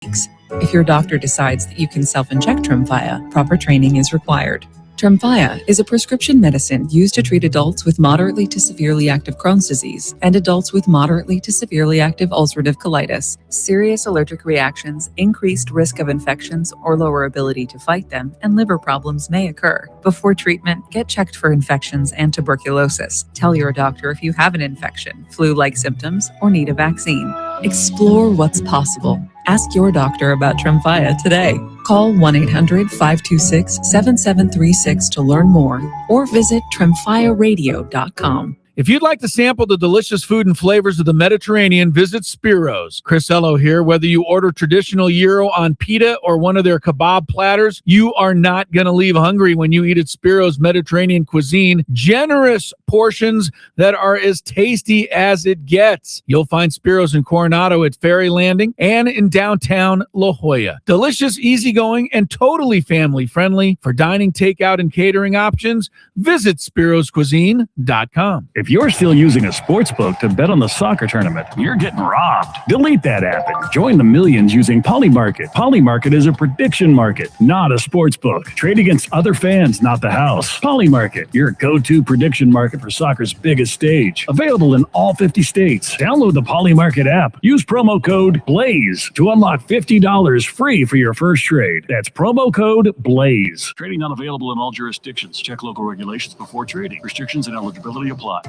If your doctor decides that you can self-inject Tremfya, proper training is required. Tremfya is a prescription medicine used to treat adults with moderately to severely active Crohn's disease and adults with moderately to severely active ulcerative colitis. Serious allergic reactions, increased risk of infections or lower ability to fight them, and liver problems may occur. Before treatment, get checked for infections and tuberculosis. Tell your doctor if you have an infection, flu-like symptoms, or need a vaccine. Explore what's possible. Ask your doctor about Tremfya today. Call 1-800-526-7736 to learn more or visit tremfyaradio.com. If you'd like to sample the delicious food and flavors of the Mediterranean, visit Spiro's. Chris Ello here. Whether you order traditional gyro on pita or one of their kebab platters, you are not going to leave hungry when you eat at Spiro's Mediterranean cuisine. Generous portions that are as tasty as it gets. You'll find Spiro's in Coronado at Ferry Landing and in downtown La Jolla. Delicious, easygoing, and totally family-friendly. For dining, takeout, and catering options, visit spiroscuisine.com. If you're still using a sports book to bet on the soccer tournament, you're getting robbed. Delete that app and join the millions using Polymarket. Polymarket is a prediction market, not a sports book. Trade against other fans, not the house. Polymarket, your go-to prediction market for soccer's biggest stage. Available in all 50 states. Download the Polymarket app. Use promo code BLAZE to unlock $50 free for your first trade. That's promo code BLAZE. Trading not available in all jurisdictions. Check local regulations before trading. Restrictions and eligibility apply.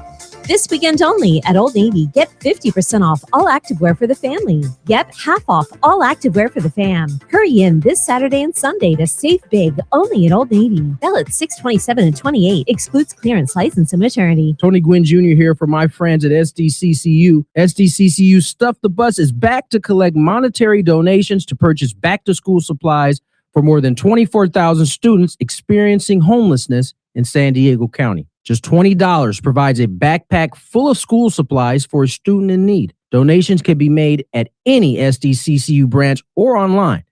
This weekend only at Old Navy, get 50% off all activewear for the family. Yep, half off all activewear for the fam. Hurry in this Saturday and Sunday to save big only at Old Navy. Bell at 627 and 28 excludes clearance, license, and maternity. Tony Gwynn Jr. here for my friends at SDCCU. SDCCU Stuff the Bus is back to collect monetary donations to purchase back-to-school supplies for more than 24,000 students experiencing homelessness in San Diego County. Just $20 provides a backpack full of school supplies for a student in need. Donations can be made at any SDCCU branch or online.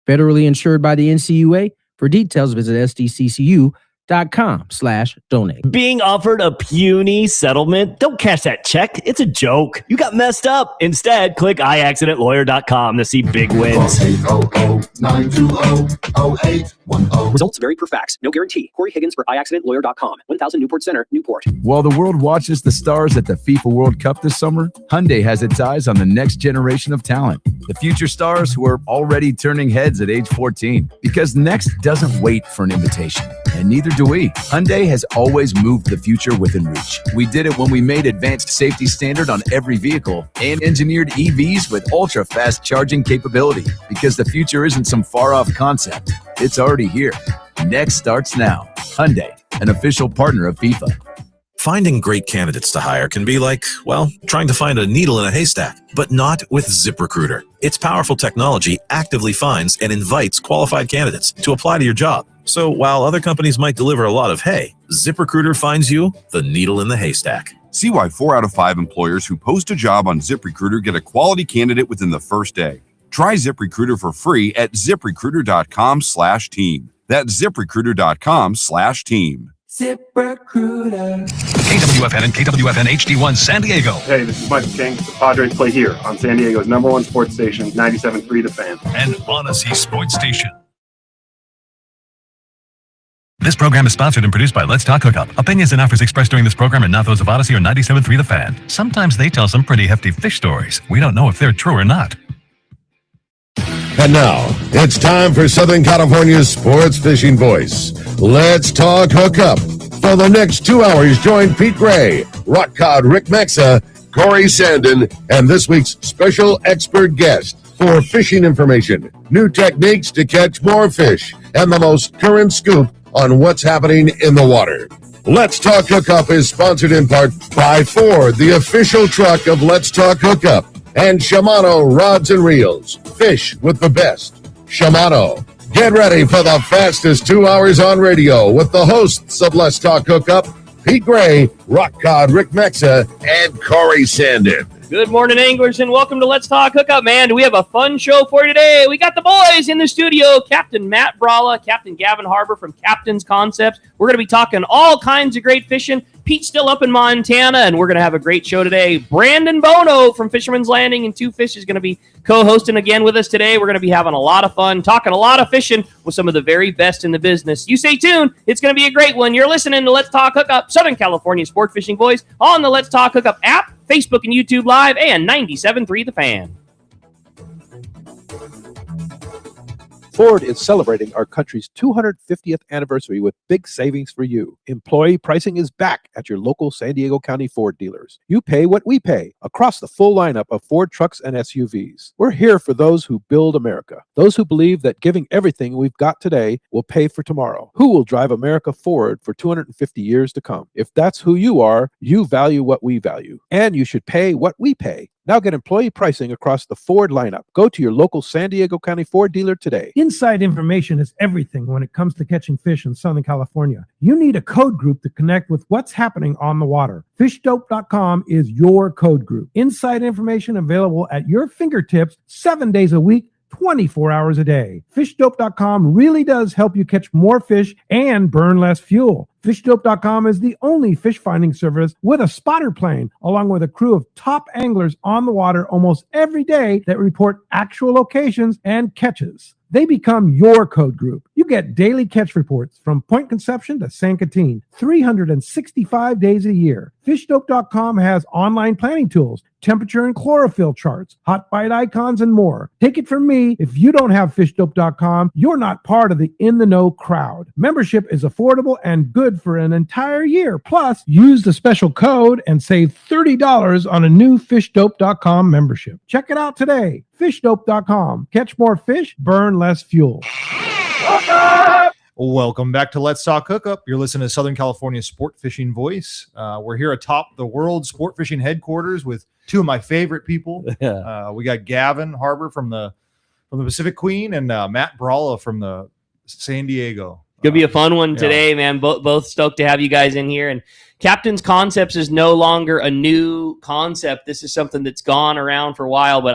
Federally insured by the NCUA. For details, visit sdccu.com/donate. Being offered a puny settlement? Don't cash that check. It's a joke. You got messed up. Instead, click iaccidentlawyer.com to see big wins. 800-920-0810. Results vary per fax. No guarantee. Corey Higgins for iaccidentlawyer.com. 1000 Newport Center, Newport. While the world watches the stars at the FIFA World Cup this summer, Hyundai has its eyes on the next generation of talent. The future stars who are already turning heads at age 14. Because next doesn't wait for an invitation. And neither do we. Hyundai has always moved the future within reach. We did it when we made advanced safety standard on every vehicle and engineered EVs with ultra-fast charging capability. Because the future isn't some far-off concept. It's already here. Next starts now. Hyundai, an official partner of FIFA. Finding great candidates to hire can be like, well, trying to find a needle in a haystack, but not with ZipRecruiter. Its powerful technology actively finds and invites qualified candidates to apply to your job. So while other companies might deliver a lot of hay, ZipRecruiter finds you the needle in the haystack. See why 4 out of 5 employers who post a job on ZipRecruiter get a quality candidate within the first day. Try ZipRecruiter for free at ZipRecruiter.com/team. That's ZipRecruiter.com/team. ZipRecruiter. KWFN and KWFN HD1 San Diego. Hey, this is Michael King. The Padres play here on San Diego's #1 sports station, 97.3 The Fan. And Odyssey Sports Station. This program is sponsored and produced by Let's Talk Hookup. Opinions and offers expressed during this program are not those of Odyssey or 97.3 The Fan. Sometimes they tell some pretty hefty fish stories. We don't know if they're true or not. And now, it's time for Southern California's sports fishing voice. Let's Talk Hookup. For the next 2 hours, join Pete Gray, Rock Cod Rick Maxa, Corey Sandin, and this week's special expert guest for fishing information, new techniques to catch more fish, and the most current scoop on what's happening in the water. Let's Talk Hookup is sponsored in part by Ford, the official truck of Let's Talk Hookup, and Shimano Rods and Reels. Fish with the best. Shimano. Get ready for the fastest 2 hours on radio with the hosts of Let's Talk Hookup, Pete Gray, Rock Cod Rick Mexa, and Corey Sandin. Good morning, anglers, and welcome to Let's Talk Hookup, man. Do we have a fun show for you today? We got the boys in the studio, Captain Matt Bralla, Captain Gavin Harbor from Captain's Concepts. We're going to be talking all kinds of great fishing. Pete's still up in Montana, and we're going to have a great show today. Brandon Bono from Fisherman's Landing and Two Fish is going to be co-hosting again with us today. We're going to be having a lot of fun, talking a lot of fishing with some of the very best in the business. You stay tuned. It's going to be a great one. You're listening to Let's Talk Hookup, Southern California Sport Fishing Voice, on the Let's Talk Hookup app, Facebook and YouTube Live, and 97.3 The Fan. Ford is celebrating our country's 250th anniversary with big savings for you. Employee pricing is back at your local San Diego County Ford dealers. You pay what we pay across the full lineup of Ford trucks and SUVs. We're here for those who build America, those who believe that giving everything we've got today will pay for tomorrow. Who will drive America forward for 250 years to come? If that's who you are, you value what we value, and you should pay what we pay. Now get employee pricing across the Ford lineup. Go to your local San Diego County Ford dealer today. Inside information is everything when it comes to catching fish in Southern California. You need a code group to connect with what's happening on the water. FishDope.com is your code group. Inside information available at your fingertips 7 days a week, 24 hours a day. FishDope.com really does help you catch more fish and burn less fuel. FishDope.com is the only fish finding service with a spotter plane, along with a crew of top anglers on the water almost every day that report actual locations and catches. They become your code group. You get daily catch reports from Point Conception to San Quintin, 365 days a year. FishDope.com has online planning tools, temperature and chlorophyll charts, hot bite icons, and more. Take it from me, if you don't have FishDope.com, you're not part of the in-the-know crowd. Membership is affordable and good for an entire year. Plus, use the special code and save $30 on a new FishDope.com membership. Check it out today. FishDope.com. Catch more fish, burn less fuel. Welcome back to Let's Talk Hookup. You're listening to Southern California Sport Fishing Voice. We're here atop the World Sport Fishing Headquarters with two of my favorite people. We got Gavin Harbor from the Pacific Queen and Matt Bralla from the San Diego. Gonna be a fun one today, man. Both stoked to have you guys in here. And Captain's Concepts is no longer a new concept. This is something that's gone around for a while, but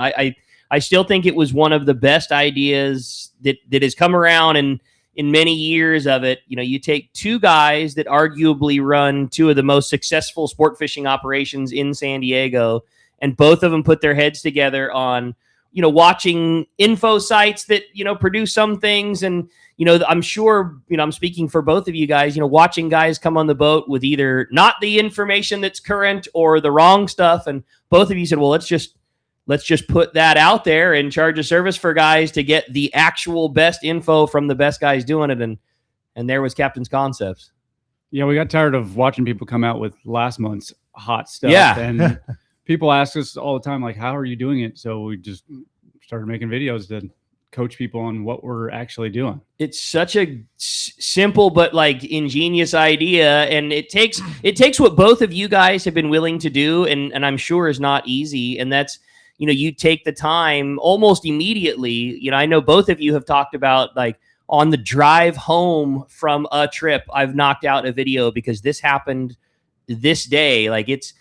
I still think it was one of the best ideas that has come around in many years of it. You know, you take two guys that arguably run two of the most successful sport fishing operations in San Diego, and both of them put their heads together on, you know, watching info sites that, you know, produce some things. And, you know, I'm sure, you know, I'm speaking for both of you guys, you know, watching guys come on the boat with either not the information that's current or the wrong stuff. And both of you said, well, let's just put that out there and charge a service for guys to get the actual best info from the best guys doing it. And there was Captain's Concepts. Yeah, we got tired of watching people come out with last month's hot stuff. Yeah. And people ask us all the time, like, how are you doing it? So we just started making videos to coach people on what we're actually doing. It's such a simple but like ingenious idea, and it takes what both of you guys have been willing to do, and I'm sure is not easy. And that's, you know, you take the time almost immediately. You know, I know both of you have talked about, like, on the drive home from a trip, I've knocked out a video because this happened this day. Like, it's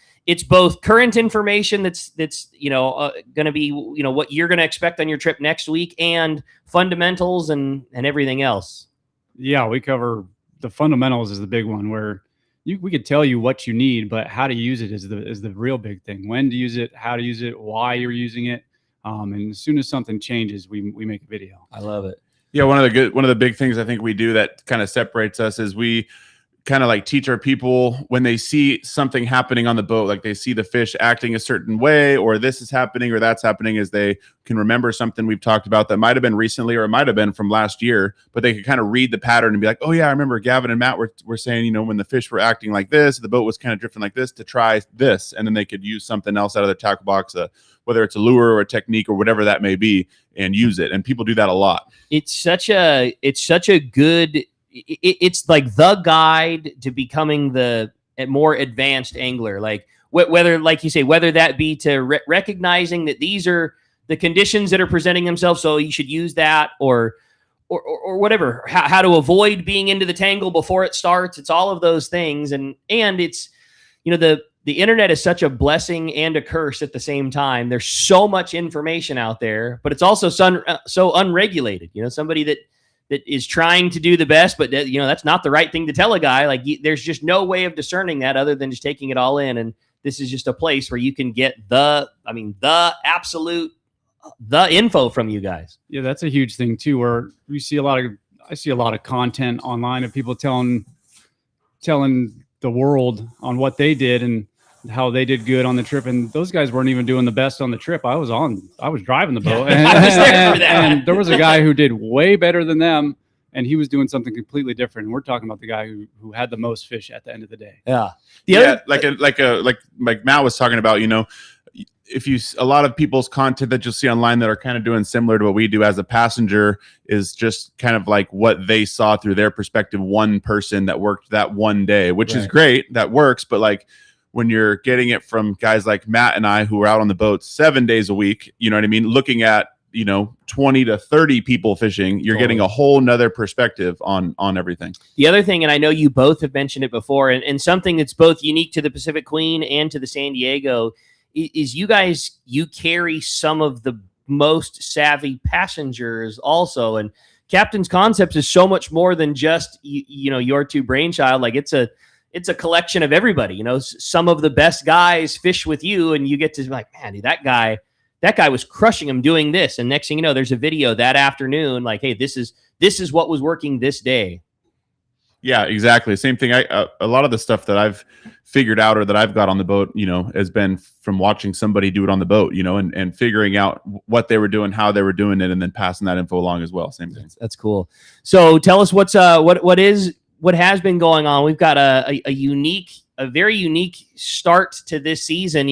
both current information that's you know, going to be, you know, what you're going to expect on your trip next week, and fundamentals and everything else. Yeah, we cover the fundamentals is the big one, where we could tell you what you need, but how to use it is the real big thing. When to use it, how to use it, why you're using it. And as soon as something changes, we make a video. I love it. Yeah, one of the big things I think we do that kind of separates us is we kind of like teach our people when they see something happening on the boat, like they see the fish acting a certain way, or this is happening or that's happening, is they can remember something we've talked about that might have been recently or it might have been from last year, but they could kind of read the pattern and be like, oh yeah, I remember Gavin and Matt were saying, you know, when the fish were acting like this, the boat was kind of drifting like this, to try this. And then they could use something else out of their tackle box, whether it's a lure or a technique or whatever that may be, and use it. And people do that a lot. It's such a good, it's like the guide to becoming a more advanced angler. Like whether, like you say, whether that be to recognizing that these are the conditions that are presenting themselves, so you should use that, or whatever, how to avoid being into the tangle before it starts. It's all of those things. And it's, you know, the internet is such a blessing and a curse at the same time. There's so much information out there, but it's also so unregulated. You know, somebody that that is trying to do the best, but that's not the right thing to tell a guy. Like there's just no way of discerning that other than just taking it all in. And this is just a place where you can get the info from you guys. Yeah, that's a huge thing too, where I see a lot of content online of people telling the world on what they did and how they did good on the trip, and those guys weren't even doing the best on the trip. I was driving the boat, and, I was there for that. And there was a guy who did way better than them, and he was doing something completely different. And we're talking about the guy who had the most fish at the end of the day. Yeah. Like Matt was talking about, if you a lot of people's content that you'll see online that are kind of doing similar to what we do as a passenger is just kind of like what they saw through their perspective, one person that worked that one day, which is great, that works, but like when you're getting it from guys like Matt and I who are out on the boat 7 days a week, you know what I mean, looking at 20 to 30 people fishing, you're getting a whole nother perspective on everything. The other thing, and I know you both have mentioned it before, and something that's both unique to the Pacific Queen and to the San Diego is you carry some of the most savvy passengers also. And Captain's Concepts is so much more than just, your two brainchild. Like it's a collection of everybody, some of the best guys fish with you, and you get to be like, man, dude, that guy was crushing him doing this. And next thing you know, there's a video that afternoon, like, hey, this is what was working this day. Yeah, exactly. Same thing. A lot of the stuff that I've figured out or that I've got on the boat, has been from watching somebody do it on the boat, and figuring out what they were doing, how they were doing it, and then passing that info along as well. Same thing. That's cool. So tell us what has been going on. We've got a very unique start to this season.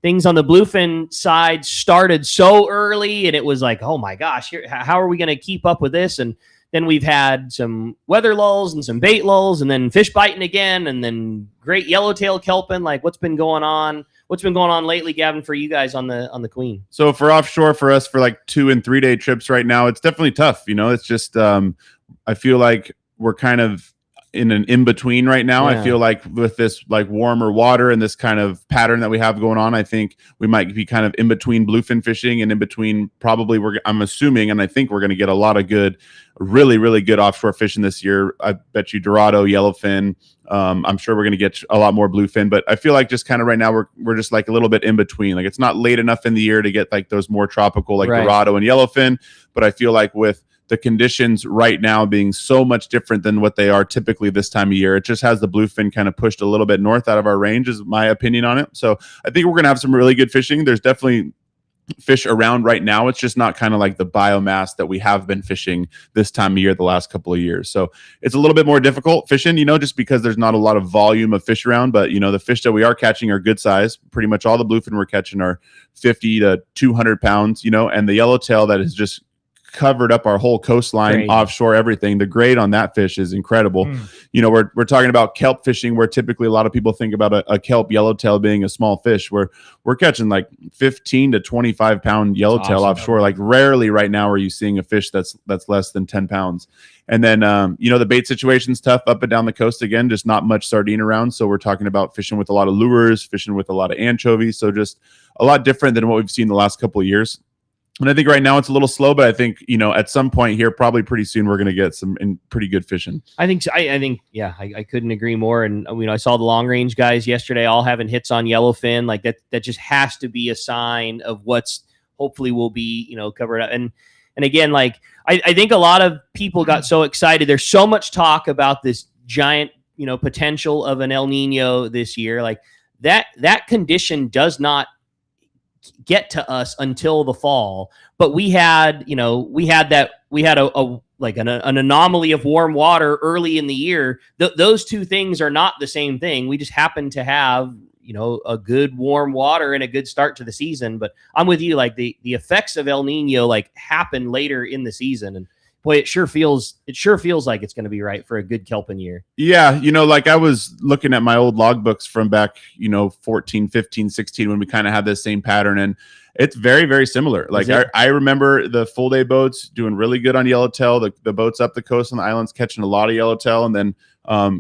Things on the bluefin side started so early, and it was like, oh my gosh, how are we going to keep up with this? And then we've had some weather lulls and some bait lulls, and then fish biting again, and then great yellowtail kelping. Like, what's been going on? What's been going on lately, Gavin, for you guys on the Queen? So for offshore, for us, for like 2 and 3 day trips right now, it's definitely tough. It's just I feel like we're kind of in an in-between right now. Yeah. I feel like with this like warmer water and this kind of pattern that we have going on, I think we might be kind of in between bluefin fishing and in between probably I'm assuming, and I think we're going to get a lot of good, really, really good offshore fishing this year. I bet you Dorado, yellowfin. I'm sure we're going to get a lot more bluefin, but I feel like just kind of right now we're just like a little bit in between. Like it's not late enough in the year to get like those more tropical like Dorado and yellowfin, but I feel like with the conditions right now being so much different than what they are typically this time of year, it just has the bluefin kind of pushed a little bit north out of our range, is my opinion on it. So I think we're going to have some really good fishing. There's definitely fish around right now. It's just not kind of like the biomass that we have been fishing this time of year the last couple of years. So it's a little bit more difficult fishing, just because there's not a lot of volume of fish around. But, the fish that we are catching are good size. Pretty much all the bluefin we're catching are 50 to 200 pounds, and the yellowtail that is just covered up our whole coastline, offshore, everything. The grade on that fish is incredible. We're talking about kelp fishing, where typically a lot of people think about a kelp yellowtail being a small fish, where we're catching like 15 to 25 pound yellowtail offshore. Like rarely right now are you seeing a fish that's less than 10 pounds. And then, the bait situation's tough up and down the coast. Again, just not much sardine around. So we're talking about fishing with a lot of lures, fishing with a lot of anchovies. So just a lot different than what we've seen the last couple of years. And I think right now it's a little slow, but I think, at some point here, probably pretty soon, we're going to get some pretty good fishing. I think, I couldn't agree more. And, I saw the long range guys yesterday all having hits on yellowfin. Like that just has to be a sign of what's hopefully will be, covered up. And again, like, I think a lot of people got so excited. There's so much talk about this giant, potential of an El Nino this year. Like that condition does not get to us until the fall, but we had an anomaly of warm water early in the year. Those two things are not the same thing. We just happen to have a good warm water and a good start to the season. But I'm with you, like the effects of El Nino like happen later in the season, and boy, it sure feels like it's going to be right for a good kelpin year. Yeah. Like I was looking at my old logbooks from back, 14, 15, 16, when we kind of had this same pattern, and it's very, very similar. Like I remember the full day boats doing really good on yellowtail, the boats up the coast on the islands catching a lot of yellowtail. And then,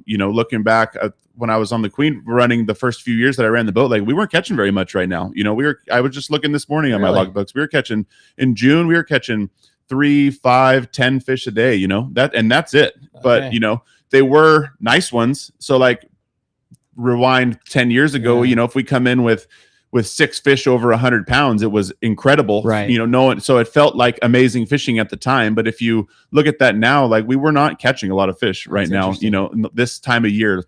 looking back when I was on the Queen running the first few years that I ran the boat, like we weren't catching very much right now. I was just looking this morning on my logbooks. We were catching in June, we were catching 3, 5, 10 fish a day, that's it. But, they were nice ones. So like rewind 10 years ago, if we come in with 6 fish over 100 pounds, it was incredible. Right. So it felt like amazing fishing at the time. But if you look at that now, like we were not catching a lot of fish right now, this time of year,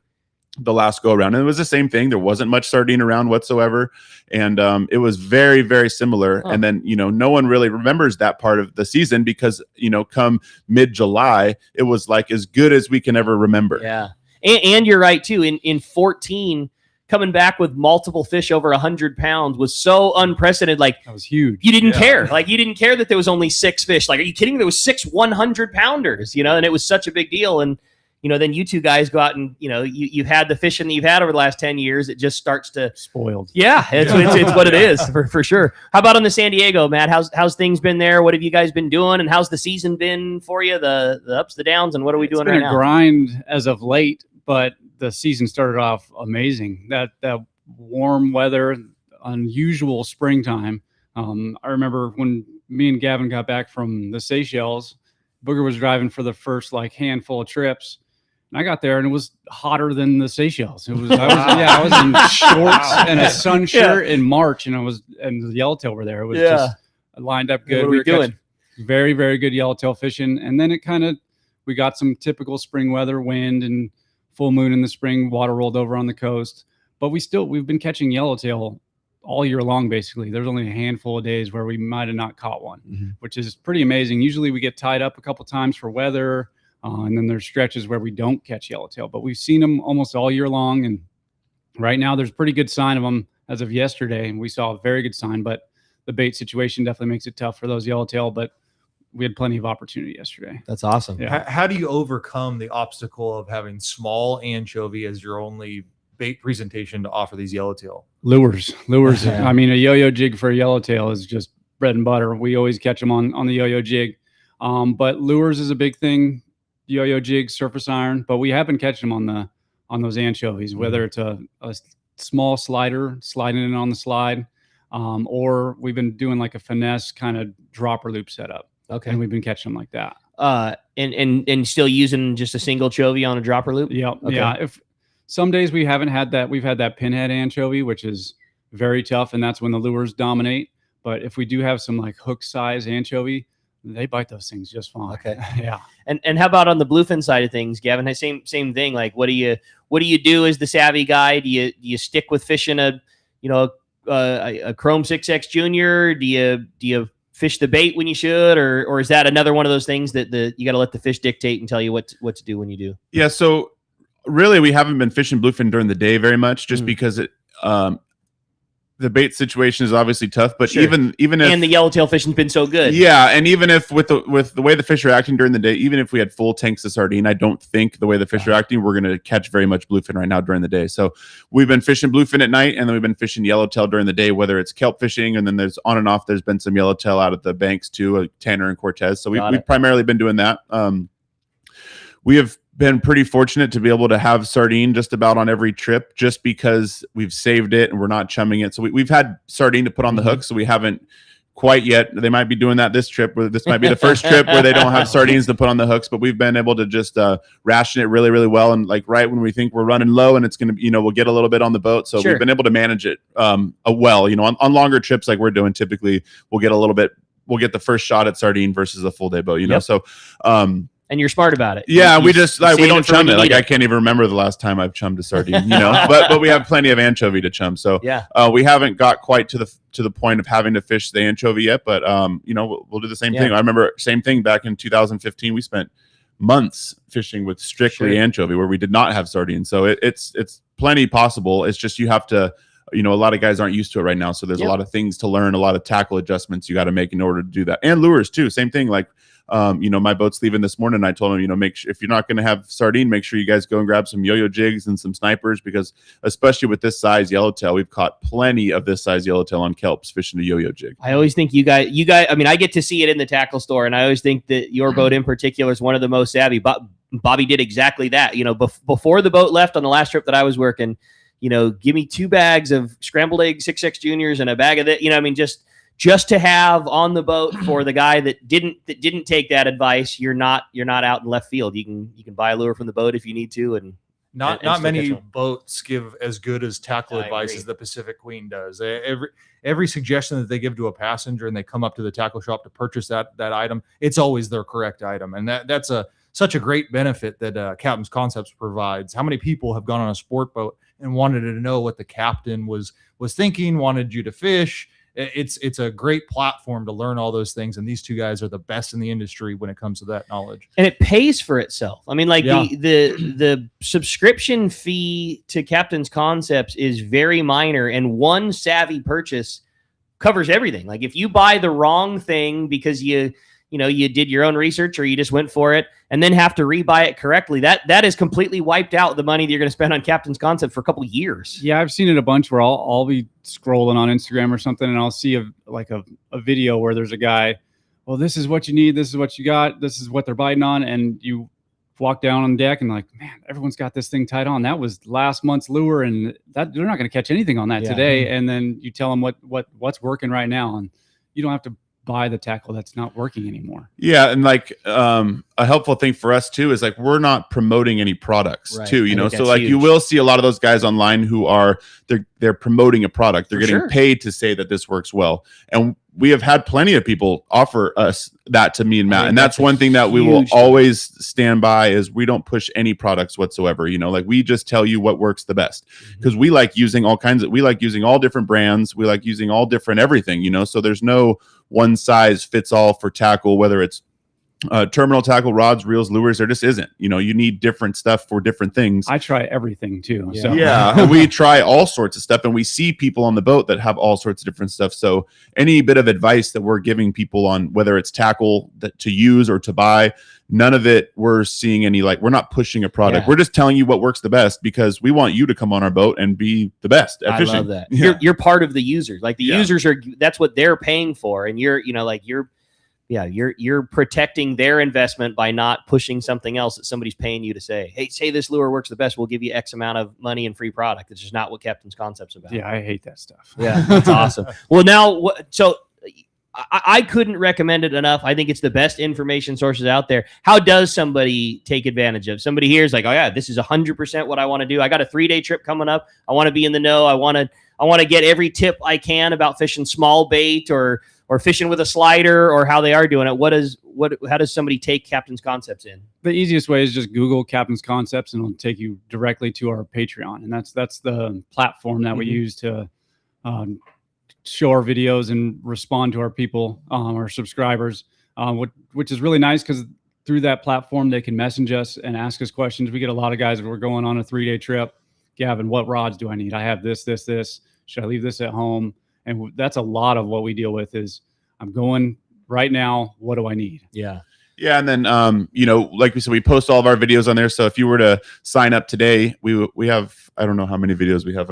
the last go around. And it was the same thing. There wasn't much sardine around whatsoever. And it was very, very similar. And then, no one really remembers that part of the season because, come mid-July, it was like as good as we can ever remember. Yeah. And you're right too. In 14, coming back with multiple fish over 100 pounds was so unprecedented. Like, that was huge. You didn't care. Like, you didn't care that there was only 6 fish. Like, are you kidding? There was 6 100-pounders, and it was such a big deal. And, then you two guys go out and, you've had the fishing that you've had over the last 10 years. It just starts to spoiled. Yeah. It's what it is for sure. How about on the San Diego, Matt? How's things been there? What have you guys been doing? And how's the season been for you? The ups, the downs, and what are we doing right now? It's been a grind as of late, but the season started off amazing. That warm weather, unusual springtime. I remember when me and Gavin got back from the Seychelles, Booger was driving for the first handful of trips. And I got there and it was hotter than the Seychelles. I was in shorts and a sun shirt in March, and the yellowtail were there. It was just lined up good. What were we doing? Very, very good yellowtail fishing. And then we got some typical spring weather, wind and full moon in the spring, water rolled over on the coast. But we've been catching yellowtail all year long, basically. There's only a handful of days where we might have not caught one, which is pretty amazing. Usually we get tied up a couple times for weather. And then there's stretches where we don't catch yellowtail, but we've seen them almost all year long. And right now there's pretty good sign of them as of yesterday. And we saw a very good sign, but the bait situation definitely makes it tough for those yellowtail, but we had plenty of opportunity yesterday. That's awesome. Yeah. How do you overcome the obstacle of having small anchovy as your only bait presentation to offer these yellowtail? Lures. I mean, a yo-yo jig for a yellowtail is just bread and butter. We always catch them on the yo-yo jig. But lures is a big thing. Yo-yo jig, surface iron, but we have been catching them on those anchovies, whether it's a small slider sliding in on the slide, or we've been doing like a finesse kind of dropper loop setup. Okay, and we've been catching them like that. And still using just a single chovy on a dropper loop. Yep. Okay. Yeah. If some days we haven't had that, we've had that pinhead anchovy, which is very tough, and that's when the lures dominate. But if we do have some like hook size anchovy, they bite those things just fine. Okay. Yeah. And how about on the bluefin side of things, Gavin? Same thing. Like, what do you do as the savvy guy? Do you stick with fishing a Chrome 6X Junior? Do you fish the bait when you should, or is that another one of those things that you got to let the fish dictate and tell you what to do when you do? Yeah. So really, we haven't been fishing bluefin during the day very much, just because the bait situation is obviously tough, but Sure. even if, and the yellowtail fishing's been so good. yeah, and even if with the way the fish are acting during the day, even if we had full tanks of sardine, I don't think the way the fish are acting, we're going to catch very much bluefin right now during the day. So we've been fishing bluefin at night, and then we've been fishing yellowtail during the day, whether it's kelp fishing, and then there's on and off. There's been some yellowtail out at the banks too, Tanner and Cortez. So we've primarily been doing that. We have been pretty fortunate to be able to have sardine just about on every trip, just because we've saved it and we're not chumming it. So we've had sardine to put on the hook, so we haven't quite yet. They might be doing that this trip, where this might be the first trip where they don't have sardines to put on the hooks, but we've been able to just ration it really, really well. And like right when we think we're running low and it's going to, we'll get a little bit on the boat. So we've been able to manage it well, on longer trips like we're doing, typically we'll get the first shot at sardine versus a full day boat, so and you're smart about it. Yeah, You we just we don't chum it. Like I I can't even remember the last time I've chummed a sardine, but we have plenty of anchovy to chum. So yeah, we haven't got quite to the point of having to fish the anchovy yet, but we'll do the same thing. I remember same thing back in 2015. We spent months fishing with strictly anchovy where we did not have sardines. So it's plenty possible. It's just you have to. A lot of guys aren't used to it right now, so there's a lot of things to learn, a lot of tackle adjustments you got to make in order to do that, and lures too. Same thing. Like, my boat's leaving this morning. And I told him, make sure if you're not going to have sardine, make sure you guys go and grab some yo-yo jigs and some snipers, because especially with this size yellowtail, we've caught plenty of this size yellowtail on kelps fishing a yo-yo jig. I always think you guys. I mean, I get to see it in the tackle store, and I always think that your boat in particular is one of the most savvy. But Bobby did exactly that. Before the boat left on the last trip that I was working. Give me 2 bags of scrambled egg 6X Juniors and a bag of that. just to have on the boat for the guy that didn't take that advice. You're not out in left field. You can buy a lure from the boat if you need to, and not still many catch one. boats give as good as tackle I advice agree. as the Pacific Queen does. Every suggestion that they give to a passenger and they come up to the tackle shop to purchase that item, it's always their correct item, and that's such a great benefit that Captain's Concepts provides. How many people have gone on a sport boat and wanted to know what the captain was thinking, wanted you to fish? It's a great platform to learn all those things, and these two guys are the best in the industry when it comes to that knowledge. And it pays for itself. I mean, like Yeah. the subscription fee to Captain's Concepts is very minor, and one savvy purchase covers everything. Like if you buy the wrong thing because you did your own research or you just went for it and then have to rebuy it correctly, that is completely wiped out the money that you're going to spend on Captain's Concept for a couple of years. Yeah, I've seen it a bunch where I'll be scrolling on Instagram or something, and I'll see a video where there's a guy, well, this is what you need, this is what you got, this is what they're biting on, and you walk down on deck and like, man, everyone's got this thing tied on. That was last month's lure, and that they're not going to catch anything on that today. And then you tell them what's working right now, and you don't have to buy the tackle that's not working anymore. Yeah, and like a helpful thing for us too is like we're not promoting any products too, you know. So like you will see a lot of those guys online who are they're promoting a product. They're getting paid to say that this works well. And we have had plenty of people offer us that to me and Matt. And that's one thing that we will always stand by is we don't push any products whatsoever. You know, like we just tell you what works the best because we like using we like using all different brands. We like using all different everything, you know, so there's no one size fits all for tackle, whether it's terminal tackle, rods, reels, lures. There just isn't. You know, you need different stuff for different things. I try everything too. Yeah, So. and we try all sorts of stuff, and we see people on the boat that have all sorts of different stuff. So any bit of advice that we're giving people on whether it's tackle that to use or to buy, none of it we're seeing any we're not pushing a product. Yeah. We're just telling you what works the best because we want you to come on our boat and be the best at fishing. I love that. Yeah. You're part of the users. Like the users that's what they're paying for, and you're protecting their investment by not pushing something else that somebody's paying you to say, hey, say this lure works the best, we'll give you X amount of money and free product. It's just not what Captain's Concept's about. Yeah, I hate that stuff. Yeah, that's awesome. Well, now, so I couldn't recommend it enough. I think it's the best information sources out there. How does somebody take advantage of? Somebody here is like, oh yeah, this is 100% what I want to do. I got a 3-day trip coming up. I want to be in the know. I want to get every tip I can about fishing small bait or fishing with a slider or how they are doing it. How does somebody take Captain's Concepts in? The easiest way is just Google Captain's Concepts and it'll take you directly to our Patreon. And that's the platform that we use to show our videos and respond to our people, our subscribers, which is really nice because through that platform, they can message us and ask us questions. We get a lot of guys that we're going on a 3-day trip. Gavin, what rods do I need? I have this. Should I leave this at home? And that's a lot of what we deal with is I'm going right now. What do I need? Yeah. Yeah. And then, like we said, we post all of our videos on there. So if you were to sign up today, we have, I don't know how many videos we have.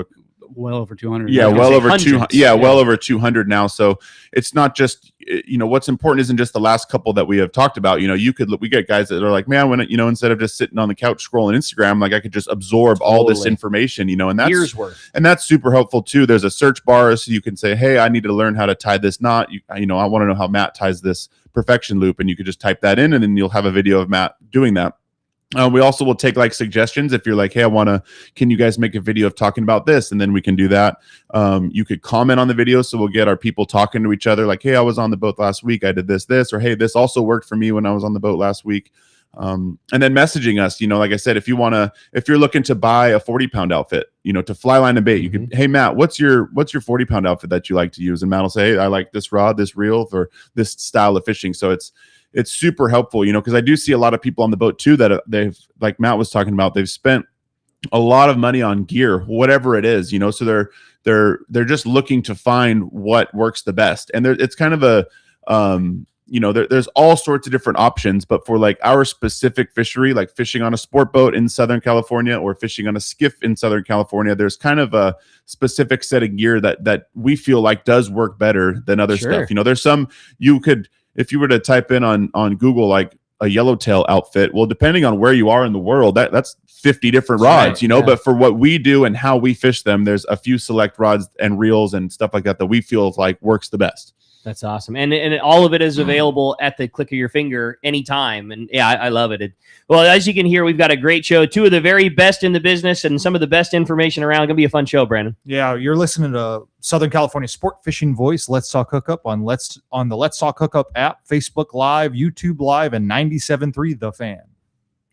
Well over 200. Yeah, well over 200. Yeah, well over 200 now. So it's not just, what's important isn't just the last couple that we have talked about. We get guys that are like, man, when instead of just sitting on the couch scrolling Instagram, like I could just absorb all this information, and that's years worth. And that's super helpful too. There's a search bar so you can say, hey, I need to learn how to tie this knot. I want to know how Matt ties this perfection loop, and you could just type that in, and then you'll have a video of Matt doing that. We also will take suggestions if you're like, hey, can you guys make a video of talking about this? And then we can do that. You could comment on the video. So we'll get our people talking to each other like, hey, I was on the boat last week. I did this, or hey, this also worked for me when I was on the boat last week. And then messaging us, like I said, if you're looking to buy a 40-pound outfit, to fly line and bait, you can, hey, Matt, what's your 40-pound outfit that you like to use? And Matt will say, hey, I like this rod, this reel, or this style of fishing. So it's super helpful, because I do see a lot of people on the boat too that they've, like Matt was talking about, they've spent a lot of money on gear, whatever it is, so they're just looking to find what works the best. And it's kind of a, there's all sorts of different options, but for our specific fishery, like fishing on a sport boat in Southern California or fishing on a skiff in Southern California, there's kind of a specific set of gear that we feel like does work better than other stuff. There's some you could, if you were to type in on Google, like a yellowtail outfit, well, depending on where you are in the world, that's 50 different rods, but for what we do and how we fish them, there's a few select rods and reels and stuff like that we feel like works the best. That's awesome. And all of it is available at the click of your finger anytime. And yeah, I love it. Well, as you can hear, we've got a great show. Two of the very best in the business and some of the best information around. Going to be a fun show, Brandon. Yeah, you're listening to Southern California Sport Fishing Voice. Let's Talk Hookup on the Let's Talk Hookup app, Facebook Live, YouTube Live, and 97.3 The Fan.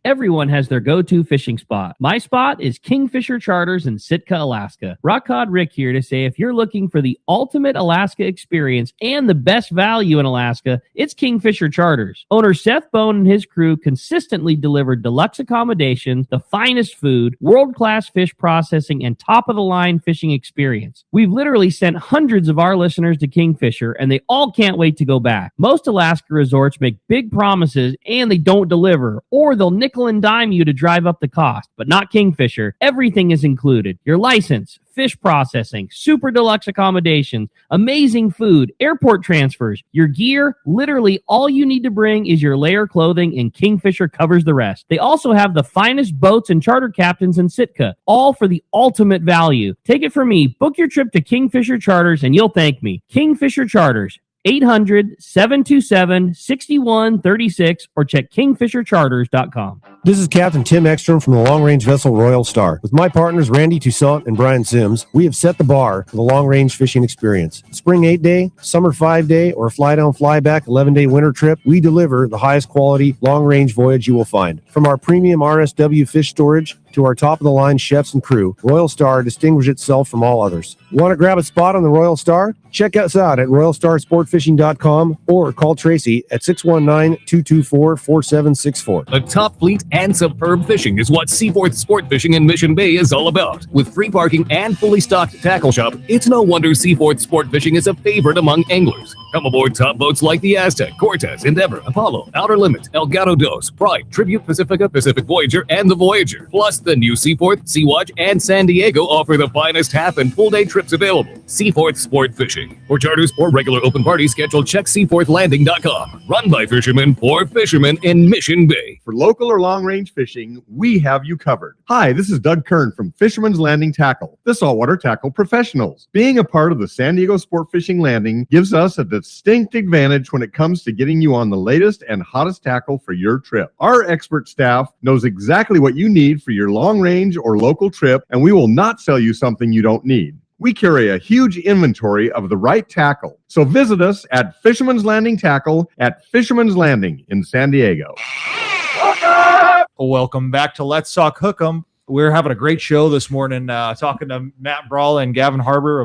Everyone has their go-to fishing spot. My spot is Kingfisher Charters in Sitka, Alaska. Rock Cod Rick here to say if you're looking for the ultimate Alaska experience and the best value in Alaska, it's Kingfisher Charters. Owner Seth Bone and his crew consistently deliver deluxe accommodations, the finest food, world-class fish processing, and top-of-the-line fishing experience. We've literally sent hundreds of our listeners to Kingfisher, and they all can't wait to go back. Most Alaska resorts make big promises, and they don't deliver, or they'll nickel and dime you to drive up the cost, but not Kingfisher. Everything is included. Your license, fish processing, super deluxe accommodations, amazing food, airport transfers, your gear. Literally all you need to bring is your layer clothing, and Kingfisher covers the rest. They also have the finest boats and charter captains in Sitka, all for the ultimate value. Take it from me. Book your trip to Kingfisher Charters and you'll thank me. Kingfisher Charters. 800-727-6136 or check kingfishercharters.com. This is Captain Tim Ekstrom from the long-range vessel Royal Star. With my partners Randy Toussaint and Brian Sims, we have set the bar for the long-range fishing experience. Spring 8-day, summer 5-day, or fly-down, fly-back 11-day winter trip, we deliver the highest quality long-range voyage you will find. From our premium RSW fish storage to our top-of-the-line chefs and crew, Royal Star distinguishes itself from all others. Want to grab a spot on the Royal Star? Check us out at royalstarsportfishing.com or call Tracy at 619-224-4764. A top fleet and superb fishing is what Seaforth Sport Fishing in Mission Bay is all about. With free parking and fully stocked tackle shop, it's no wonder Seaforth Sport Fishing is a favorite among anglers. Come aboard top boats like the Aztec, Cortez, Endeavor, Apollo, Outer Limit, Elgato Dos, Pride, Tribute Pacifica, Pacific Voyager, and the Voyager. Plus, the new Seaforth, Sea-Watch, and San Diego offer the finest half and full day trips available. Seaforth Sport Fishing. For charters or regular open party schedule, check seaforthlanding.com. Run by fishermen for fishermen in Mission Bay. For local or long-range fishing, we have you covered. Hi, this is Doug Kern from Fisherman's Landing Tackle, the saltwater tackle professionals. Being a part of the San Diego Sport Fishing Landing gives us a distinct advantage when it comes to getting you on the latest and hottest tackle for your trip. Our expert staff knows exactly what you need for your long-range or local trip, and we will not sell you something you don't need. We carry a huge inventory of the right tackle. So visit us at Fisherman's Landing Tackle at Fisherman's Landing in San Diego. Welcome back to Let's Talk Hookup. We're having a great show this morning, talking to Matt Bralla and Gavin Harbor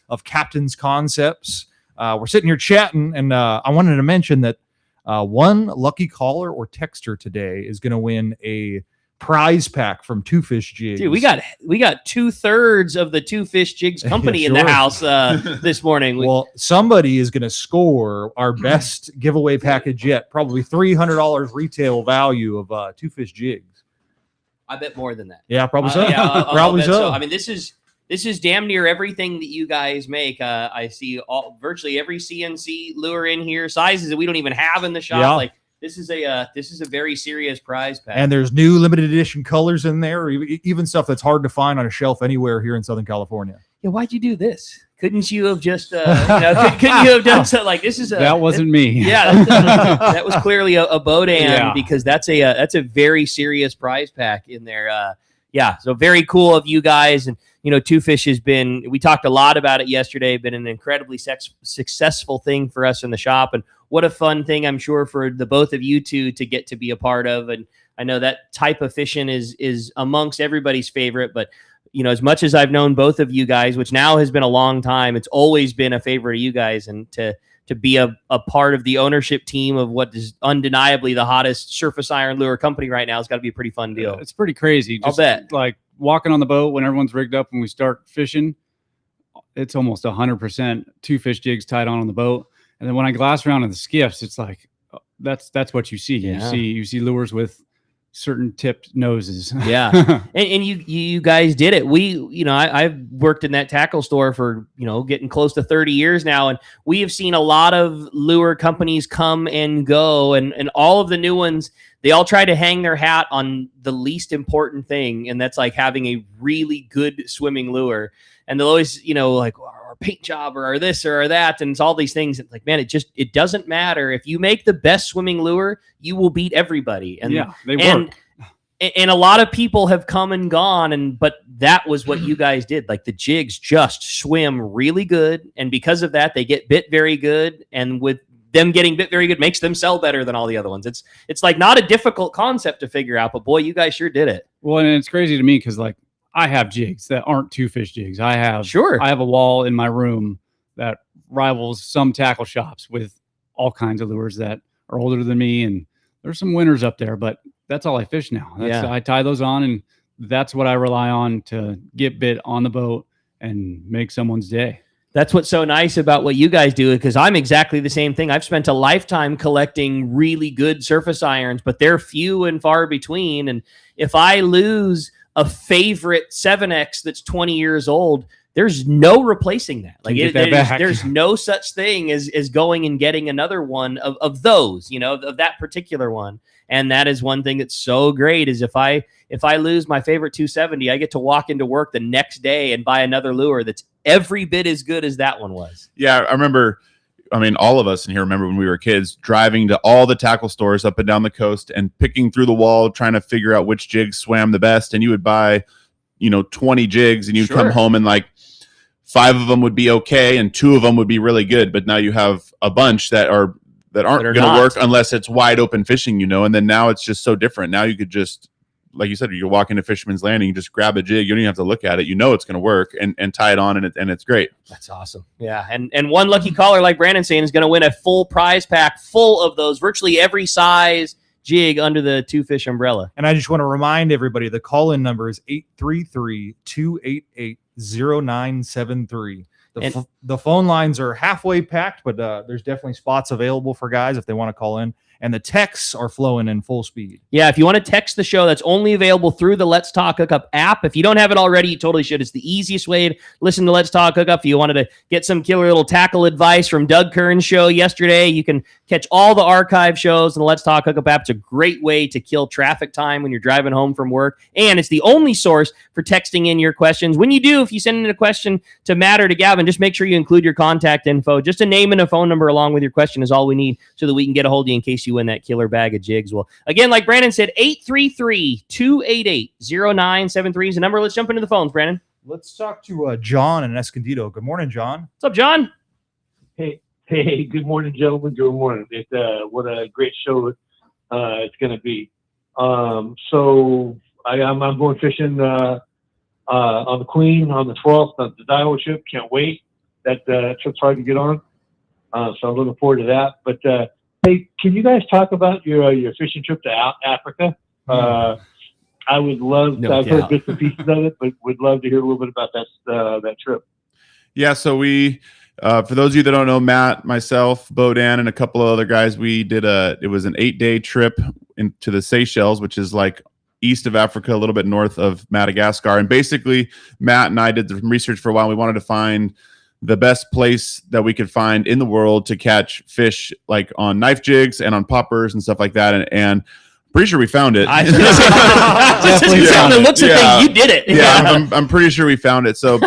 of Captain's Concepts. We're sitting here chatting, and I wanted to mention that one lucky caller or texter today is going to win a prize pack from Two Fish Jigs. Dude, we got 2/3 of the Two Fish Jigs company in the house this morning. Well, somebody is going to score our best giveaway package yet. Probably $300 retail value of Two Fish Jigs. I bet more than that. Yeah, probably so. Probably so. I mean, this is damn near everything that you guys make. I see virtually every CNC lure in here, sizes that we don't even have in the shop. Yeah. Like this is a very serious prize pack. And there's new limited edition colors in there, even stuff that's hard to find on a shelf anywhere here in Southern California. Yeah, why'd you do this? Couldn't you have just couldn't you have done something like this? That wasn't me. Yeah, that was clearly a Bodan, because that's a very serious prize pack in there. So very cool of you guys. And Two Fish has been, we talked a lot about it yesterday, been an incredibly successful thing for us in the shop. And what a fun thing, I'm sure, for the both of you two to get to be a part of. And I know that type of fishing is amongst everybody's favorite, but as much as I've known both of you guys, which now has been a long time, it's always been a favorite of you guys. And to be a part of the ownership team of what is undeniably the hottest surface iron lure company right now has got to be a pretty fun deal. It's pretty crazy. I'll bet. Like walking on the boat when everyone's rigged up and we start fishing, it's almost 100% Two Fish Jigs tied on the boat. And then when I glass around in the skiffs, it's like that's what you see. Yeah. You see lures with certain tipped noses. Yeah. and you guys did it. I've worked in that tackle store for, getting close to 30 years now. And we have seen a lot of lure companies come and go, and all of the new ones, they all try to hang their hat on the least important thing. And that's like having a really good swimming lure. And they'll always, our a paint job or this or that. And it's all these things. It's like, man, it doesn't matter. If you make the best swimming lure, you will beat everybody. And they work. And a lot of people have come and gone, but that was what you guys did. Like the jigs just swim really good. And because of that, they get bit very good. And with them getting bit very good makes them sell better than all the other ones. It's like not a difficult concept to figure out, but boy, you guys sure did it. Well, and it's crazy to me because like I have jigs that aren't 2-fish jigs. I have a wall in my room that rivals some tackle shops with all kinds of lures that are older than me, and there's some winners up there, but that's all I fish now. I tie those on, and that's what I rely on to get bit on the boat and make someone's day. That's what's so nice about what you guys do, because I'm exactly the same thing. I've spent a lifetime collecting really good surface irons, but they're few and far between. And if I lose a favorite 7X that's 20 years old, there's no replacing that. Like there's no such thing as going and getting another one of those, of that particular one. And that is one thing that's so great is if I lose my favorite 270, I get to walk into work the next day and buy another lure that's every bit as good as that one was. Yeah, I remember. I mean, all of us in here remember when we were kids driving to all the tackle stores up and down the coast and picking through the wall, trying to figure out which jigs swam the best. And you would buy, 20 jigs, and you'd come home and like 5 of them would be okay and 2 of them would be really good. But now you have a bunch that aren't going to work unless it's wide open fishing, And then now it's just so different. Now you could just, like you said, you walk into Fisherman's Landing, you just grab a jig. You don't even have to look at it. It's going to work and tie it on, and it's great. That's awesome. Yeah. And one lucky caller, like Brandon's saying, is going to win a full prize pack full of those, virtually every size jig under the 2-fish umbrella. And I just want to remind everybody, the call-in number is 833-288-0973. The phone lines are halfway packed, but there's definitely spots available for guys if they want to call in. And the texts are flowing in full speed. Yeah, if you want to text the show, that's only available through the Let's Talk Hookup app. If you don't have it already, you totally should. It's the easiest way to listen to Let's Talk Hookup. If you wanted to get some killer little tackle advice from Doug Kern's show yesterday, you can catch all the archive shows in the Let's Talk Hookup app. It's a great way to kill traffic time when you're driving home from work. And it's the only source for texting in your questions. When you do, if you send in a question to Matt or to Gavin, just make sure you include your contact info. Just a name and a phone number along with your question is all we need so that we can get a hold of you in case you win that killer bag of jigs. Well, again, like Brandon said, 833-288-0973 is the number. Let's jump into the phones, Brandon. Let's talk to John in Escondido. Good morning, John. What's up, John? Hey, good morning, gentlemen. Good morning. What a great show it's going to be. So I'm going fishing on the Queen on the 12th on the Daiwa trip. Can't wait. That trip's hard to get on. So I'm looking forward to that. But hey, can you guys talk about your fishing trip to Africa? I would love. I've heard bits and pieces of it, but would love to hear a little bit about that trip. Yeah, so we, for those of you that don't know, Matt, myself, Bodan, and a couple of other guys, we did it was an 8-day trip into the Seychelles, which is like east of Africa, a little bit north of Madagascar. And basically, Matt and I did some research for a while. We wanted to find the best place that we could find in the world to catch fish, like on knife jigs and on poppers and stuff like that. And pretty sure we found it. Definitely found it. Looks like you did it. Yeah, I'm pretty sure we found it. So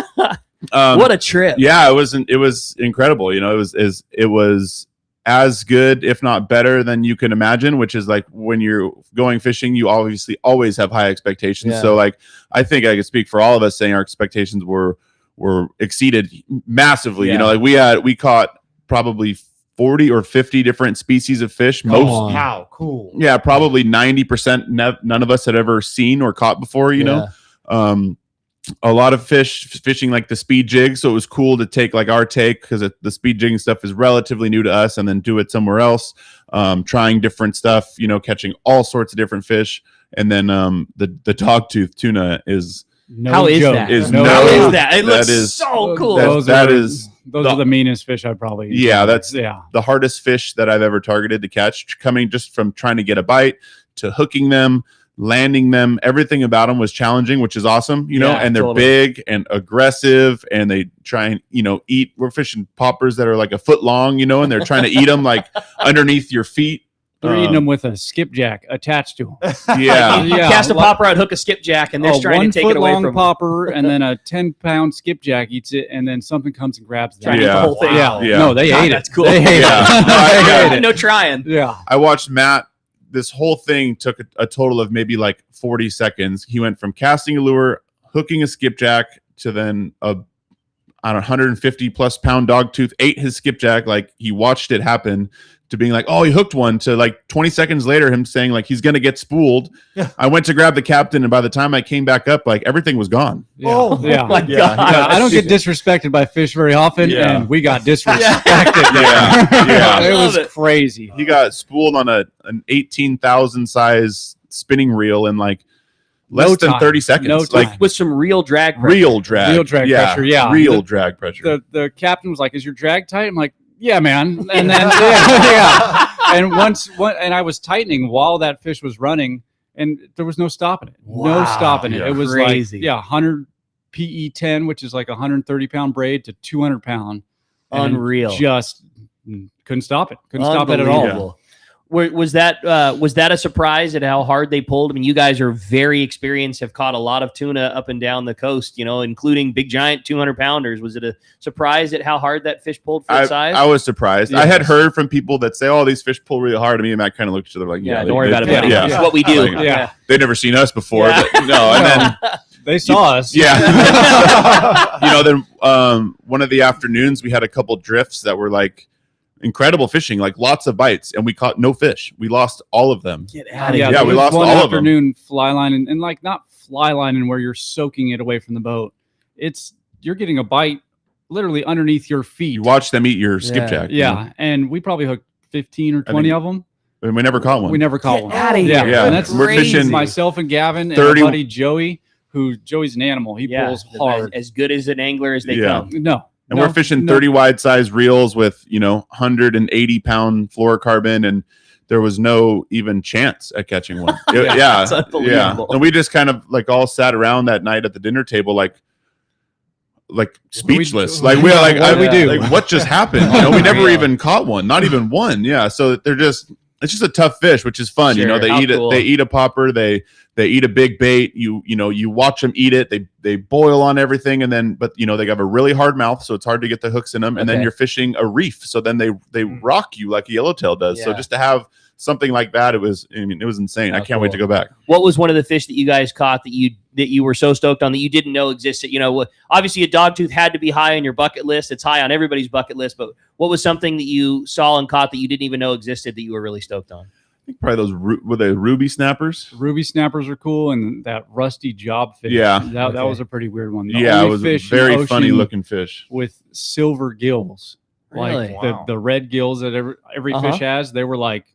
what a trip. Yeah, it was incredible. It was as good, if not better, than you can imagine, which is like when you're going fishing, you obviously always have high expectations. Yeah. So like, I think I could speak for all of us saying our expectations were exceeded massively. Yeah. We caught probably 40 or 50 different species of fish. Wow, cool. Yeah, probably 90% none of us had ever seen or caught before, a lot of fishing like the speed jig. So it was cool to take like our take, because the speed jigging stuff is relatively new to us, and then do it somewhere else, trying different stuff, catching all sorts of different fish. And then the dogtooth tuna is How is that? It looks so cool. Those are the meanest fish I'd probably eat. Yeah, that's the hardest fish that I've ever targeted to catch, coming just from trying to get a bite to hooking them, landing them. Everything about them was challenging, which is awesome, and they're big and aggressive, and they try and, eat. We're fishing poppers that are like a foot long, and they're trying to eat them like underneath your feet. They're eating them with a skipjack attached to them. Yeah. You cast a popper out, hook a skipjack, and they're trying to take it away from 1 foot long popper, and then a 10-pound skipjack eats it, and then something comes and grabs that. Trying to eat the whole thing. Yeah. Yeah. No, they ate it. That's cool. They ate it. No trying. Yeah. I watched Matt. This whole thing took a total of maybe like 40 seconds. He went from casting a lure, hooking a skipjack, to then a 150 plus pound dogtooth ate his skipjack. Like, he watched it happen, to being like, oh, he hooked one, to like 20 seconds later him saying like he's gonna get spooled. I went to grab the captain, and by the time I came back up, like everything was gone. Yeah. my God. Yeah, I don't get disrespected by fish very often, and we got disrespected. Yeah. It was crazy. He got spooled on an 18,000 size spinning reel in like less than 30 seconds. No time. Like with some real drag pressure. real drag pressure. Yeah, real drag pressure. The captain was like, "Is your drag tight?" I'm like, "Yeah, man." And then and and I was tightening while that fish was running, and there was no stopping it. No stopping it. It was crazy. like 100 PE10, which is like 130 pound braid to 200 pound. Unreal. Just couldn't stop it. Couldn't stop it at all. Was that a surprise at how hard they pulled? I mean, you guys are very experienced, have caught a lot of tuna up and down the coast, including big giant 200 pounders. Was it a surprise at how hard that fish pulled for its size? I was surprised. Yes. I had heard from people that say, "Oh, these fish pull really hard." Me and Matt kind of looked at each other like, "Yeah, don't worry about it, buddy. It's what we do." Like, they'd never seen us before, but no. And then they saw us. Yeah. Then one of the afternoons we had a couple drifts that were like incredible fishing, like lots of bites, and we caught no fish. We lost all of them. Get out of Yeah, here. We lost one all of them. afternoon fly lining, and like not fly lining where you're soaking it away from the boat. You're getting a bite literally underneath your feet. You watch them eat your skipjack. Yeah, and we probably hooked 15 or 20 of them. And we never caught one. We never caught one. Outta here. Yeah, and that's We're fishing myself and Gavin and 30 our buddy Joey's an animal. He pulls hard. As good as an angler as they come. No. And we're fishing 30 wide size reels with 180 pound fluorocarbon, and there was no even chance at catching one. That's unbelievable. And we just kind of like all sat around that night at the dinner table like speechless. What just happened? We never even caught one, not even one. Yeah, so it's just a tough fish, which is fun. Sure. They eat a popper, they eat a big bait. You watch them eat it. They boil on everything, and then they have a really hard mouth, so it's hard to get the hooks in them. And then you're fishing a reef, so then they rock you like a yellowtail does. So just to have something like that, it was insane. I can't wait to go back. What was one of the fish that you guys caught that you were so stoked on that you didn't know existed? Obviously a dogtooth had to be high on your bucket list. It's high on everybody's bucket list, but what was something that you saw and caught that you didn't even know existed that you were really stoked on? I think probably those were they ruby snappers. Ruby snappers are cool, and that rusty job fish. Yeah. That was a pretty weird one. The It only was a fish in very the funny ocean looking fish with silver gills. Really? Like the red gills that every fish has, they were like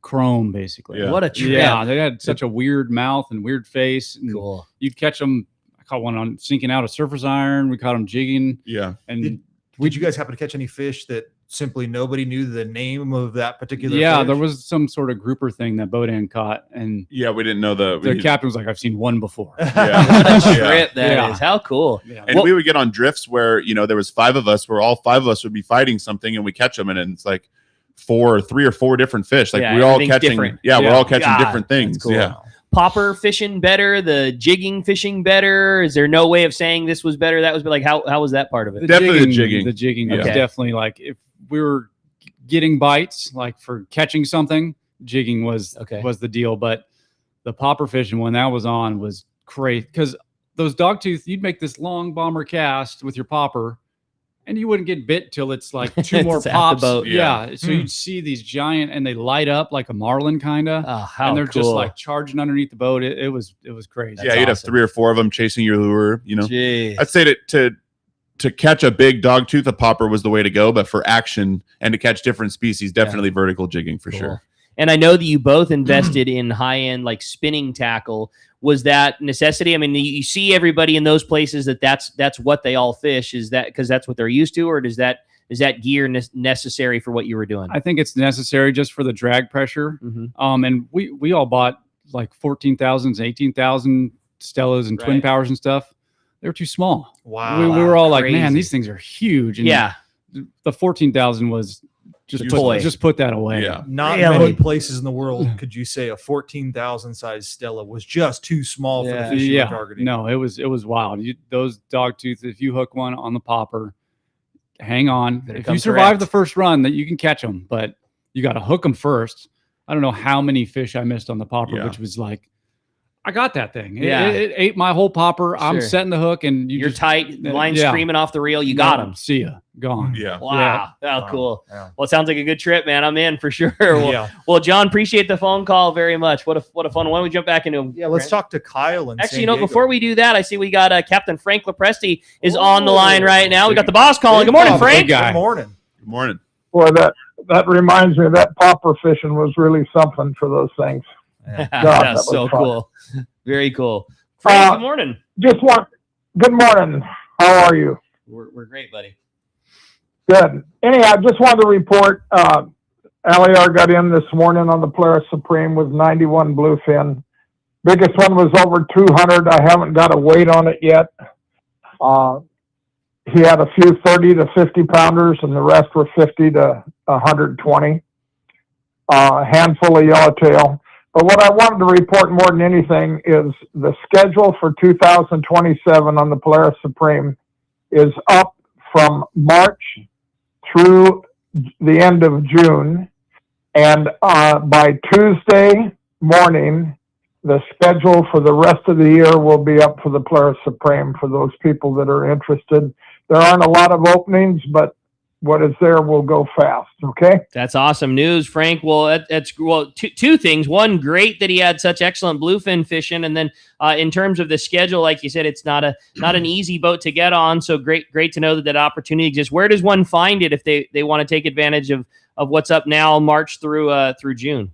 chrome basically. Yeah. What a trip. Yeah, they had such a weird mouth and weird face. And Cool. You'd catch them. I caught one on sinking out a surfer's iron. We caught them jigging. Yeah. And Did you guys happen to catch any fish that simply nobody knew the name of that particular yeah, fish? there was some sort of grouper thing that Bodan caught, and yeah, we didn't know the captain was like, "I've seen one before." Yeah. What a trip that is. How cool. Yeah. And we would get on drifts where there was 5 of us, where all 5 of us would be fighting something, and we catch them, and it's like 3 or 4 different fish. Like we're all catching. different. We're all catching God, different things. that's cool. Yeah. Popper fishing better, the jigging fishing better. Is there no way of saying this was better? That was like how was that part of it? Definitely the jigging. The jigging was Okay. definitely like if we were getting bites, like for catching something, jigging was the deal. But the popper fishing when that was on was crazy because those dogtooth, you'd make this long bomber cast with your popper, and you wouldn't get bit till it's like 2 more It's at the pops. boat. Yeah. So you'd see these giant, and they light up like a marlin kind of. Oh, how and they're cool. just like charging underneath the boat. It was crazy. You'd have 3 or 4 of them chasing your lure. Jeez. I'd say to catch a big dogtooth, a popper was the way to go. But for action and to catch different species, definitely vertical jigging for sure. And I know that you both invested in high-end like spinning tackle. Was that necessity? I mean, you see everybody in those places that's what they all fish. Is that because that's what they're used to, or is that gear necessary for what you were doing? I think it's necessary just for the drag pressure. Mm-hmm. And we all bought like 14,000s, 18,000 Stellas and twin powers and stuff. They were too small. Wow. We were all like, Crazy. man, these things are huge. And Yeah. the 14,000 was Just put that away. Yeah. Not Really? many places in the world could you say a 14,000 size Stella was just too small for the fish you were targeting. No, it was wild. Those dog tooth, if you hook one on the popper, hang on. If you survive the first run, that you can catch them, but you got to hook them first. I don't know how many fish I missed on the popper, which was like, I got that thing. It ate my whole popper. I'm setting the hook, and you're tight. Line screaming off the reel. You got him. See ya. Gone. Yeah. Wow. Yeah. Oh, cool. Yeah. Well, it sounds like a good trip, man. I'm in for sure. Well, John, appreciate the phone call very much. What a fun one. Why don't we jump back into let's talk to Kyle. Actually, before we do that, I see we got Captain Frank Lepresti is on the line right now. We got the boss calling. Good morning, Frank. Good morning. Good morning. Boy, that reminds me that popper fishing was really something for those things. God, that was so fun. cool. Very cool. Frank, good morning. Good morning. How are you? We're great, buddy. Good. Anyhow, just wanted to report, Aliar got in this morning on the Polaris Supreme with 91 bluefin. Biggest one was over 200. I haven't got a weight on it yet. He had a few 30 to 50 pounders, and the rest were 50 to 120. A handful of yellowtail. But what I wanted to report more than anything is the schedule for 2027 on the Polaris Supreme is up from March through the end of June. And by Tuesday morning, the schedule for the rest of the year will be up for the Polaris Supreme for those people that are interested. There aren't a lot of openings, but what is there will go fast. Okay. That's awesome news, Frank. Well, that's two things. One, great that he had such excellent bluefin fishing, and then in terms of the schedule, like you said, it's not an easy boat to get on. So great to know that opportunity exists. Where does one find it if they want to take advantage of what's up now, March through June?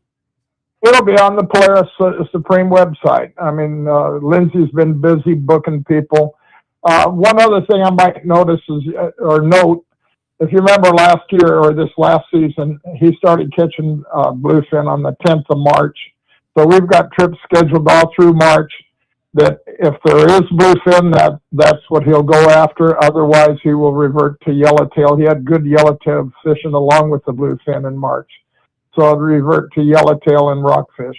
It'll be on the Polaris Supreme website. I mean, Lindsay's been busy booking people. One other thing I might notice note. If you remember last year or this last season, he started catching bluefin on the 10th of March. So we've got trips scheduled all through March that if there is bluefin, that's what he'll go after. Otherwise, he will revert to yellowtail. He had good yellowtail fishing along with the bluefin in March. So I'll revert to yellowtail and rockfish.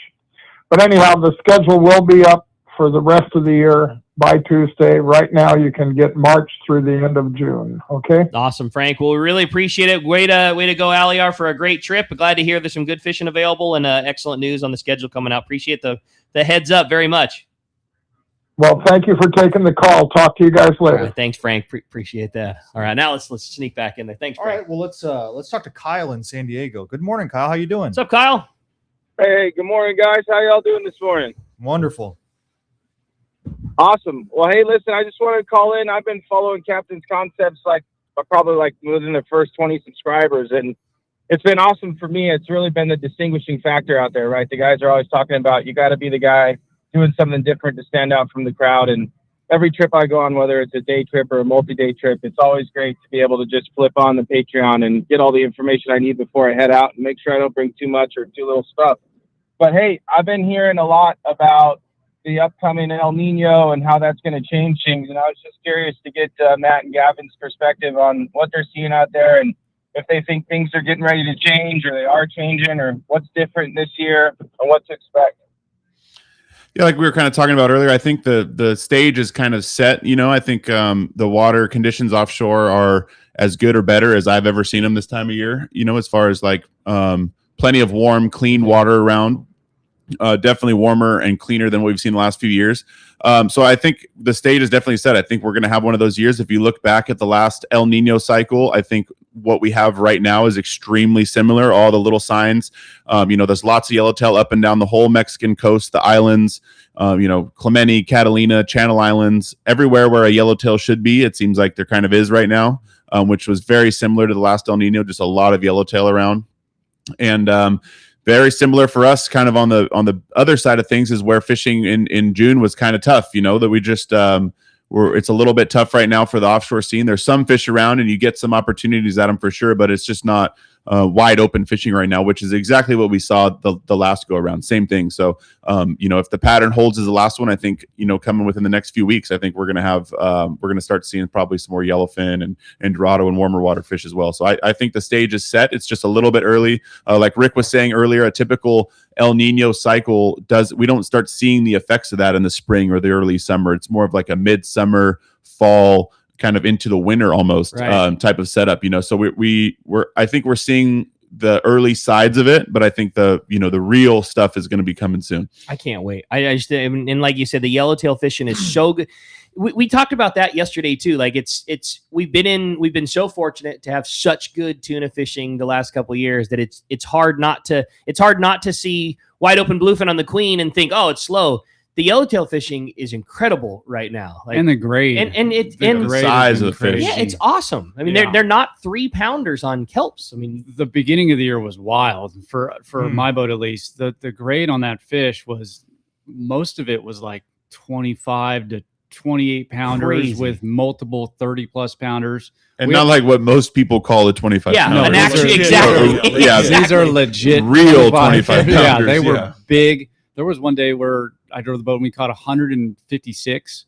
But anyhow, the schedule will be up for the rest of the year by Tuesday. Right now, you can get March through the end of June. Okay. Awesome, Frank. Well, we really appreciate it. Way to go, Aliar, for a great trip. Glad to hear there's some good fishing available and excellent news on the schedule coming out. Appreciate the heads up very much. Well, thank you for taking the call. Talk to you guys later. All right, thanks, Frank. Appreciate that. All right, now let's sneak back in there. Thanks, Frank. All right, well let's talk to Kyle in San Diego. Good morning, Kyle. How you doing? What's up, Kyle? Hey, good morning, guys. How y'all doing this morning? Wonderful. Awesome. Well, hey, listen, I just wanted to call in. I've been following Captain's Concepts probably within the first 20 subscribers, and it's been awesome for me. It's really been the distinguishing factor out there, right? The guys are always talking about you got to be the guy doing something different to stand out from the crowd. And every trip I go on, whether it's a day trip or a multi-day trip, it's always great to be able to just flip on the Patreon and get all the information I need before I head out and make sure I don't bring too much or too little stuff. But hey, I've been hearing a lot about the upcoming El Nino and how that's going to change things. And I was just curious to get Matt and Gavin's perspective on what they're seeing out there and if they think things are getting ready to change or they are changing or what's different this year and what to expect. Yeah, like we were kind of talking about earlier, I think the stage is kind of set. I think the water conditions offshore are as good or better as I've ever seen them this time of year, as far as plenty of warm, clean water around. Definitely warmer and cleaner than what we've seen the last few years. So I think the stage is definitely set. I think we're going to have one of those years. If you look back at the last El Nino cycle, I think what we have right now is extremely similar. All the little signs, there's lots of yellowtail up and down the whole Mexican coast, the islands, Clemente, Catalina, Channel Islands, everywhere where a yellowtail should be. It seems like there kind of is right now, which was very similar to the last El Nino, just a lot of yellowtail around. And, very similar for us, kind of on the other side of things, is where fishing in June was kind of tough. That we just it's a little bit tough right now for the offshore scene. There's some fish around, and you get some opportunities at them for sure, but it's just not wide open fishing right now, which is exactly what we saw the last go around. Same thing. So, if the pattern holds as the last one, I think, coming within the next few weeks, I think we're going to start seeing probably some more yellowfin and Dorado and warmer water fish as well. So I think the stage is set. It's just a little bit early. Like Rick was saying earlier, a typical El Nino cycle we don't start seeing the effects of that in the spring or the early summer. It's more of like a midsummer, fall, kind of into the winter almost type of setup, so I think we're seeing the early sides of it, but I think the real stuff is going to be coming soon. I can't wait. I just, and like you said, the yellowtail fishing is so good. We talked about that yesterday too. Like we've been so fortunate to have such good tuna fishing the last couple of years that it's hard not to see wide open bluefin on the Queen and think, oh, it's slow. The yellowtail fishing is incredible right now, and the grade, and the size of the fish. Yeah, it's awesome. I mean, they're not 3-pounders on kelps. I mean, the beginning of the year was wild for my boat, at least. The grade on that fish was, most of it was like 25 to 28 pounders. Crazy. With multiple 30+ pounders. And not like what most people call a 25 pounder. No, and actually, exactly. Yeah, these are legit real 25 pounders. Yeah, they were big. There was one day where I drove the boat and we caught 156,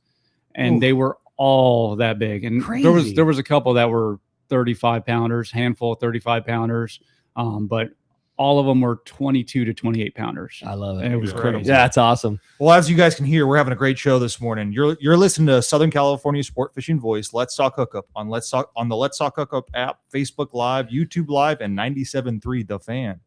and they were all that big. And crazy. there was a couple that were 35 pounders, handful of 35 pounders, but all of them were 22 to 28 pounders. I love it. And it was crazy. Yeah, that's awesome. Well, as you guys can hear, we're having a great show this morning. You're listening to Southern California Sport Fishing Voice. Let's Talk Hookup on the Let's Talk Hookup app, Facebook Live, YouTube Live, and 97.3 The Fan.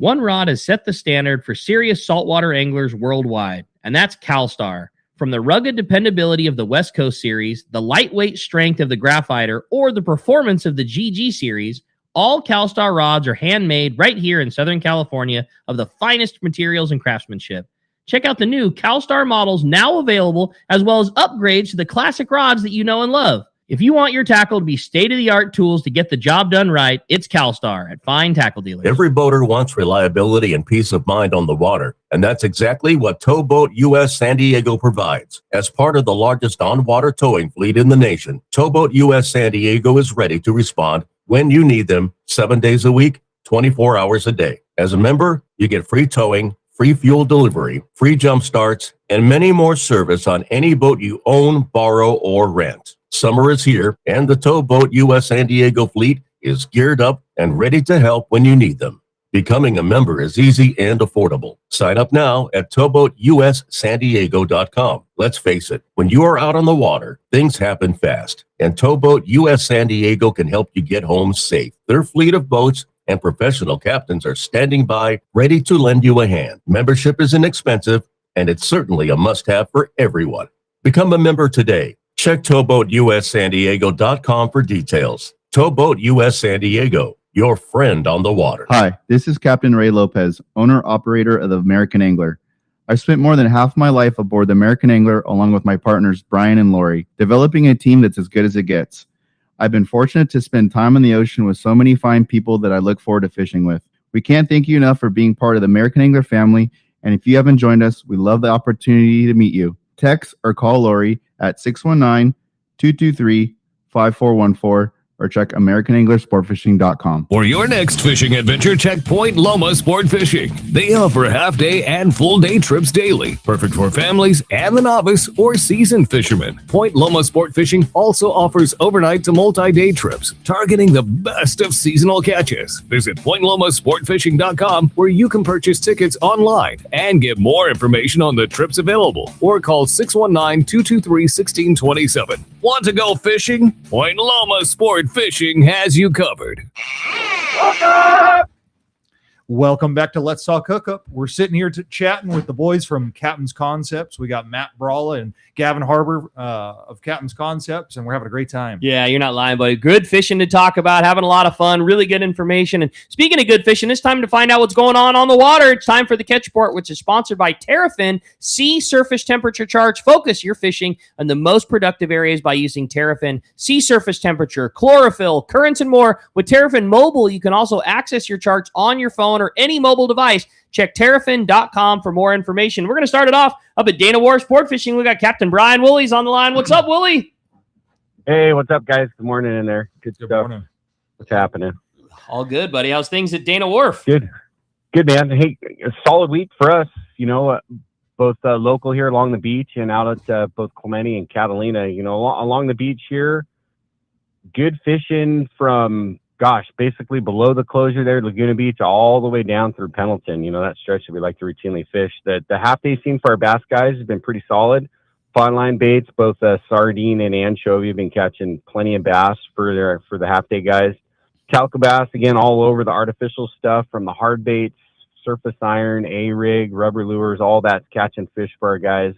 One rod has set the standard for serious saltwater anglers worldwide, and that's CalStar. From the rugged dependability of the West Coast series, the lightweight strength of the Graphiter, or the performance of the GG series, all CalStar rods are handmade right here in Southern California of the finest materials and craftsmanship. Check out the new CalStar models now available, as well as upgrades to the classic rods that you know and love. If you want your tackle to be state-of-the-art tools to get the job done right, it's CalStar at fine tackle dealers. Every boater wants reliability and peace of mind on the water, and that's exactly what Towboat US San Diego provides. As part of the largest on-water towing fleet in the nation, Towboat US San Diego is ready to respond when you need them, 7 days a week, 24 hours a day. As a member, you get free towing, free fuel delivery, free jump starts, and many more service on any boat you own, borrow, or rent. Summer is here, and the Towboat US San Diego fleet is geared up and ready to help when you need them. Becoming a member is easy and affordable. Sign up now at towboatussandiego.com. Let's face it, when you are out on the water, things happen fast, and Towboat US San Diego can help you get home safe. Their fleet of boats and professional captains are standing by, ready to lend you a hand. Membership is inexpensive, and it's certainly a must-have for everyone. Become a member today. Check towboatussandiego.com for details. Towboat US San Diego, your friend on the water. Hi, this is Captain Ray Lopez, owner-operator of the American Angler. I've spent more than half my life aboard the American Angler along with my partners Brian and Lori, developing a team that's as good as it gets. I've been fortunate to spend time on the ocean with so many fine people that I look forward to fishing with. We can't thank you enough for being part of the American Angler family, and if you haven't joined us, we love the opportunity to meet you. Text or call Lori at 619-223-5414 or check AmericanAnglerSportFishing.com. For your next fishing adventure, check Point Loma Sport Fishing. They offer half-day and full-day trips daily, perfect for families and the novice or seasoned fishermen. Point Loma Sport Fishing also offers overnight to multi-day trips, targeting the best of seasonal catches. Visit PointLomaSportFishing.com, where you can purchase tickets online and get more information on the trips available, or call 619-223-1627. Want to go fishing? Point Loma Sport Fishing has you covered. Welcome back to Let's Talk Hookup. We're sitting here chatting with the boys from Captain's Concepts. We got Matt Bralla and Gavin Harbor of Captain's Concepts, and we're having a great time. Yeah, you're not lying, buddy. Good fishing to talk about, having a lot of fun, really good information. And speaking of good fishing, it's time to find out what's going on the water. It's time for the Catch Report, which is sponsored by Terrafin. Sea surface temperature charts. Focus your fishing on the most productive areas by using Terrafin. Sea surface temperature, chlorophyll, currents, and more. With Terrafin Mobile, you can also access your charts on your phone or any mobile device. Check Terrafin.com for more information. We're going to start it off up at Dana War Sport Fishing. We got Captain Brian Woolley's on the line. What's up, Woolley? Hey, what's up, guys? Good morning in there. Good stuff. Morning. What's happening? All good, buddy. How's things at Dana Wharf? Good, man. Hey, a solid week for us. You know, both local here along the beach and out at both Clemente and Catalina. You know, along the beach here, good fishing from basically below the closure there, Laguna Beach, all the way down through Pendleton. You know, that stretch that we like to routinely fish. The half day scene for our bass guys has been pretty solid. Fine line baits, both sardine and anchovy, have been catching plenty of bass for the half day guys. Calico bass, again, all over the artificial stuff from the hard baits, surface iron, A-rig, rubber lures, all that's catching fish for our guys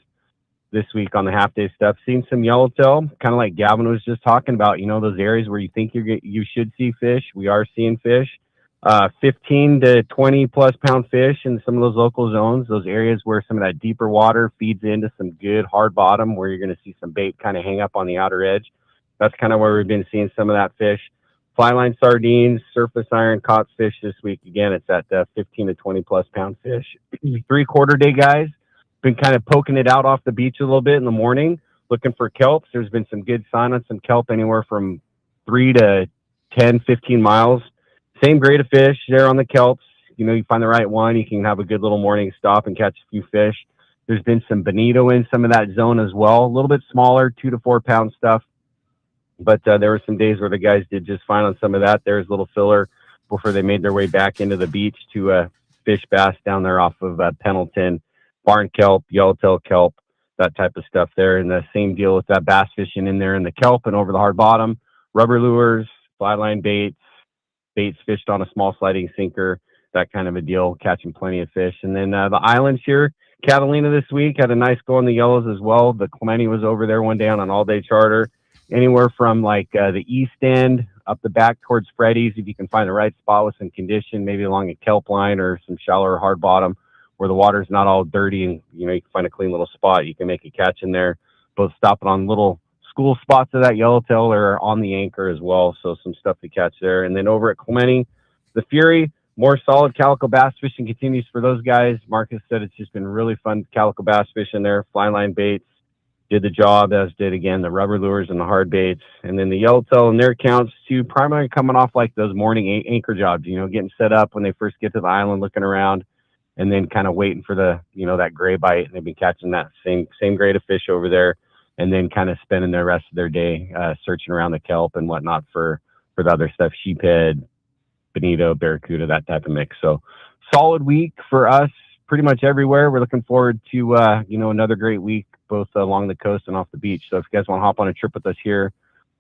this week on the half day stuff. Seeing some yellowtail, kind of like Gavin was just talking about, you know, those areas where you think you should see fish. We are seeing fish, 15 to 20 plus pound fish in some of those local zones, those areas where some of that deeper water feeds into some good hard bottom where you're going to see some bait kind of hang up on the outer edge. That's kind of where we've been seeing some of that fish. Fly line sardines, surface iron caught fish this week. Again, it's at 15 to 20 plus pound fish. 3/4 day guys been kind of poking it out off the beach a little bit in the morning, looking for kelps. There's been some good sign on some kelp anywhere from 3 to 10, 15 miles. Same grade of fish there on the kelps. You know, you find the right one, you can have a good little morning stop and catch a few fish. There's been some bonito in some of that zone as well. A little bit smaller, 2 to 4 pound stuff. But there were some days where the guys did just fine on some of that. There's a little filler before they made their way back into the beach to fish bass down there off of Pendleton, barn kelp, yellowtail kelp, that type of stuff there. And the same deal with that bass fishing in there in the kelp and over the hard bottom, rubber lures, fly line baits fished on a small sliding sinker, that kind of a deal, catching plenty of fish. And then the islands here, Catalina this week had a nice go on the yellows as well. The Clemente was over there one day on an all-day charter. Anywhere from like the east end up the back towards Freddy's, if you can find the right spot with some condition, maybe along a kelp line or some shallower hard bottom where the water's not all dirty and, you know, you can find a clean little spot. You can make a catch in there, both stopping on little school spots of that yellowtail or on the anchor as well. So some stuff to catch there. And then over at Clemente, the Fury, more solid calico bass fishing continues for those guys. Marcus said it's just been really fun calico bass fishing there. Fly line baits did the job, as did, again, the rubber lures and the hard baits. And then the yellowtail and their counts too, primarily coming off like those morning anchor jobs, you know, getting set up when they first get to the island, looking around, and then kind of waiting for the, you know, that gray bite. And they've been catching that same grade of fish over there, and then kind of spending the rest of their day searching around the kelp and whatnot for the other stuff, sheephead, bonito, barracuda, that type of mix. So solid week for us pretty much everywhere. We're looking forward to, you know, another great week, both along the coast and off the beach. So if you guys want to hop on a trip with us here,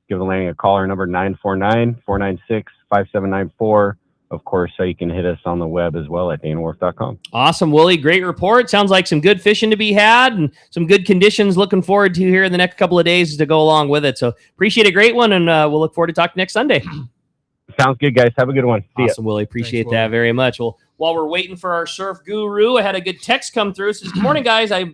give the landing a call. Our number 949-496-5794. Of course, so you can hit us on the web as well at danawharf.com. Awesome, Willie. Great report. Sounds like some good fishing to be had and some good conditions looking forward to here in the next couple of days to go along with it. So appreciate a great one, and we'll look forward to talking next Sunday. Sounds good, guys. Have a good one. See Awesome, Willie. Appreciate that very much. Well, while we're waiting for our surf guru, I had a good text come through. It says, good morning, guys. I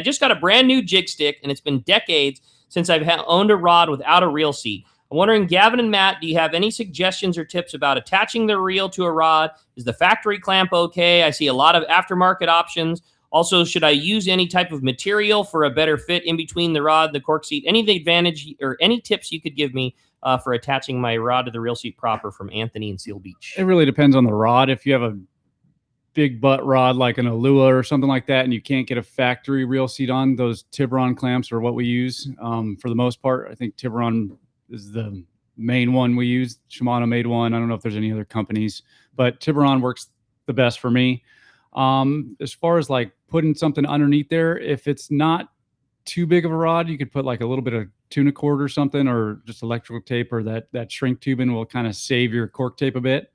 just got a brand new jig stick, and it's been decades since I've owned a rod without a reel seat. I'm wondering, Gavin and Matt, do you have any suggestions or tips about attaching the reel to a rod? Is the factory clamp okay? I see a lot of aftermarket options. Also, should I use any type of material for a better fit in between the rod and the cork seat? Any advantage or any tips you could give me for attaching my rod to the reel seat proper? From Anthony in Seal Beach. It really depends on the rod. If you have a big butt rod like an Alua or something like that, and you can't get a factory reel seat on, those Tiburon clamps are what we use for the most part. I think Tiburon is the main one we use. Shimano made one. I don't know if there's any other companies, but Tiburon works the best for me. As far as like putting something underneath there, if it's not too big of a rod, you could put like a little bit of tuna cord or something, or just electrical tape, or that shrink tubing will kind of save your cork tape a bit.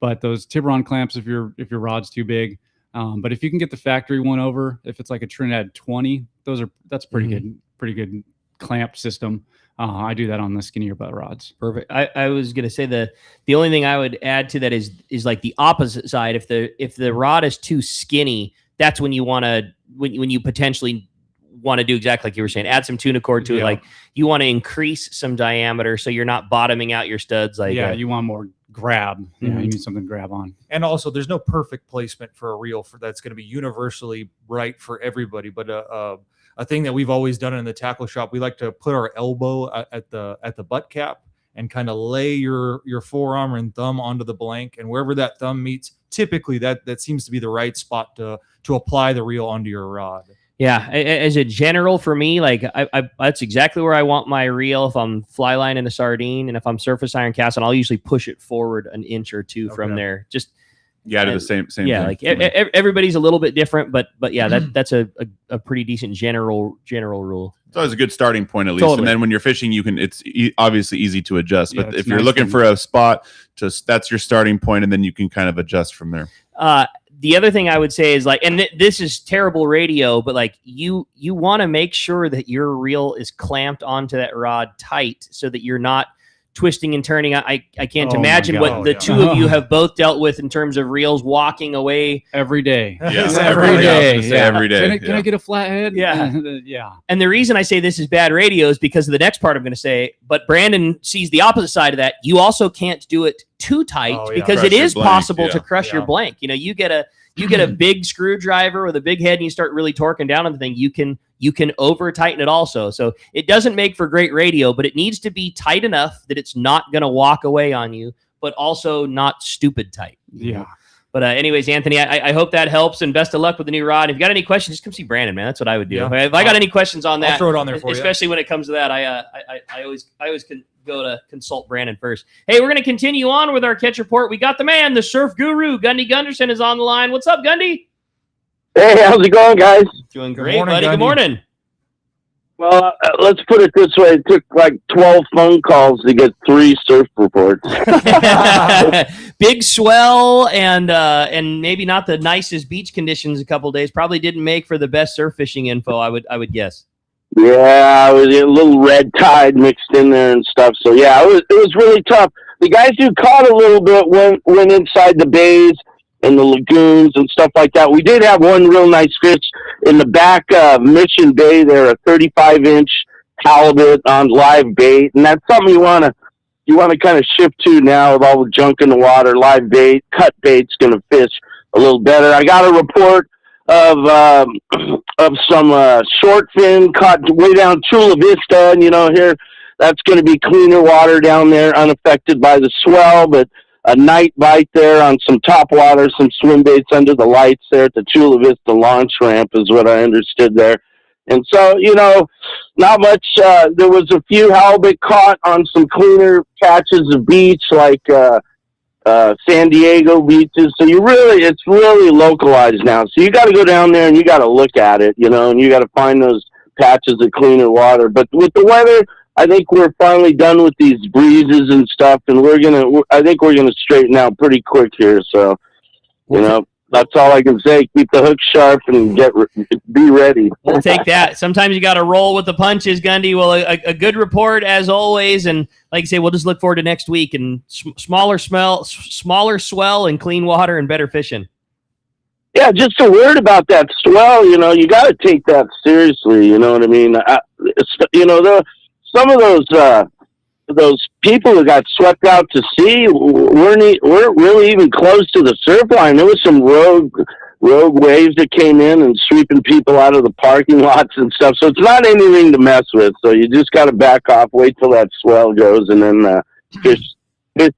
But those Tiburon clamps, if your rod's too big, but if you can get the factory one over, if it's like a Trinidad 20, that's pretty good clamp system. I do that on the skinnier butt rods. Perfect. I was going to say the only thing I would add to that is like the opposite side. If the rod is too skinny, that's when you want to, when you potentially want to do exactly like you were saying, add some tuna cord to it. Like you want to increase some diameter so you're not bottoming out your studs. Like you want more grab. You need something to grab on. And also, there's no perfect placement for a reel that's going to be universally right for everybody. But a thing that we've always done in the tackle shop, we like to put our elbow at the butt cap and kind of lay your forearm and thumb onto the blank, and wherever that thumb meets, typically that seems to be the right spot to apply the reel onto your rod. Yeah, as a general for me, like I that's exactly where I want my reel. If I'm fly lining a sardine, and if I'm surface iron casting, I'll usually push it forward an inch or two from there. Just do the same yeah, thing. like everybody's a little bit different, but yeah, that's a pretty decent general rule. It's always a good starting point, at least. Totally. And then when you're fishing, you can. It's obviously easy to adjust. But Yeah, if you're looking for a spot, that's your starting point, and then you can kind of adjust from there. The other thing I would say is like, and this is terrible radio, but like you want to make sure that your reel is clamped onto that rod tight so that you're not twisting and turning. I can't imagine what the two of you have both dealt with in terms of reels walking away every day. Yes, every day. Every day. Can I get a flathead? Yeah. Yeah. And the reason I say this is bad radio is because of the next part I'm going to say, but Brandon sees the opposite side of that. You also can't do it too tight because Crush it your is blank, possible to yeah. crush your blank. You know, you get a big screwdriver with a big head and you start really torquing down on the thing. You can over tighten it also. So it doesn't make for great radio, but it needs to be tight enough that it's not going to walk away on you, but also not stupid tight. Yeah. But anyways, Anthony, I hope that helps, and best of luck with the new rod. If you got any questions, just come see Brandon, man. That's what I would do. Yeah. If I got any questions on that, I'll throw it on there for you. especially when it comes to that. I always can go to consult Brandon first. Hey, we're going to continue on with our catch report. We got the man, the surf guru, Gundy Gunderson, is on the line. What's up, Gundy? Hey, how's it going, guys? Doing great, buddy. Good morning. Well, let's put it this way. It took like 12 phone calls to get 3 surf reports. Big swell and maybe not the nicest beach conditions a couple of days. Probably didn't make for the best surf fishing info, I would guess. Yeah, it was a little red tide mixed in there and stuff. So, yeah, it was really tough. The guys who caught a little bit went inside the bays and the lagoons and stuff like that. We did have one real nice fish in the back Mission Bay there, a 35-inch halibut on live bait, and that's something you want to kind of shift to now with all the junk in the water. Live bait, cut bait's going to fish a little better. I got a report of some short fin caught way down Chula Vista, and here that's going to be cleaner water down there, unaffected by the swell, but a night bite there on some top water, some swim baits under the lights there at the Chula Vista launch ramp is what I understood there. And so, not much. There was a few halibut caught on some cleaner patches of beach like San Diego beaches. So it's really localized now. So you got to go down there and you got to look at it, and you got to find those patches of cleaner water. But with the weather, I think we're finally done with these breezes and stuff, and I think we're gonna straighten out pretty quick here. So, that's all I can say. Keep the hook sharp and be ready. We'll take that. Sometimes you got to roll with the punches, Gundy. Well, a good report as always, and like I say, we'll just look forward to next week and smaller swell and clean water and better fishing. Yeah, just a word about that swell. You got to take that seriously. You know what I mean? Some of those people who got swept out to sea weren't really even close to the surf line. There was some rogue waves that came in and sweeping people out of the parking lots and stuff. So it's not anything to mess with. So you just got to back off, wait till that swell goes, and then fish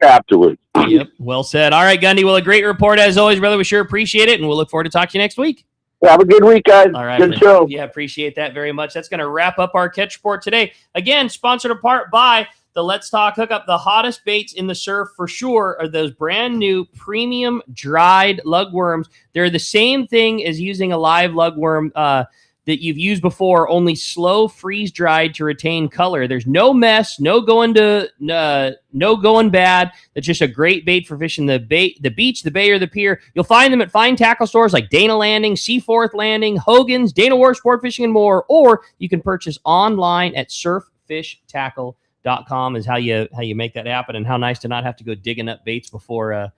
afterwards. Yep, well said. All right, Gundy. Well, a great report as always, brother. We sure appreciate it, and we'll look forward to talking to you next week. Have a good week, guys. All right. Good show. Yeah, appreciate that very much. That's going to wrap up our catch report today. Again, sponsored in part by the Let's Talk Hookup. The hottest baits in the surf for sure are those brand new premium dried lugworms. They're the same thing as using a live lugworm that you've used before, only slow freeze dried to retain color. There's no mess, no going bad. That's just a great bait for fishing the beach, the bay, or the pier. You'll find them at fine tackle stores like Dana Landing, Seaforth Landing, Hogan's, Dana Wharf Sport Fishing, and more. Or you can purchase online at surffishtackle.com is how you make that happen. And how nice to not have to go digging up baits before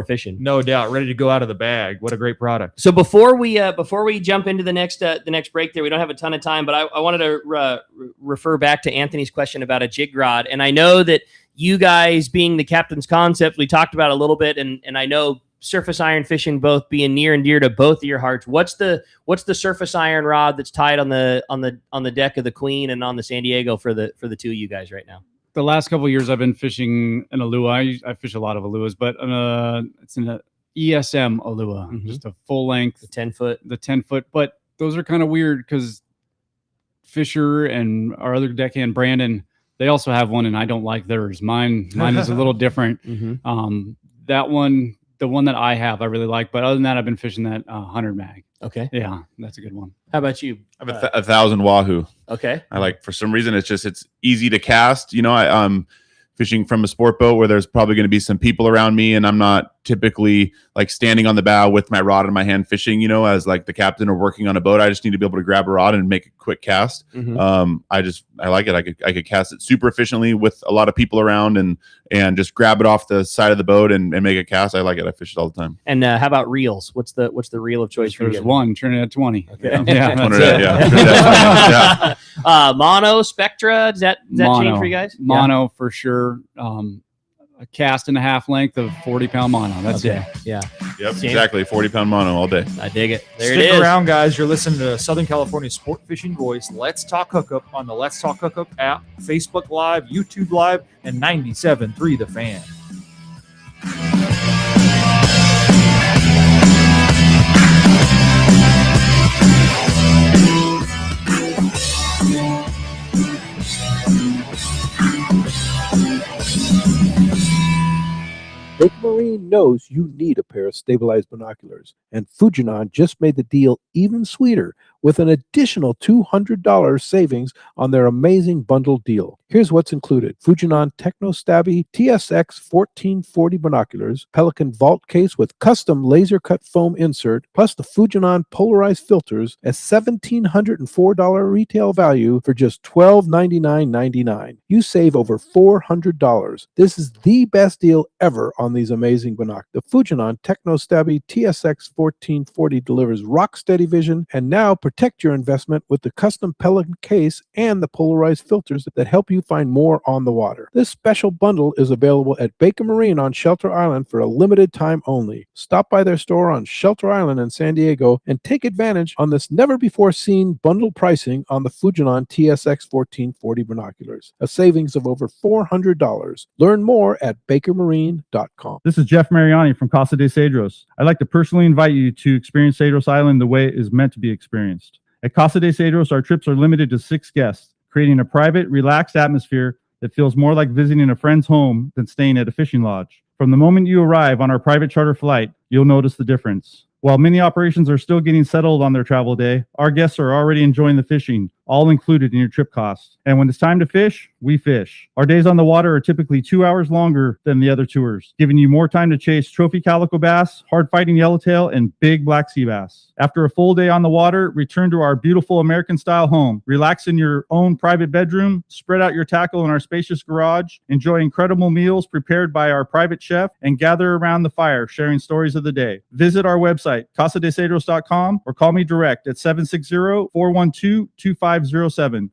fishing. No doubt, ready to go out of the bag. What a great product. So before we jump into the next break there, we don't have a ton of time, but I wanted to refer back to Anthony's question about a jig rod. And I know that you guys being the Captain's Concept, we talked about a little bit, and I know surface iron fishing both being near and dear to both of your hearts. What's the surface iron rod that's tied on the deck of the Queen and on the San Diego for the two of you guys right now? the last couple of years I've been fishing an Alua. I fish a lot of Aluas, but it's an ESM Alua, just a full length, the 10-foot. The 10-foot, but those are kind of weird because Fisher and our other deckhand Brandon, they also have one, and I don't like theirs. Mine is a little different. That one, the one that I have, I really like. But other than that, I've been fishing that 100 mag. Okay. Yeah, that's a good one. How about you? I have 1,000 Wahoo. Okay. I like, for some reason, it's easy to cast. You know, I'm fishing from a sport boat where there's probably going to be some people around me, and I'm not typically like standing on the bow with my rod in my hand fishing, you know, as like the captain or working on a boat. I just need to be able to grab a rod and make a quick cast. I like it. I could cast it super efficiently with a lot of people around and just grab it off the side of the boat and make a cast. I like it. I fish it all the time. And how about reels? What's the reel of choice for you? There's one, Trinidad 20. Okay. Yeah, Trinidad 20. Mono, Spectra, does that change for you guys? Mono for sure. A cast and a half length of 40-pound mono. That's it. Yeah. Yep, exactly. 40-pound mono all day. I dig it. There Stick it is. around, guys. You're listening to Southern California Sport Fishing Voice. Let's Talk Hookup on the Let's Talk Hookup app, Facebook Live, YouTube Live, and 97.3 The Fan. Baker Marine knows you need a pair of stabilized binoculars, and Fujinon just made the deal even sweeter with an additional $200 savings on their amazing bundle deal. Here's what's included: Fujinon Techno-Stabby TSX 1440 binoculars, Pelican vault case with custom laser cut foam insert, plus the Fujinon polarized filters, a $1,704 retail value for just $1299.99. You save over $400. This is the best deal ever on these amazing binoculars. The Fujinon Techno-Stabby TSX 1440 delivers rock steady vision, and now protect your investment with the custom Pelican case and the polarized filters that help you find more on the water. This special bundle is available at Baker Marine on Shelter Island for a limited time only. Stop by their store on Shelter Island in San Diego and take advantage on this never before seen bundle pricing on the Fujinon TSX 1440 binoculars, a savings of over $400. Learn more at bakermarine.com. This is Jeff Mariani from Casa de Cedros. I'd like to personally invite you to experience Cedros Island the way it is meant to be experienced. At Casa de Cedros, our trips are limited to 6 guests, creating a private, relaxed atmosphere that feels more like visiting a friend's home than staying at a fishing lodge. From the moment you arrive on our private charter flight, you'll notice the difference. While many operations are still getting settled on their travel day, our guests are already enjoying the fishing, all included in your trip costs. And when it's time to fish, we fish. Our days on the water are typically 2 hours longer than the other tours, giving you more time to chase trophy calico bass, hard-fighting yellowtail, and big black sea bass. After a full day on the water, return to our beautiful American-style home. Relax in your own private bedroom, spread out your tackle in our spacious garage, enjoy incredible meals prepared by our private chef, and gather around the fire, sharing stories of the day. Visit our website, casadecedros.com, or call me direct at 760-412-2507.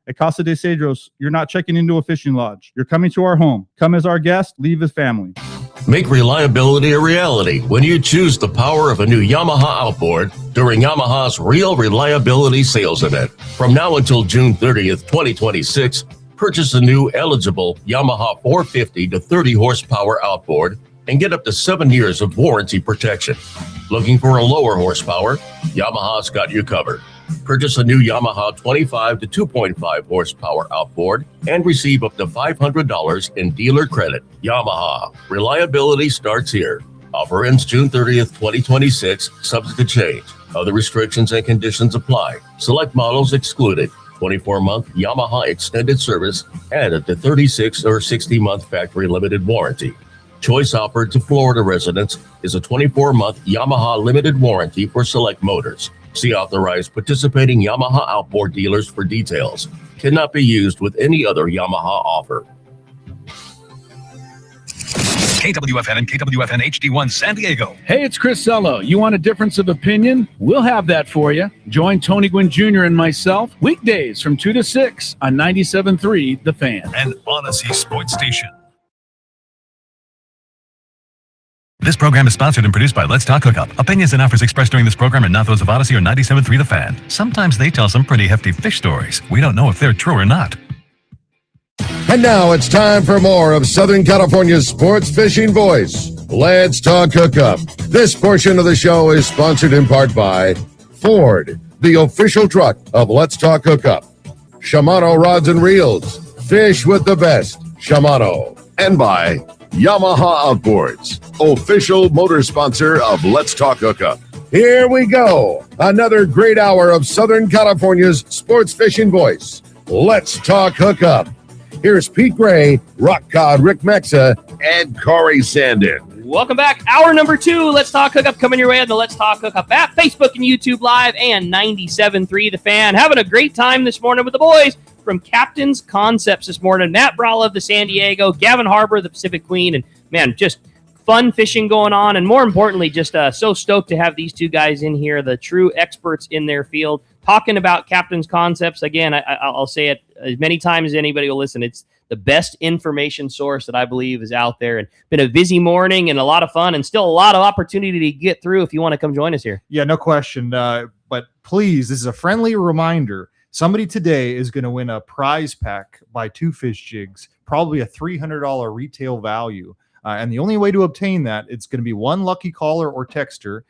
At Casa de Cedros, you're not checking into a fishing lodge. You're coming to our home. Come as our guest, leave as family. Make reliability a reality when you choose the power of a new Yamaha outboard during Yamaha's Real Reliability Sales Event. From now until June 30th, 2026, purchase a new eligible Yamaha 450 to 30 horsepower outboard and get up to 7 years of warranty protection. Looking for a lower horsepower? Yamaha's got you covered. Purchase a new Yamaha 25 to 2.5 horsepower outboard and receive up to $500 in dealer credit. Yamaha. Reliability starts here. Offer ends June 30th, 2026, subject to change. Other restrictions and conditions apply. Select models excluded. 24-month Yamaha extended service added to 36 or 60-month factory limited warranty. Choice offered to Florida residents is a 24-month Yamaha limited warranty for select motors. See authorized participating Yamaha outboard dealers for details. Cannot be used with any other Yamaha offer. KWFN and KWFN HD1 San Diego. Hey, it's Chris Sello. You want a difference of opinion? We'll have that for you. Join Tony Gwynn Jr. and myself weekdays from 2 to 6 on 97.3 The Fan. And Odyssey Sports Station. This program is sponsored and produced by Let's Talk Hookup. Opinions and offers expressed during this program are not those of Odyssey or 97.3 The Fan. Sometimes they tell some pretty hefty fish stories. We don't know if they're true or not. And now it's time for more of Southern California's sports fishing voice. Let's talk hookup. This portion of the show is sponsored in part by Ford, the official truck of Let's Talk Hookup. Shimano Rods and Reels. Fish with the best. Shimano. And by Yamaha Outboards, official motor sponsor of Let's Talk Hookup. Here we go. Another great hour of Southern California's sports fishing voice. Let's Talk Hookup. Here's Pete Gray, Rock Cod Rick Mexa, and Corey Sandin. Welcome back. Hour number 2. Let's Talk Hookup coming your way on the Let's Talk Hookup app, Facebook and YouTube Live, and 97.3 The Fan. Having a great time this morning with the boys from Captain's Concepts this morning. Matt Bralla of the San Diego, Gavin Harbor of the Pacific Queen, and man, just fun fishing going on, and more importantly, just so stoked to have these two guys in here, the true experts in their field, talking about Captain's Concepts. Again, I'll say it as many times as anybody will listen. It's the best information source that I believe is out there, and been a busy morning and a lot of fun, and still a lot of opportunity to get through if you want to come join us here. Yeah, no question. But please, this is a friendly reminder. Somebody today is going to win a prize pack by 2 fish jigs, probably a $300 retail value. And the only way to obtain that, it's going to be one lucky caller or texter.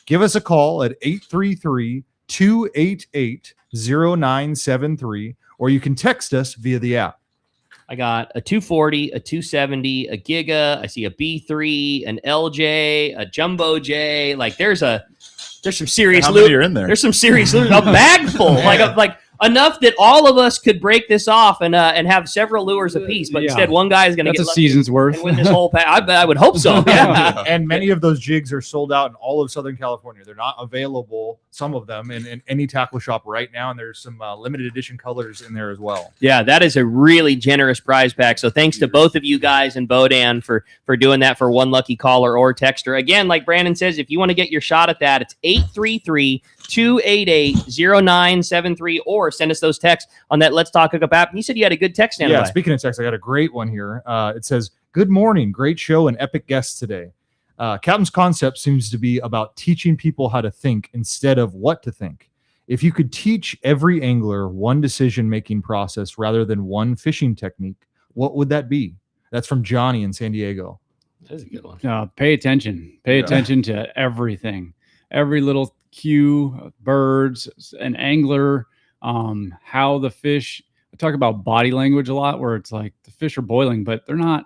Give us a call at 833-288-0973, or you can text us via the app. I got a 240, a 270, a Giga. I see a B3, an LJ, a Jumbo J. Like there's some serious How many loot. are in there? There's some serious loot. A bag full, like enough that all of us could break this off and have several lures apiece. But instead, one guy is going to get a season's worth and win this whole pack. I would hope so. Yeah. And many of those jigs are sold out in all of Southern California. They're not available, some of them, in any tackle shop right now. And there's some limited edition colors in there as well. Yeah, that is a really generous prize pack. So thanks to both of you guys and Bodan for doing that for one lucky caller or texter. Again, like Brandon says, if you want to get your shot at that, it's 833-288-0973, or send us those texts on that Let's Talk Hookup app. And you said you had a good text stand Yeah, by. speaking of text, I got a great one here. It says, "Good morning, great show and epic guests today. Captain's Concept seems to be about teaching people how to think instead of what to think. If you could teach every angler one decision-making process rather than one fishing technique, what would that be?" That's from Johnny in San Diego. That's a good one. Pay attention. Pay attention to everything. Every little cue, birds, an angler, how the fish. I talk about body language a lot, where it's like the fish are boiling, but they're not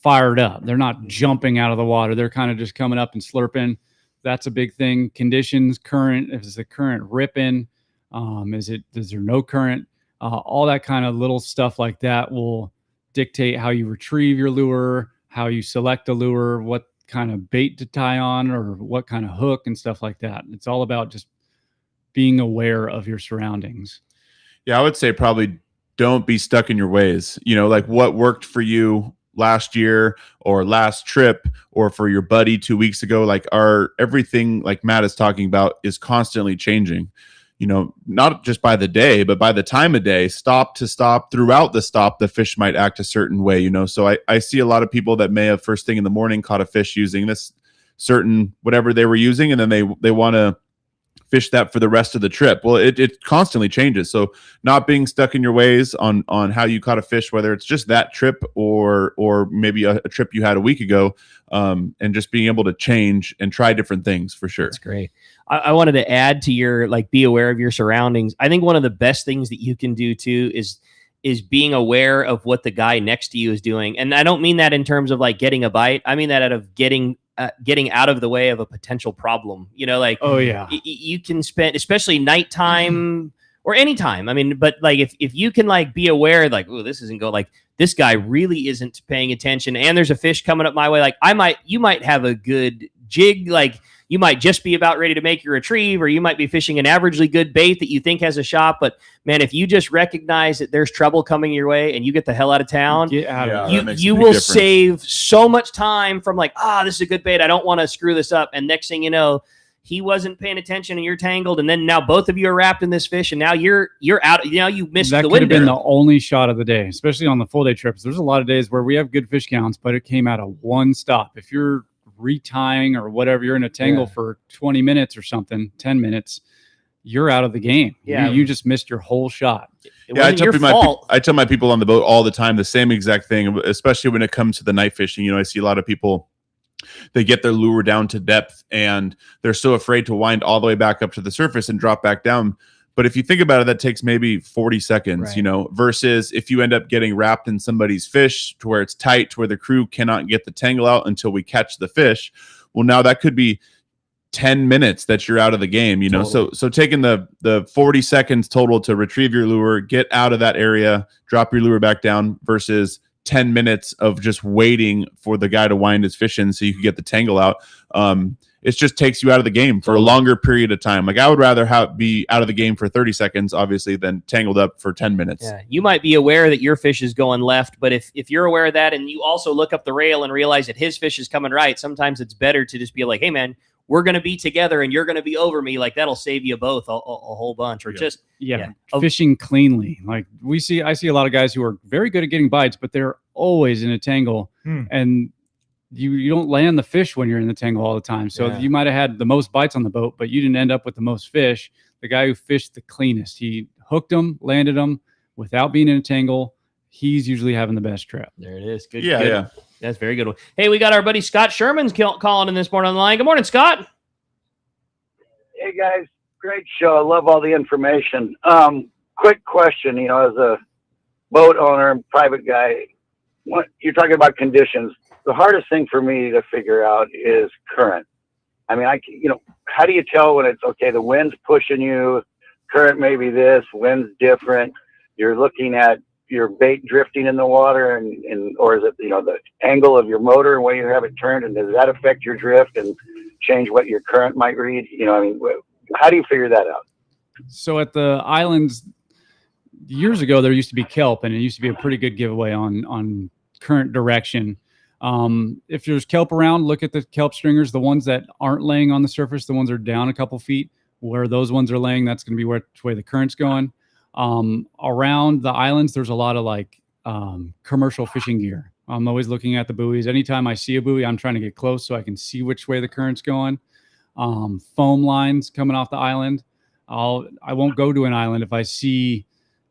fired up. They're not jumping out of the water. They're kind of just coming up and slurping. That's a big thing. Conditions, current. If it's the current ripping, is there no current? All that kind of little stuff like that will dictate how you retrieve your lure, how you select a lure, what kind of bait to tie on, or what kind of hook and stuff like that. It's all about just being aware of your surroundings. Yeah, I would say probably don't be stuck in your ways. You know, like what worked for you last year or last trip or for your buddy 2 weeks ago, like everything like Matt is talking about is constantly changing. You know, not just by the day, but by the time of day, stop to stop, throughout the stop, the fish might act a certain way, you know. So I see a lot of people that may have first thing in the morning caught a fish using this certain whatever they were using, and then they want to fish that for the rest of the trip. Well, it constantly changes. So not being stuck in your ways on how you caught a fish, whether it's just that trip or maybe a trip you had a week ago, and just being able to change and try different things for sure. That's great. I wanted to add to your, like, be aware of your surroundings. I think one of the best things that you can do too is being aware of what the guy next to you is doing. And I don't mean that in terms of like getting a bite. I mean that out of getting out of the way of a potential problem, you know, like, oh yeah, you can spend, especially nighttime or anytime. I mean, but like, if you can like be aware, like, oh, this isn't go, like this guy really isn't paying attention, and there's a fish coming up my way. Like you might have a good jig, like you might just be about ready to make your retrieve, or you might be fishing an averagely good bait that you think has a shot. But man, if you just recognize that there's trouble coming your way and you get the hell out of town, you will save so much time from like, this is a good bait, I don't want to screw this up. And next thing you know, he wasn't paying attention and you're tangled. And then now both of you are wrapped in this fish, and now you're out. You know, you missed the window. That could have been the only shot of the day, especially on the full day trips. There's a lot of days where we have good fish counts, but it came out of one stop. If you're retying or whatever, you're in a tangle for 20 minutes or something, 10 minutes, you're out of the game. Yeah. You just missed your whole shot. Yeah, I tell my people on the boat all the time the same exact thing, especially when it comes to the night fishing. You know, I see a lot of people, they get their lure down to depth and they're so afraid to wind all the way back up to the surface and drop back down. But if you think about it, that takes maybe 40 seconds, Right. you know, versus if you end up getting wrapped in somebody's fish to where it's tight, to where the crew cannot get the tangle out until we catch the fish. Well, now that could be 10 minutes that you're out of the game, you know. Totally. So taking the 40 seconds total to retrieve your lure, get out of that area, drop your lure back down, versus 10 minutes of just waiting for the guy to wind his fish in so you can get the tangle out. It just takes you out of the game for a longer period of time. Like I would rather be out of the game for 30 seconds, obviously, than tangled up for 10 minutes. Yeah, you might be aware that your fish is going left, but if you're aware of that and you also look up the rail and realize that his fish is coming right, sometimes it's better to just be like, hey man, we're going to be together and you're going to be over me. Like that'll save you both a whole bunch, or just fishing cleanly. Like I see a lot of guys who are very good at getting bites, but they're always in a tangle, and you don't land the fish when you're in the tangle all the time. So you might have had the most bites on the boat, but you didn't end up with the most fish. The guy who fished the cleanest, he hooked them, landed them without being in a tangle. He's usually having the best trip. There it is. Good. Yeah, good. yeah. That's a very good one. Hey, we got our buddy Scott Sherman's calling in this morning on the line. Good morning, Scott. Hey guys, great show. I love all the information. Quick question, you know, as a boat owner and private guy, you're talking about conditions. The hardest thing for me to figure out is current. I mean, how do you tell when it's okay, the wind's pushing you, current may be this, wind's different, you're looking at your bait drifting in the water, or is it, you know, the angle of your motor and where you have it turned, and does that affect your drift and change what your current might read? You know, I mean, how do you figure that out? So at the islands years ago, there used to be kelp, and it used to be a pretty good giveaway on current direction. If there's kelp around, look at the kelp stringers, the ones that aren't laying on the surface, the ones that are down a couple feet, where those ones are laying, that's going to be which way the current's going. Around the islands, there's a lot of commercial fishing gear. I'm always looking at the buoys. Anytime I see a buoy, I'm trying to get close so I can see which way the current's going. Foam lines coming off the island. I won't go to an island if I see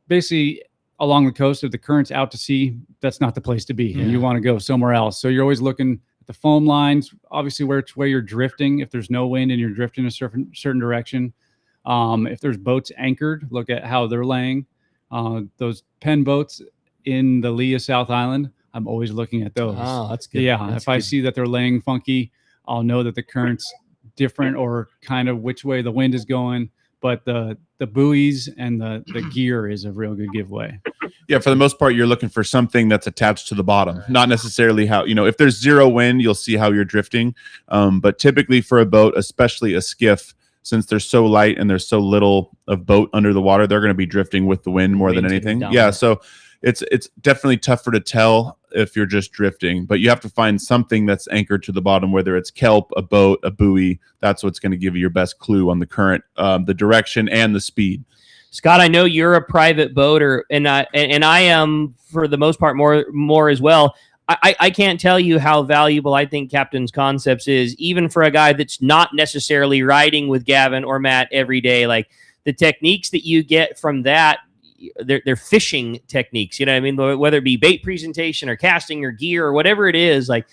basically along the coast, if the current's out to sea, that's not the place to be. Yeah. And you want to go somewhere else. So you're always looking at the foam lines, obviously which way you're drifting. If there's no wind and you're drifting a certain direction. If there's boats anchored, look at how they're laying. Those pen boats in the lee of South Island, I'm always looking at those. Oh, that's good. Yeah, That's if I good. see that they're laying funky, I'll know that the current's different or kind of which way the wind is going. But the buoys and the gear is a real good giveaway. Yeah, for the most part, you're looking for something that's attached to the bottom, not necessarily how, you know, if there's zero wind, you'll see how you're drifting. But typically for a boat, especially a skiff, since they're so light and there's so little of boat under the water, they're going to be drifting with the wind more than anything. Yeah, so it's definitely tougher to tell if you're just drifting, but you have to find something that's anchored to the bottom, whether it's kelp, a boat, a buoy. That's what's going to give you your best clue on the current, the direction and the speed. Scott, I know you're a private boater, and I am for the most part more as well. I can't tell you how valuable I think Captain's Concepts is, even for a guy that's not necessarily riding with Gavin or Matt every day. Like the techniques that you get from that, they're fishing techniques. You know what I mean? Whether it be bait presentation or casting or gear or whatever it is, like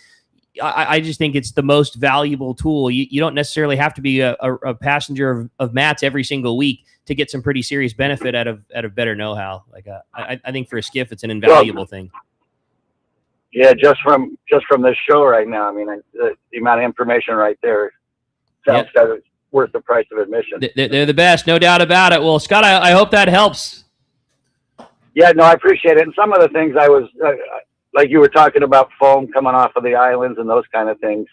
I just think it's the most valuable tool. You don't necessarily have to be a passenger of Matt's every single week to get some pretty serious benefit out of better know-how. Like I think for a skiff, it's an invaluable thing. Yeah, just from this show right now, I mean, the amount of information right there sounds that it's worth the price of admission. They're the best, no doubt about it. Well, Scott, I hope that helps. Yeah, no, I appreciate it. And some of the things I was, like you were talking about foam coming off of the islands and those kind of things.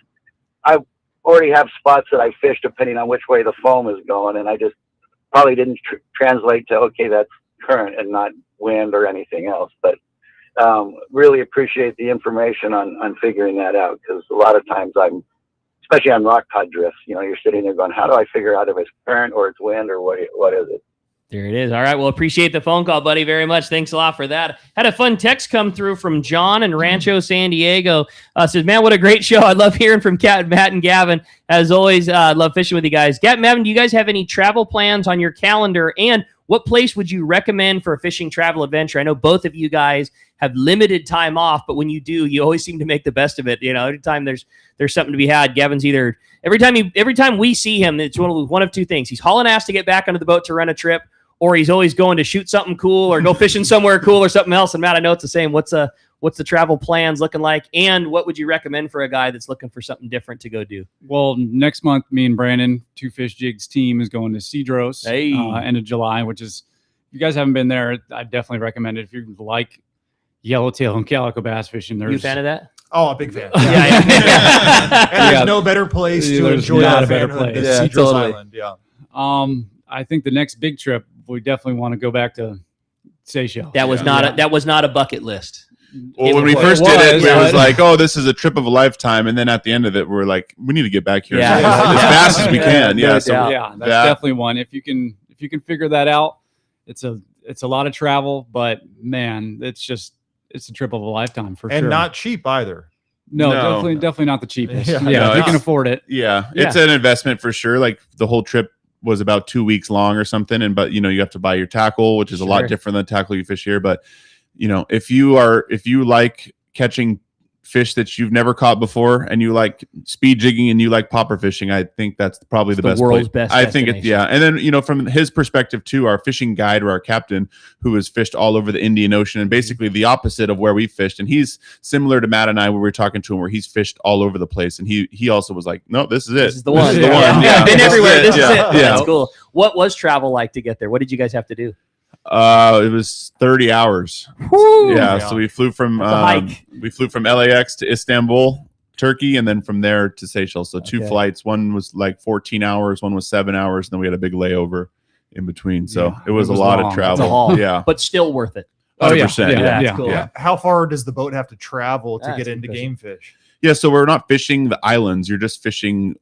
I already have spots that I fish depending on which way the foam is going, and I just probably didn't translate to, okay, that's current and not wind or anything else. But really appreciate the information on figuring that out, because a lot of times especially on rock cod drifts, you know, you're sitting there going, how do I figure out if it's current or it's wind or what is it? There it is. All right. Well, appreciate the phone call, buddy, very much. Thanks a lot for that. Had a fun text come through from John in Rancho San Diego. Says, man, what a great show. I love hearing from Matt and Gavin. As always, love fishing with you guys. Gavin, do you guys have any travel plans on your calendar? And what place would you recommend for a fishing travel adventure? I know both of you guys have limited time off, but when you do, you always seem to make the best of it. You know, every time there's something to be had. Gavin's either every time we see him, it's one of two things. He's hauling ass to get back onto the boat to run a trip, or he's always going to shoot something cool or go fishing somewhere cool or something else. And Matt, I know it's the same. What's the travel plans looking like? And what would you recommend for a guy that's looking for something different to go do? Well, next month, me and Brandon, Two Fish Jigs team, is going to Cedros end of July, which is, if you guys haven't been there, I definitely recommend it. If you like yellowtail and calico bass fishing, You a fan of that? Oh, a big fan. Yeah. And there's no better place to enjoy that fan than Cedros Island. Yeah. I think the next big trip, we definitely want to go back to Seychelles. That was not a bucket list. Well, when we first did it, it was like, oh, this is a trip of a lifetime. And then at the end of it, we're like, we need to get back here as fast as we can. Yeah. So that's definitely one. If you can figure that out, it's a lot of travel, but man, it's a trip of a lifetime for sure. And not cheap either. No, definitely not the cheapest. Yeah. Yeah, if you can afford it. Yeah. It's an investment for sure. Like the whole trip was about 2 weeks long or something. But you have to buy your tackle, which is a lot different than the tackle you fish here. But if you like catching fish that you've never caught before, and you like speed jigging and you like popper fishing, I think that's probably the best world's place. best I think it's and then from his perspective too, our fishing guide or our captain, who has fished all over the Indian Ocean and basically the opposite of where we fished, and he's similar to Matt and I when we were talking to him, where he's fished all over the place, and he also was like, no, this is it. This is the one. This is the one. Yeah. Been everywhere. This is it. Yeah. That's cool. What was travel like to get there? What did you guys have to do? It was 30 hours. Woo! Yeah, so we flew from LAX to Istanbul, Turkey, and then from there to Seychelles. So two flights. One was like 14 hours, one was 7 hours, and then we had a big layover in between. So it was a lot of travel. Yeah, but still worth it. 100%. That's cool. Yeah. How far does the boat have to travel to get into game fish? Yeah, so we're not fishing the islands. You're just fishing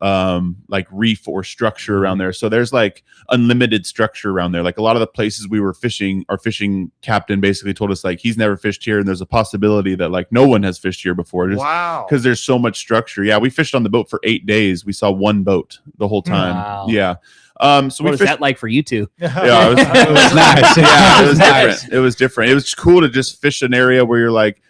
like reef or structure around there. So there's like unlimited structure around there. Like a lot of the places we were fishing, our fishing captain basically told us like he's never fished here, and there's a possibility that like no one has fished here before. Wow. Because there's so much structure. Yeah, we fished on the boat for 8 days. We saw one boat the whole time. Wow. Yeah. So what was that like for you two? Yeah, it was nice. Yeah, it was different. It was different. It was cool to just fish an area where you're like,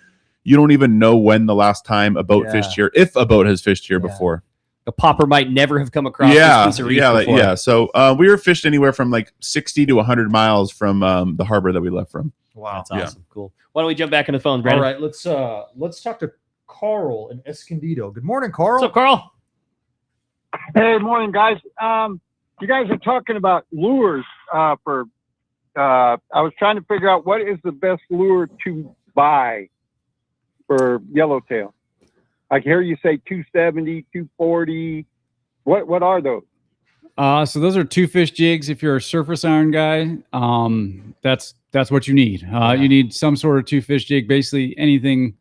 you don't even know when the last time a boat fished here, if a boat has fished here before. A popper might never have come across this piece of reef before. Yeah. So we were fished anywhere from like 60 to 100 miles from the harbor that we left from. Wow, that's awesome. Cool. Why don't we jump back in the phones, Brandon? All right, let's talk to Carl in Escondido. Good morning, Carl. What's up, Carl? Hey, morning, guys. You guys are talking about lures I was trying to figure out what is the best lure to buy for yellowtail. I hear you say 270, 240. What are those? So those are Two Fish Jigs. If you're a surface iron guy, that's what you need. You need some sort of Two Fish Jig. Basically anything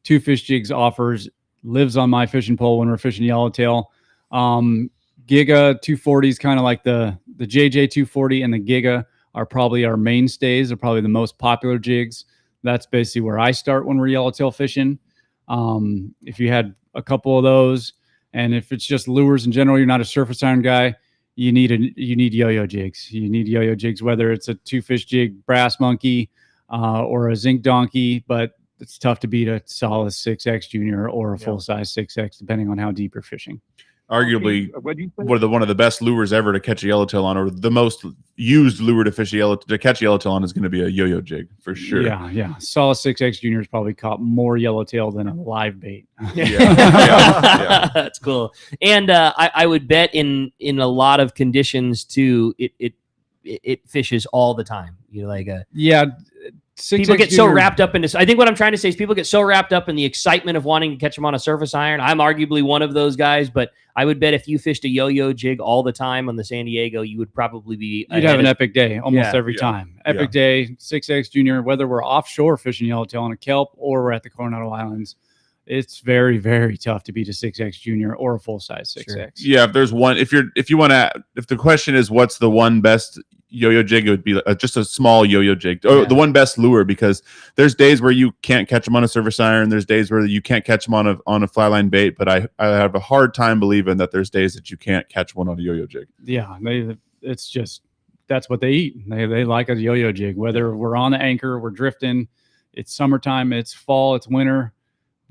Two Fish Jigs offers lives on my fishing pole when we're fishing yellowtail. Giga 240 is kind of like the JJ 240 and the Giga are probably our mainstays. They're probably the most popular jigs. That's basically where I start when we're yellowtail fishing. If you had a couple of those, and if it's just lures in general, you're not a surface iron guy, you need yo-yo jigs. You need yo-yo jigs, whether it's a Two Fish Jig brass monkey or a zinc donkey, but it's tough to beat a solid 6X junior or a full-size 6X, depending on how deep you're fishing. Arguably one of the best lures ever to catch a yellowtail on, or the most used lure to catch a yellowtail on, is going to be a yo-yo jig for sure. Yeah. Solid 6X junior's probably caught more yellowtail than a live bait. That's cool. And I would bet in a lot of conditions too, it fishes all the time. People get so wrapped up in this. I think what I'm trying to say is people get so wrapped up in the excitement of wanting to catch them on a surface iron. I'm arguably one of those guys, but I would bet if you fished a yo-yo jig all the time on the San Diego, you would probably be. You'd have an epic day almost every time. Epic day, 6X junior, whether we're offshore fishing yellowtail on a kelp or we're at the Coronado Islands. It's very, very tough to beat a 6X junior or a full size 6X. Yeah, if there's one, if the question is what's the one best yo-yo jig, it would be just a small yo-yo jig, or the one best lure, because there's days where you can't catch them on a service iron. There's days where you can't catch them on a fly line bait, but I have a hard time believing that there's days that you can't catch one on a yo-yo jig. Yeah, it's just that's what they eat. They like a yo-yo jig, whether we're on the anchor, we're drifting, it's summertime, it's fall, it's winter.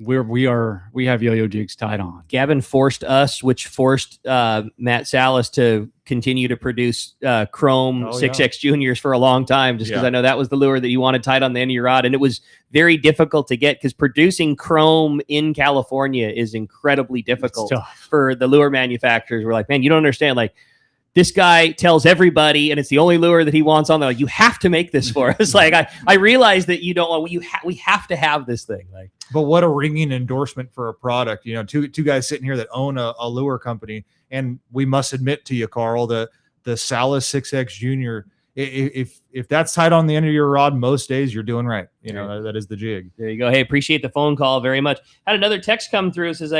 We have yo-yo jigs tied on. Gavin forced us, which forced Matt Salas to continue to produce Chrome 6X Juniors for a long time, just because I know that was the lure that you wanted tied on the end of your rod. And it was very difficult to get, because producing Chrome in California is incredibly difficult for the lure manufacturers. We're like, man, you don't understand. Like, this guy tells everybody, and it's the only lure that he wants on there. Like, you have to make this for us. Like, I realize that you don't want. We have to have this thing. Like, but what a ringing endorsement for a product. You know, two guys sitting here that own a lure company, and we must admit to you, Carl, the Salas 6X Junior. If that's tied on the end of your rod most days, you're doing right. You know, that is the jig. There you go. Hey, appreciate the phone call very much. Had another text come through. It says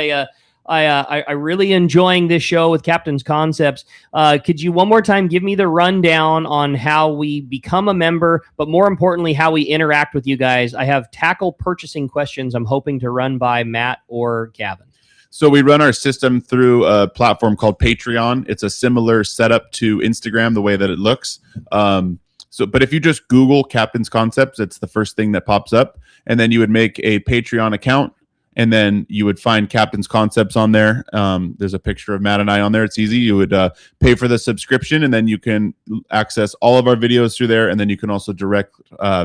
I really enjoying this show with Captain's Concepts. Could you one more time give me the rundown on how we become a member, but more importantly, how we interact with you guys? I have tackle purchasing questions I'm hoping to run by Matt or Gavin. So we run our system through a platform called Patreon. It's a similar setup to Instagram, the way that it looks. But if you just Google Captain's Concepts, it's the first thing that pops up. And then you would make a Patreon account, and then you would find Captain's Concepts on there. There's a picture of Matt and I on there. It's easy. You would pay for the subscription, and then you can access all of our videos through there. And then you can also direct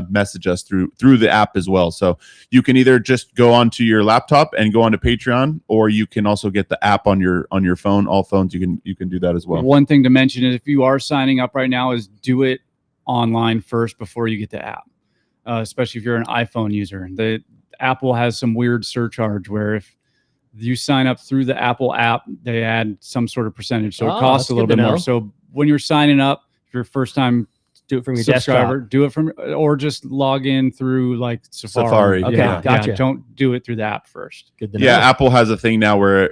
message us through the app as well. So you can either just go onto your laptop and go onto Patreon, or you can also get the app on your phone. All phones, you can do that as well. One thing to mention is if you are signing up right now, is do it online first before you get the app, especially if you're an iPhone user. Apple has some weird surcharge where if you sign up through the Apple app, they add some sort of percentage. So it costs a little bit more. So when you're signing up, if you're first time, do it from your subscriber, desktop. Do it from, or just log in through like Safari. Okay, gotcha. Don't do it through the app first. Good to know. Yeah, Apple has a thing now where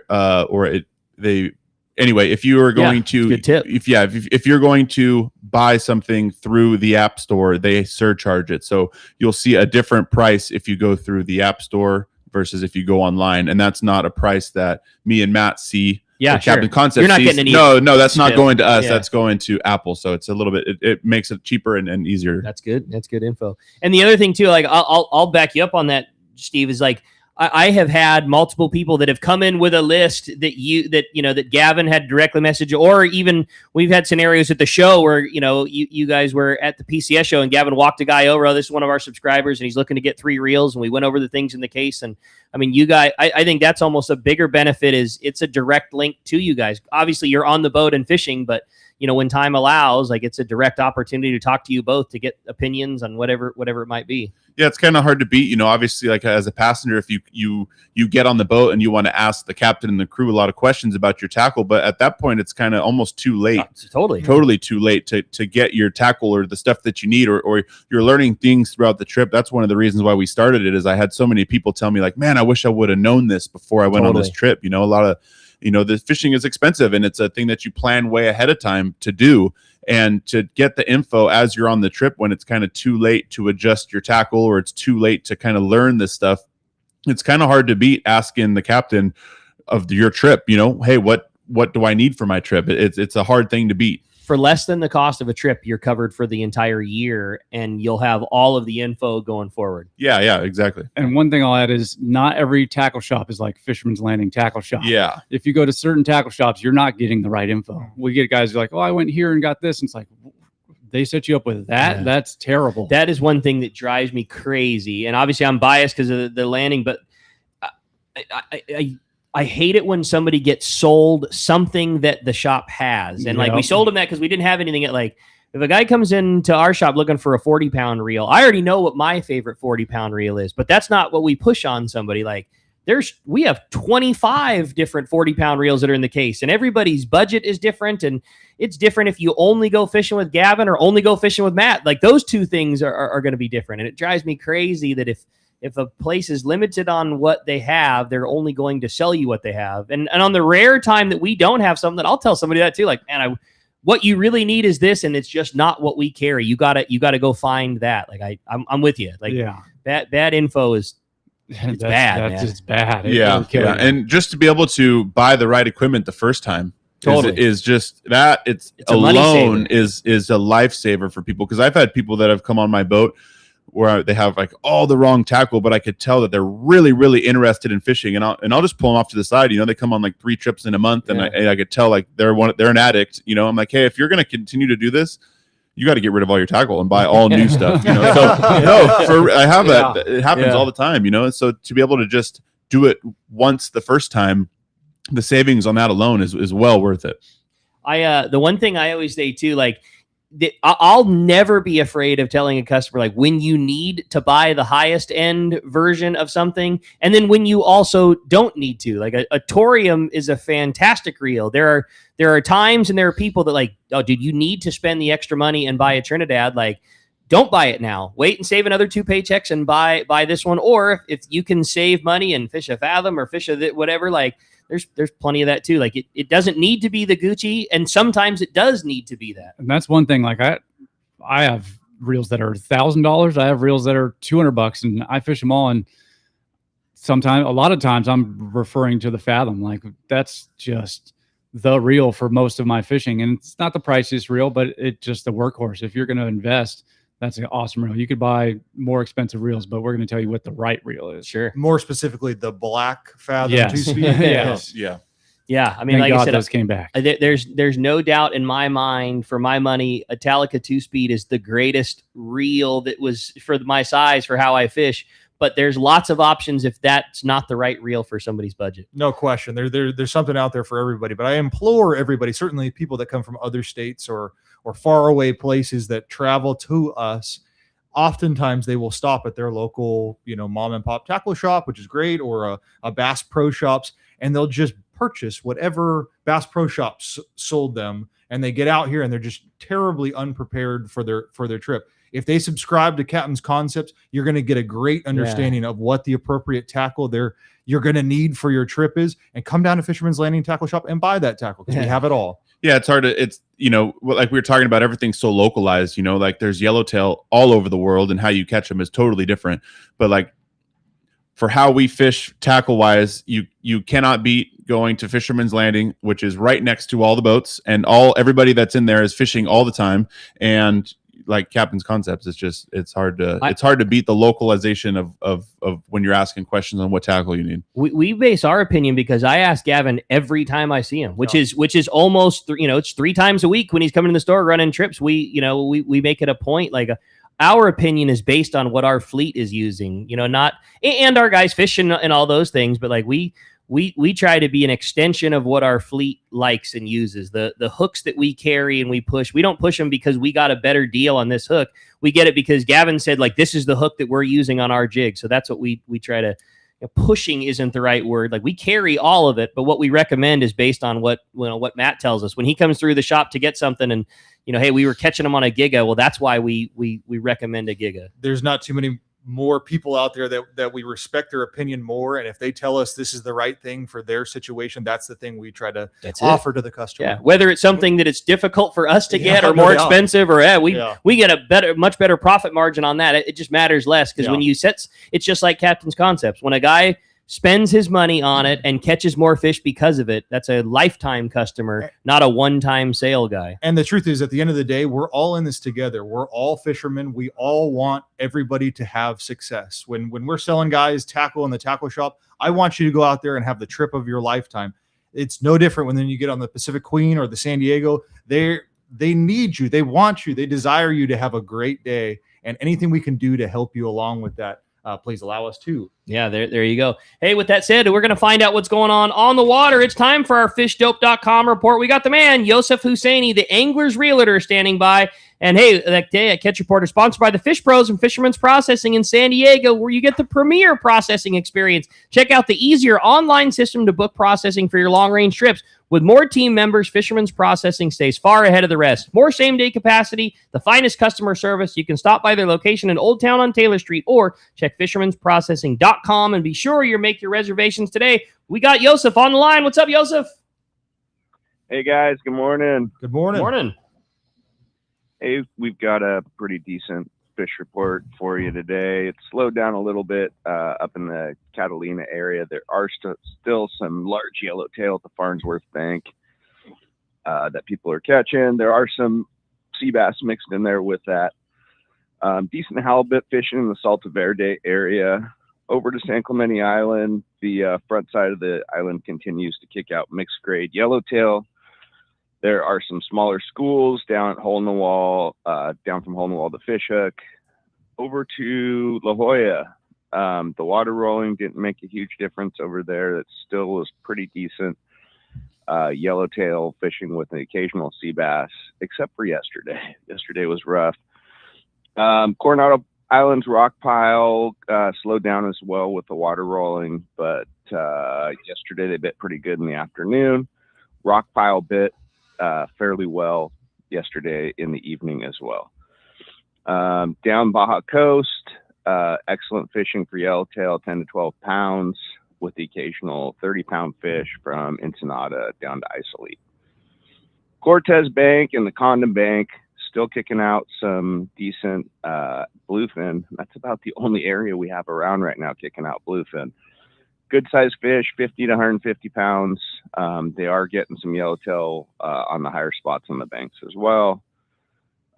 anyway, if you are going to, good tip. If you're going to buy something through the App Store, they surcharge it. So you'll see a different price if you go through the App Store versus if you go online, and that's not a price that me and Matt see. Yeah, sure. Captain Concept You're not sees. getting any. No, that's not going to us. Yeah. That's going to Apple. So it's a little bit. It makes it cheaper and easier. That's good. That's good info. And the other thing too, like I'll back you up on that, Steve, is like I have had multiple people that have come in with a list that Gavin had directly messaged, or even we've had scenarios at the show where, you guys were at the PCS show and Gavin walked a guy over. Oh, this is one of our subscribers and he's looking to get 3 reels, and we went over the things in the case. And I mean, you guys, I think that's almost a bigger benefit, is it's a direct link to you guys. Obviously you're on the boat and fishing, but when time allows, like, it's a direct opportunity to talk to you both, to get opinions on whatever it might be. Yeah, it's kind of hard to beat. Obviously, like as a passenger, if you get on the boat and you want to ask the captain and the crew a lot of questions about your tackle, but at that point, it's kind of almost too late. It's totally too late to get your tackle or the stuff that you need, or you're learning things throughout the trip. That's one of the reasons why we started it. Is I had so many people tell me like, man, I wish I would have known this before I went on this trip. A lot of the fishing is expensive, and it's a thing that you plan way ahead of time to do. And to get the info as you're on the trip, when it's kind of too late to adjust your tackle, or it's too late to kind of learn this stuff, it's kind of hard to beat asking the captain of your trip, hey, what do I need for my trip? It's a hard thing to beat. For less than the cost of a trip, you're covered for the entire year, and you'll have all of the info going forward. Yeah, exactly. And one thing I'll add is not every tackle shop is like Fisherman's Landing tackle shop. Yeah. If you go to certain tackle shops, you're not getting the right info. We get guys who are like, oh, I went here and got this. And it's like, they set you up with that? Yeah. That's terrible. That is one thing that drives me crazy. And obviously I'm biased because of the landing, but I hate it when somebody gets sold something that the shop has. And we sold them that because we didn't have anything if a guy comes into our shop looking for a 40-pound reel, I already know what my favorite 40-pound reel is, but that's not what we push on somebody. Like we have 25 different 40-pound reels that are in the case, and everybody's budget is different. And it's different if you only go fishing with Gavin or only go fishing with Matt. Like those two things are going to be different. And it drives me crazy that if a place is limited on what they have, they're only going to sell you what they have. And on the rare time that we don't have something, I'll tell somebody that too. Like, man, what you really need is this, and it's just not what we carry. You gotta go find that. Like I'm with you. Like bad info is it's bad. That's just bad. Yeah. And just to be able to buy the right equipment the first time is just that. It's alone is a lifesaver for people. Because I've had people that have come on my boat where they have like all the wrong tackle, but I could tell that they're really, really interested in fishing, and I'll just pull them off to the side. They come on like 3 trips in a month, and I could tell like they're an addict. I'm like, hey, if you're going to continue to do this, you got to get rid of all your tackle and buy all new stuff. So I have that. It happens all the time. So to be able to just do it once the first time, the savings on that alone is well worth it. The one thing I always say too, like, I'll never be afraid of telling a customer, like, when you need to buy the highest end version of something, and then when you also don't need to. Like a Torium is a fantastic reel. There are times and there are people that like, oh, dude, you need to spend the extra money and buy a Trinidad. Like, don't buy it now. Wait and save another 2 paychecks and buy this one. Or if you can save money and fish a Fathom or fish a whatever, like, there's plenty of that too. Like it doesn't need to be the Gucci, and sometimes it does need to be that. And that's one thing. Like I have reels that are $1,000. I have reels that are $200, and I fish them all. And a lot of times, I'm referring to the Fathom. Like that's just the reel for most of my fishing, and it's not the priciest reel, but it's just the workhorse. If you're going to invest, that's an awesome reel. You could buy more expensive reels, but we're going to tell you what the right reel is. Sure. More specifically, the black Fathom 2-speed. Yes. Yeah. I mean, Thank like God I said, those came back. There's no doubt in my mind, for my money, a Talica 2-speed is the greatest reel that was for my size, for how I fish. But there's lots of options if that's not the right reel for somebody's budget. No question. There's something out there for everybody. But I implore everybody, certainly people that come from other states or far away places that travel to us, oftentimes they will stop at their local, mom and pop tackle shop, which is great, or a Bass Pro Shops, and they'll just purchase whatever Bass Pro Shops sold them, and they get out here and they're just terribly unprepared for their trip. If they subscribe to Captain's Concepts, you're going to get a great understanding of what the appropriate tackle you're going to need for your trip is, and come down to Fisherman's Landing Tackle Shop and buy that tackle, because we have it all. Yeah, it's hard to, like we were talking about, everything's so localized, like there's yellowtail all over the world, and how you catch them is totally different. But like for how we fish tackle wise, you cannot beat going to Fisherman's Landing, which is right next to all the boats, and everybody that's in there is fishing all the time. And like Captain's Concepts, it's hard to beat the localization of when you're asking questions on what tackle you need. We base our opinion because I ask Gavin every time I see him, which is almost it's 3 times a week when he's coming in the store running trips. We make it a point, like our opinion is based on what our fleet is using, not and our guys fishing and all those things, but like we try to be an extension of what our fleet likes and uses. The hooks that we carry and we push, we don't push them because we got a better deal on this hook. We get it because Gavin said, like, this is the hook that we're using on our jig. So that's what we try to, pushing isn't the right word. Like, we carry all of it, but what we recommend is based on what Matt tells us. When he comes through the shop to get something and, hey, we were catching him on a Giga. Well, that's why we recommend a Giga. There's not too many more people out there that we respect their opinion more, and if they tell us this is the right thing for their situation, that's the thing we try to offer to the customer. Yeah, whether it's something that it's difficult for us to get or more expensive, or we get a much better profit margin on that. It just matters less, because when you set, it's just like Captain's Concepts. When a guy spends his money on it and catches more fish because of it, that's a lifetime customer, not a one-time sale guy. And the truth is, at the end of the day, we're all in this together. We're all fishermen. We all want everybody to have success. When we're selling guys tackle in the tackle shop, I want you to go out there and have the trip of your lifetime. It's no different when then you get on the Pacific Queen or the San Diego. They need you. They want you. They desire you to have a great day. And anything we can do to help you along with that, please allow us to. Yeah, there you go. Hey, with that said, we're going to find out what's going on the water. It's time for our fishdope.com report. We got the man, Yosef Husseini, the Angler's Realtor, standing by. And hey, that day at Catch Report is sponsored by the Fish Pros and Fisherman's Processing in San Diego, where you get the premier processing experience. Check out the easier online system to book processing for your long-range trips. With more team members, Fisherman's Processing stays far ahead of the rest. More same-day capacity, the finest customer service. You can stop by their location in Old Town on Taylor Street or check fishermansprocessing.com and be sure you make your reservations today. We got Yosef on the line. What's up, Yosef? Hey guys, good morning. Good morning. Morning. Hey, we've got a pretty decent fish report for you today. It's slowed down a little bit up in the Catalina area. There are still some large yellowtail at the Farnsworth Bank that people are catching. There are some sea bass mixed in there with that. Decent halibut fishing in the Salto Verde area. Over to San Clemente Island, the front side of the island continues to kick out mixed grade yellowtail. There are some smaller schools down at Hole in the Wall, down from Hole in the Wall to Fishhook. Over to La Jolla, the water rolling didn't make a huge difference over there. It still was pretty decent yellowtail fishing with an occasional sea bass, except for yesterday. Yesterday was rough. Coronado Island's rock pile slowed down as well with the water rolling, but yesterday they bit pretty good in the afternoon. Rock pile bit fairly well yesterday in the evening as well. Down Baja Coast, excellent fishing for yellowtail, 10 to 12 pounds, with the occasional 30-pound fish from Ensenada down to Isolete. Cortez Bank and the Condon Bank still kicking out some decent bluefin. That's about the only area we have around right now kicking out bluefin. Good sized fish, 50 to 150 pounds. They are getting some yellowtail on the higher spots on the banks as well.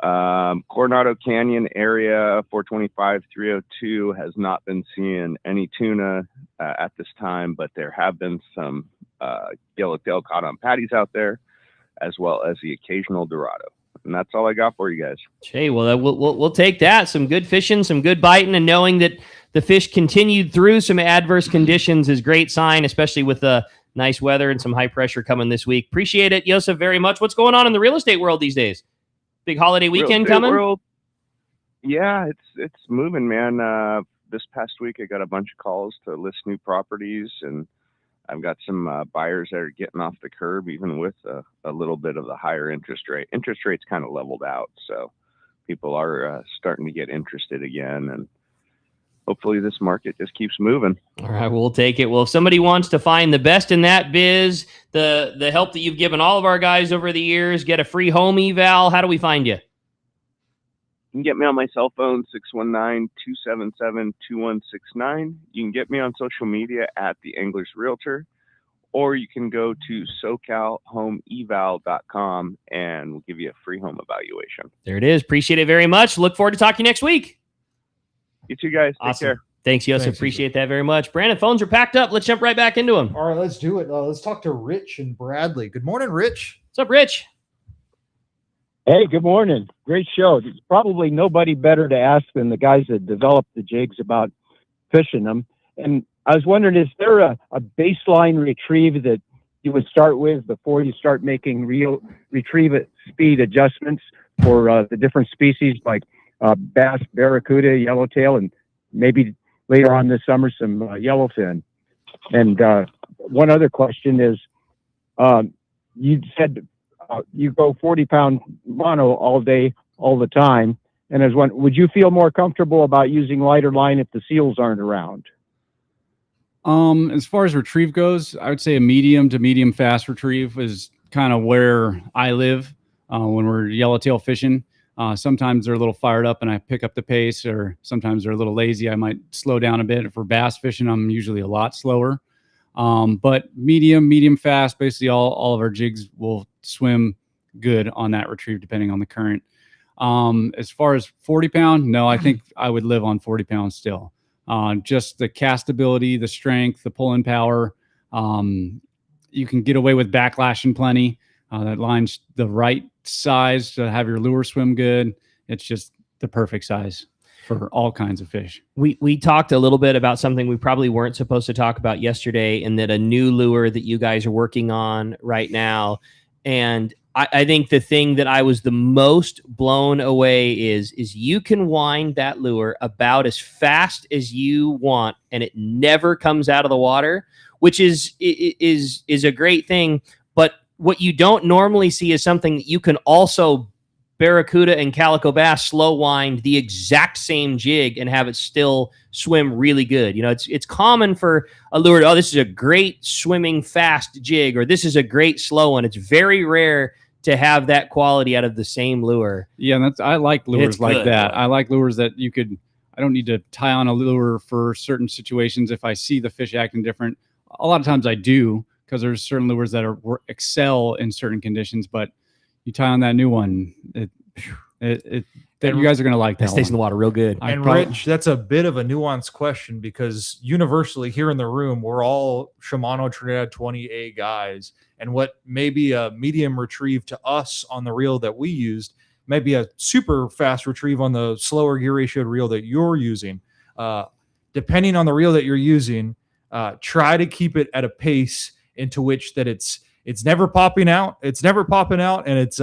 Coronado Canyon area, 425, 302 has not been seeing any tuna at this time, but there have been some yellowtail caught on patties out there, as well as the occasional Dorado. And that's all I got for you guys. Hey, well, we'll take that. Some good fishing, some good biting, and knowing that the fish continued through some adverse conditions is great sign, especially with the nice weather and some high pressure coming this week. Appreciate it, Yosef, very much. What's going on in the real estate world these days? Big holiday weekend coming? Yeah, it's moving, man. This past week, I got a bunch of calls to list new properties, and I've got some buyers that are getting off the curb, even with a little bit of the higher interest rate. Interest rates kind of leveled out, so people are starting to get interested again, and hopefully this market just keeps moving. All right, we'll take it. Well, if somebody wants to find the best in that biz, the help that you've given all of our guys over the years, get a free home eval, how do we find you? You can get me on my cell phone, 619-277-2169. You can get me on social media at The Anglers Realtor, or you can go to SoCalHomeEval.com and we'll give you a free home evaluation. There it is. Appreciate it very much. Look forward to talking to you next week. You too, guys. Take Awesome. care. Thanks, Yosef. Appreciate that very much. Brandon, phones are packed up. Let's jump right back into them. All right, let's do it. Let's talk to Rich and Bradley. Good morning, Rich. What's up, Rich? Hey, good morning. Great show. There's probably nobody better to ask than the guys that developed the jigs about fishing them. And I was wondering, is there a baseline retrieve that you would start with before you start making real retrieve speed adjustments for the different species like bass, barracuda, yellowtail, and maybe later on this summer some yellowfin? And one other question is, you said you go 40-pound mono all day, all the time. And as one, would you feel more comfortable about using lighter line if the seals aren't around? As far as retrieve goes, I would say a medium to medium fast retrieve is kind of where I live when we're yellowtail fishing. Sometimes they're a little fired up and I pick up the pace, or sometimes they're a little lazy. I might slow down a bit. For bass fishing, I'm usually a lot slower. But medium fast, basically all of our jigs will swim good on that retrieve depending on the current. As far as 40-pound, no, I think I would live on 40 pounds still. Just the castability, the strength, the pulling power. You can get away with backlashing plenty. That line's the right size to have your lure swim good. It's just the perfect size for all kinds of fish. We talked a little bit about something we probably weren't supposed to talk about yesterday, and that a new lure that you guys are working on right now. And I think the thing that I was the most blown away is you can wind that lure about as fast as you want, and it never comes out of the water, which is a great thing. But what you don't normally see is something that you can also barracuda and calico bass slow wind the exact same jig and have it still swim really good. You know, it's common for a lure, oh, this is a great swimming fast jig, or this is a great slow one. It's very rare to have that quality out of the same lure. Yeah, and I like lures It's like good. that. I like lures that I don't need to tie on a lure for certain situations if I see the fish acting different. A lot of times I do, because there's certain lures that excel in certain conditions, but you tie on that new one, you guys are going to like that. It stays in the water real good. And Rich, that's a bit of a nuanced question, because universally here in the room, we're all Shimano Trinidad 20A guys. And what may be a medium retrieve to us on the reel that we used may be a super fast retrieve on the slower gear ratioed reel that you're using. Depending on the reel that you're using, try to keep it at a pace into which that it's never popping out. It's never popping out, and it's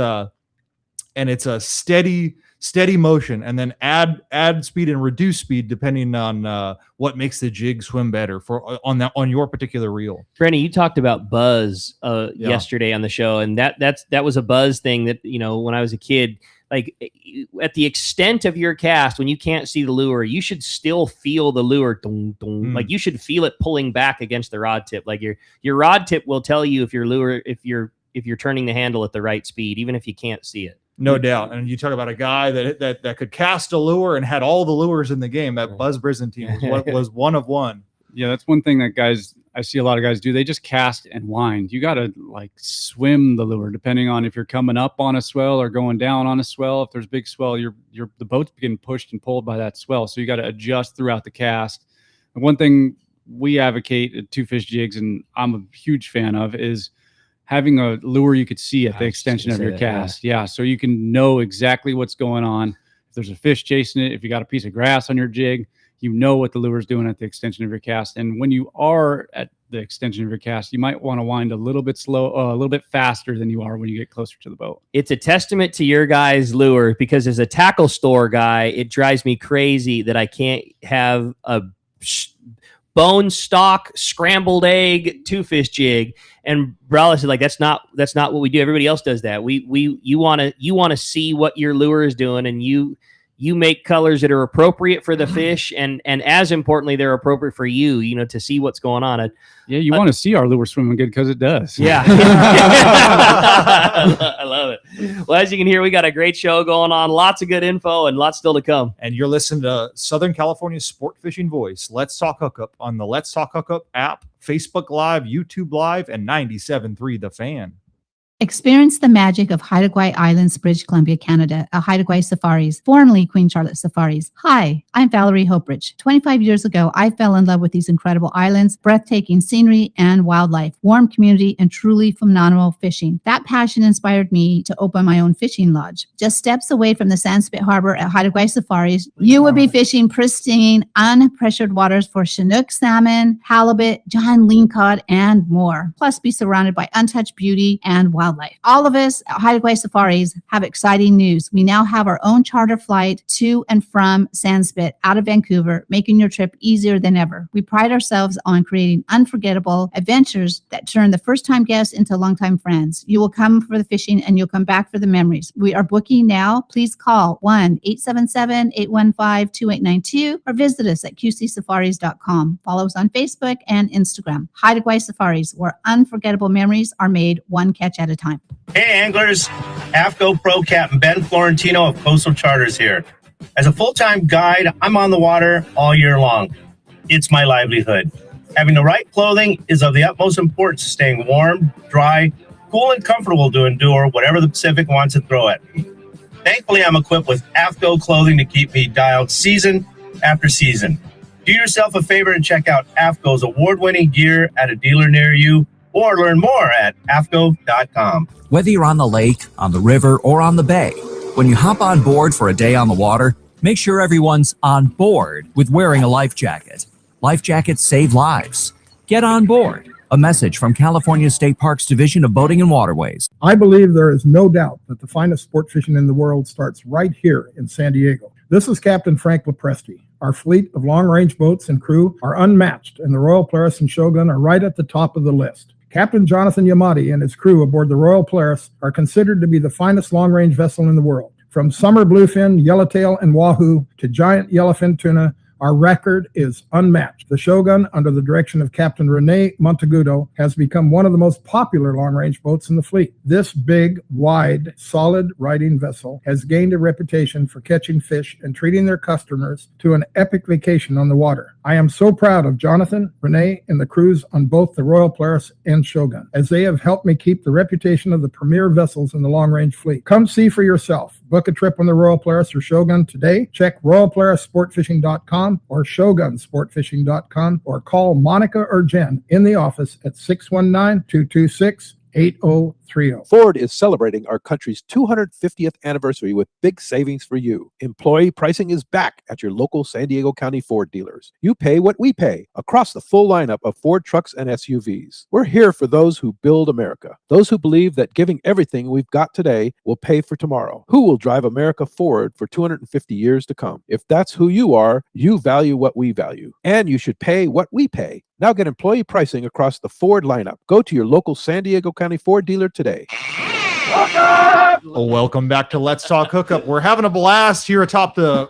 a steady motion, and then add speed and reduce speed depending on what makes the jig swim better on your particular reel. Brenny, you talked about buzz yesterday on the show, and that was a buzz thing that, you know, when I was a kid, like at the extent of your cast, when you can't see the lure, you should still feel the lure. Dong, dong. Like you should feel it pulling back against the rod tip. Like your rod tip will tell you if your lure, if you're turning the handle at the right speed, even if you can't see it. No doubt. And you talk about a guy that could cast a lure and had all the lures in the game. That Buzz Byzantine was one of one. Yeah, that's one thing that I see a lot of guys do. They just cast and wind. You got to like swim the lure, depending on if you're coming up on a swell or going down on a swell. If there's big swell, the boat's getting pushed and pulled by that swell. So you got to adjust throughout the cast. And one thing we advocate at Two Fish Jigs, and I'm a huge fan of, is having a lure you could see at the extension of your cast. Yeah, so you can know exactly what's going on. If there's a fish chasing it, if you got a piece of grass on your jig, you know what the lure is doing at the extension of your cast. And when you are at the extension of your cast, you might want to wind a little bit a little bit faster than you are when you get closer to the boat. It's a testament to your guys' lure, because as a tackle store guy, it drives me crazy that I can't have a bone stock scrambled egg Two Fish jig. And Bralla said, like, that's not what we do. Everybody else does that. You want to see what your lure is doing, and you make colors that are appropriate for the fish, and as importantly, they're appropriate for you, to see what's going on. You want to see our lure swimming good, because it does. Yeah. I love it. Well, as you can hear, we got a great show going on. Lots of good info and lots still to come. And you're listening to Southern California's sport fishing voice, Let's Talk Hookup, on the Let's Talk Hookup app, Facebook Live, YouTube Live, and 97.3 The Fan. Experience the magic of Haida Gwaii Islands, British Columbia, Canada, at Haida Gwaii Safaris, formerly Queen Charlotte Safaris. Hi, I'm Valerie Hopridge. 25 years ago, I fell in love with these incredible islands, breathtaking scenery and wildlife, warm community, and truly phenomenal fishing. That passion inspired me to open my own fishing lodge. Just steps away from the Sandspit Harbor at Haida Gwaii Safaris, you will be fishing pristine, unpressured waters for Chinook salmon, halibut, giant lingcod, and more. Plus, be surrounded by untouched beauty and wildlife. All of us at Haida Gwaii Safaris have exciting news. We now have our own charter flight to and from Sandspit out of Vancouver, making your trip easier than ever. We pride ourselves on creating unforgettable adventures that turn the first-time guests into longtime friends. You will come for the fishing and you'll come back for the memories. We are booking now. Please call 1-877-815-2892 or visit us at qcsafaris.com. Follow us on Facebook and Instagram. Haida Gwaii Safaris, where unforgettable memories are made one catch at a time. Hey anglers, AFCO Pro Captain Ben Florentino of Coastal Charters here. As a full-time guide, I'm on the water all year long. It's my livelihood. Having the right clothing is of the utmost importance to staying warm, dry, cool, and comfortable to endure whatever the Pacific wants to throw at me. Thankfully, I'm equipped with AFCO clothing to keep me dialed season after season. Do yourself a favor and check out AFCO's award-winning gear at a dealer near you, or learn more at afco.com. Whether you're on the lake, on the river, or on the bay, when you hop on board for a day on the water, make sure everyone's on board with wearing a life jacket. Life jackets save lives. Get on board. A message from California State Parks Division of Boating and Waterways. I believe there is no doubt that the finest sport fishing in the world starts right here in San Diego. This is Captain Frank Lepresti. Our fleet of long-range boats and crew are unmatched, and the Royal Polaris and Shogun are right at the top of the list. Captain Jonathan Yamati and his crew aboard the Royal Polaris are considered to be the finest long-range vessel in the world. From summer bluefin, yellowtail, and wahoo to giant yellowfin tuna, our record is unmatched. The Shogun, under the direction of Captain Rene Monteagudo, has become one of the most popular long-range boats in the fleet. This big, wide, solid riding vessel has gained a reputation for catching fish and treating their customers to an epic vacation on the water. I am so proud of Jonathan, Rene, and the crews on both the Royal Polaris and Shogun, as they have helped me keep the reputation of the premier vessels in the long-range fleet. Come see for yourself. Book a trip on the Royal Polaris or Shogun today. Check RoyalPolarisSportFishing.com or ShogunSportFishing.com or call Monica or Jen in the office at 619-226-8030. Ford is celebrating our country's 250th anniversary with big savings for you. Employee pricing is back at your local San Diego County Ford dealers. You pay what we pay across the full lineup of Ford trucks and SUVs. We're here for those who build America, those who believe that giving everything we've got today will pay for tomorrow. Who will drive America forward for 250 years to come? If that's who you are, you value what we value, and you should pay what we pay. Now get employee pricing across the Ford lineup. Go to your local San Diego County Ford dealer today. Welcome back to Let's Talk Hookup. We're having a blast here atop the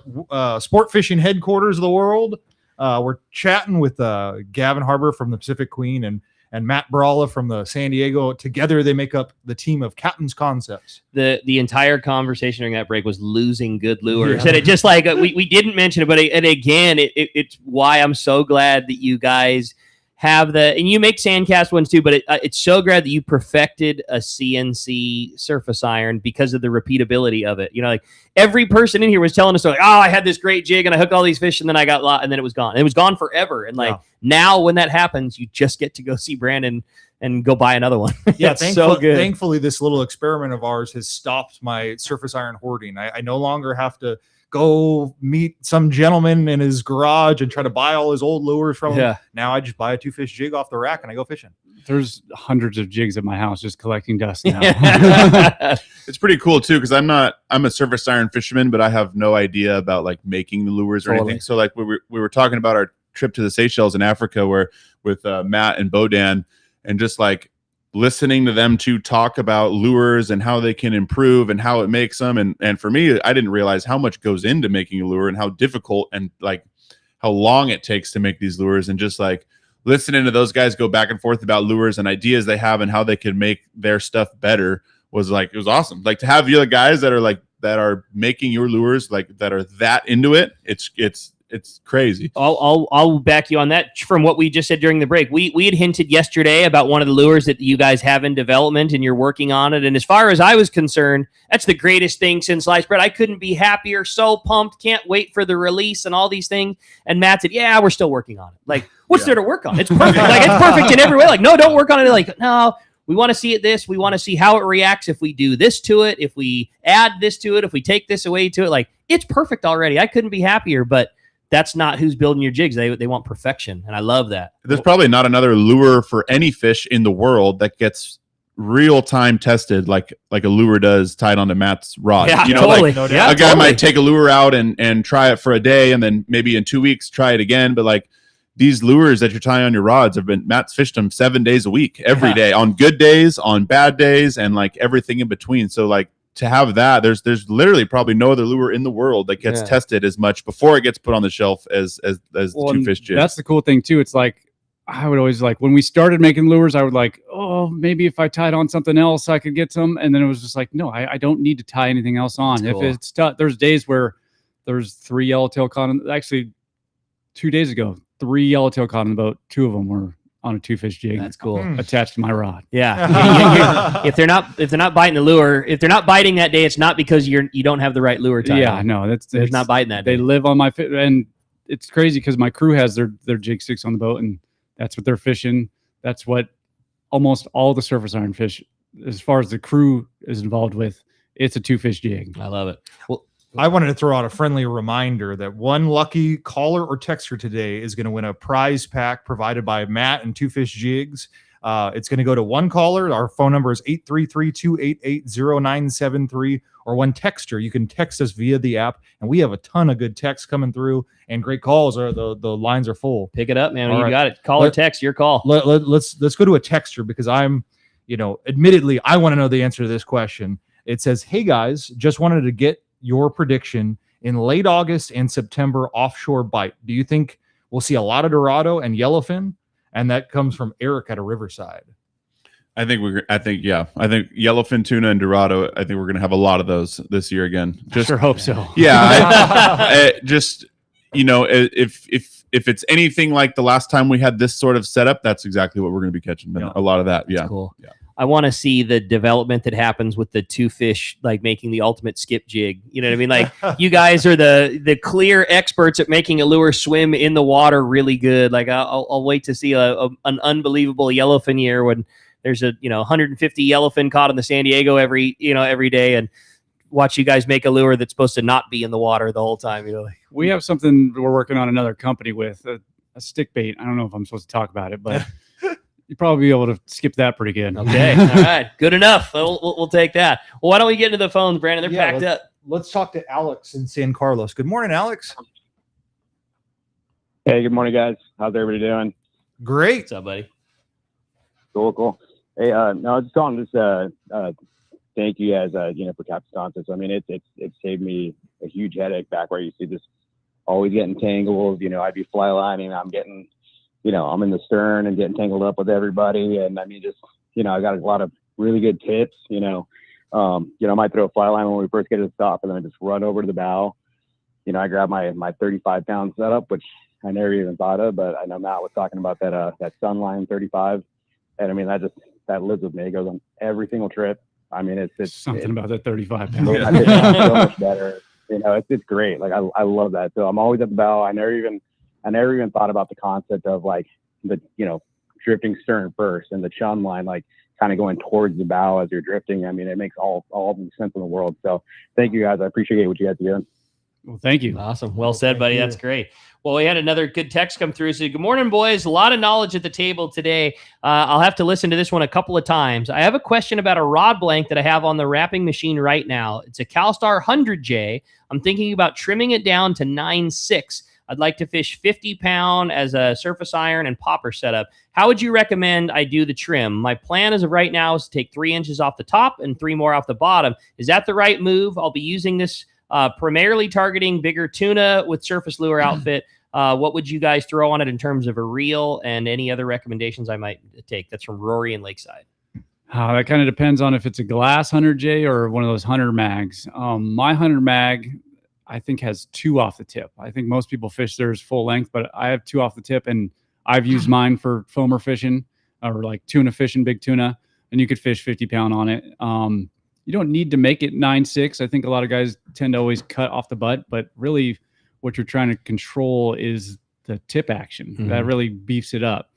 sport fishing headquarters of the world. We're chatting with Gavin Harbor from the Pacific Queen and Matt Bralla from the San Diego. Together, they make up the team of Captain's Concepts. The entire conversation during that break was losing good lures. Yeah. And it just like, we didn't mention it, but it's why I'm so glad that you guys have and you make sandcast ones too, but it's so glad that you perfected a CNC surface iron because of the repeatability of it. You know, like every person in here was telling us like, oh, I had this great jig and I hooked all these fish and then I got lost and then it was gone. And it was gone forever. And like now when that happens, you just get to go see Brandon and go buy another one. Yeah, it's so good. Thankfully, this little experiment of ours has stopped my surface iron hoarding. I no longer have to go meet some gentleman in his garage and try to buy all his old lures from him. Now I just buy a 2-fish jig off the rack and I go fishing. There's hundreds of jigs at my house just collecting dust now. It's pretty cool too, because I'm a surface iron fisherman, but I have no idea about like making the lures or anything. So like we were talking about our trip to the Seychelles in Africa with Matt and Bodan, and just like listening to them to talk about lures and how they can improve and how it makes them. And for me, I didn't realize how much goes into making a lure and how difficult and like how long it takes to make these lures. And just like listening to those guys go back and forth about lures and ideas they have and how they can make their stuff better was like, it was awesome. Like to have the guys that are making your lures, like that are that into it. It's crazy. I'll back you on that from what we just said during the break. We had hinted yesterday about one of the lures that you guys have in development and you're working on it. And as far as I was concerned, that's the greatest thing since sliced bread. I couldn't be happier. So pumped. Can't wait for the release and all these things. And Matt said, yeah, we're still working on it. Like, what's there to work on? It's perfect. Like, it's perfect in every way. Like, no, don't work on it. Like, no, we want to see it this. We want to see how it reacts if we do this to it, if we add this to it, if we take this away to it. Like, it's perfect already. I couldn't be happier, but that's not who's building your jigs. They want perfection, and I love that. There's probably not another lure for any fish in the world that gets real-time tested like a lure does tied onto Matt's rod. Yeah, you know, totally. like Yeah, a guy might take a lure out and try it for a day, and then maybe in 2 weeks try it again. But like these lures that you're tying on your rods Matt's fished them 7 days a week, every day, on good days, on bad days, and like everything in between. So like, to have that, there's literally probably no other lure in the world that gets tested as much before it gets put on the shelf as the 2-fish jig. That's the cool thing too. It's like I would always like when we started making lures, I would like, oh, maybe if I tied on something else, I could get some. And then it was just like, no, I don't need to tie anything else on. That's cool. If it's there's days where there's 3 yellowtail cod. Actually, 2 days ago, 3 yellowtail cod in the boat. 2 of them were on a 2-fish jig. That's cool. Attached to my rod. Yeah. If they're not biting the lure, if they're not biting that day, it's not because you don't have the right lure tied. Yeah, on. no, they're not biting that day. They live on my fit, and it's crazy because my crew has their jig sticks on the boat, and that's what they're fishing. That's what almost all the surface iron fish, as far as the crew is involved with, it's a 2-fish jig. I love it. Well, I wanted to throw out a friendly reminder that one lucky caller or texter today is going to win a prize pack provided by Matt and 2-Fish Jigs. It's going to go to one caller. Our phone number is 833-288-0973, or one texter. You can text us via the app, and we have a ton of good texts coming through and great calls. The lines are full. Pick it up, man. You got it. Call or text, your call. Let's go to a texter because I'm, admittedly, I want to know the answer to this question. It says, "Hey guys, just wanted to get your prediction in late August and September offshore bite? Do you think we'll see a lot of Dorado and yellowfin? And that comes from Eric at a Riverside. I think yellowfin tuna and Dorado. I think we're going to have a lot of those this year again. I sure hope so. Yeah, just if it's anything like the last time we had this sort of setup, that's exactly what we're going to be catching. A lot of that. That's cool. Yeah. I want to see the development that happens with the two fish, like making the ultimate skip jig. You know what I mean? Like you guys are the clear experts at making a lure swim in the water really good. Like I'll wait to see an unbelievable yellowfin year when there's 150 yellowfin caught in the San Diego every day, and watch you guys make a lure that's supposed to not be in the water the whole time. We have something we're working on another company with a stick bait. I don't know if I'm supposed to talk about it, but you'd probably be able to skip that pretty good. Okay. All right. Good enough. We'll take that. Well, why don't we get into the phones, Brandon? They're packed up. Let's talk to Alex in San Carlos. Good morning, Alex. Hey, good morning, guys. How's everybody doing? Great. What's up, buddy? Cool. Hey, no, I was just calling thank you guys, for Captain Concepts. I mean, it saved me a huge headache back where you see this always getting tangled. I'd be fly lining. I'm getting, I'm in the stern and getting tangled up with everybody. And I mean, just, I got a lot of really good tips, I might throw a fly line when we first get to the stop and then I just run over to the bow. I grab my 35-pound setup, which I never even thought of, but I know Matt was talking about that Sunline 35. And I mean, that lives with me. It goes on every single trip. I mean, it's something about that 35 pounds. I think it's so much better. It's great. Like I love that. So I'm always at the bow. I never even thought about the concept of like the drifting stern first and the chum line like kind of going towards the bow as you're drifting. I mean, it makes all the sense in the world. So thank you guys. I appreciate what you guys are doing. Well, thank you. Awesome. Well said, buddy. That's great. Well, we had another good text come through. So, good morning, boys. A lot of knowledge at the table today. I'll have to listen to this one a couple of times. I have a question about a rod blank that I have on the wrapping machine right now. It's a CalStar 100J. I'm thinking about trimming it down to 9.6. I'd like to fish 50-pound as a surface iron and popper setup. How would you recommend I do the trim? My plan as of right now is to take 3 inches off the top and 3 more off the bottom. Is that the right move? I'll be using this primarily targeting bigger tuna with surface lure outfit. What would you guys throw on it in terms of a reel and any other recommendations I might take? That's from Rory in Lakeside. That kind of depends on if it's a glass 100J or one of those 100 mags. My 100 mag, I think, has 2 off the tip. I think most people fish theirs full length, but I have 2 off the tip, and I've used mine for foamer fishing or like tuna fishing, big tuna, and you could fish 50-pound on it. You don't need to make it 9.6. I think a lot of guys tend to always cut off the butt, but really what you're trying to control is the tip action. Mm-hmm. That really beefs it up.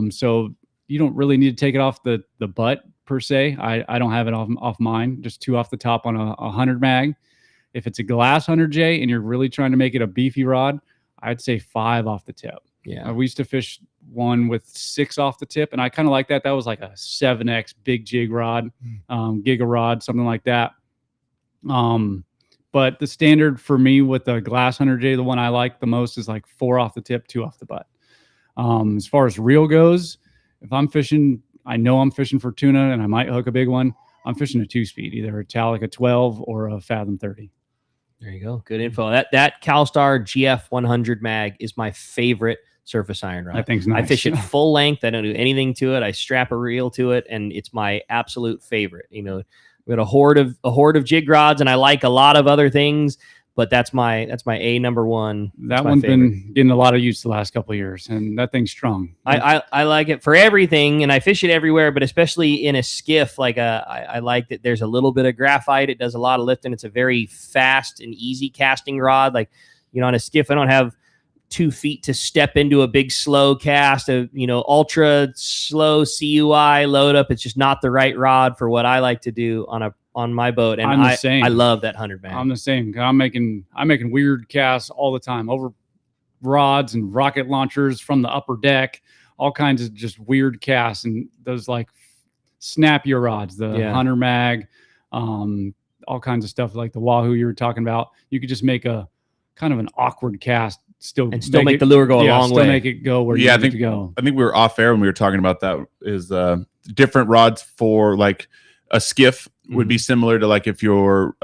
So you don't really need to take it off the butt per se. I don't have it off mine, just 2 off the top on a 100 mag. If it's a glass 100J and you're really trying to make it a beefy rod, I'd say 5 off the tip. Yeah. We used to fish one with 6 off the tip, and I kind of like that. That was like a 7X big jig rod, giga rod, something like that. But the standard for me with the glass 100J, the one I like the most is like 4 off the tip, 2 off the butt. As far as reel goes, if I'm fishing, I know I'm fishing for tuna and I might hook a big one. I'm fishing a 2-speed, either a Talica 12 or a Fathom 30. There you go. Good info. That CalStar GF 100 mag is my favorite surface iron rod. That thing's nice. I fish it full length. I don't do anything to it. I strap a reel to it, and it's my absolute favorite. We got a horde of jig rods, and I like a lot of other things, but that's my A number one. That one's been getting a lot of use the last couple of years, and that thing's strong. I like it for everything, and I fish it everywhere, but especially in a skiff. Like I like that there's a little bit of graphite. It does a lot of lifting. It's a very fast and easy casting rod. Like, on a skiff, I don't have 2 feet to step into a big slow cast, ultra slow CUI load up. It's just not the right rod for what I like to do on my boat. And I'm the same. I love that 100 mag. I'm the same. I'm making weird casts all the time over rods and rocket launchers from the upper deck, all kinds of just weird casts, and those like snappier rods, the 100 mag, all kinds of stuff like the Wahoo you were talking about. You could just make a kind of an awkward cast, still make the lure go a long way. Make it go where you need it to go. I think we were off air when we were talking about that. Is different rods for like a skiff would be similar to like if you're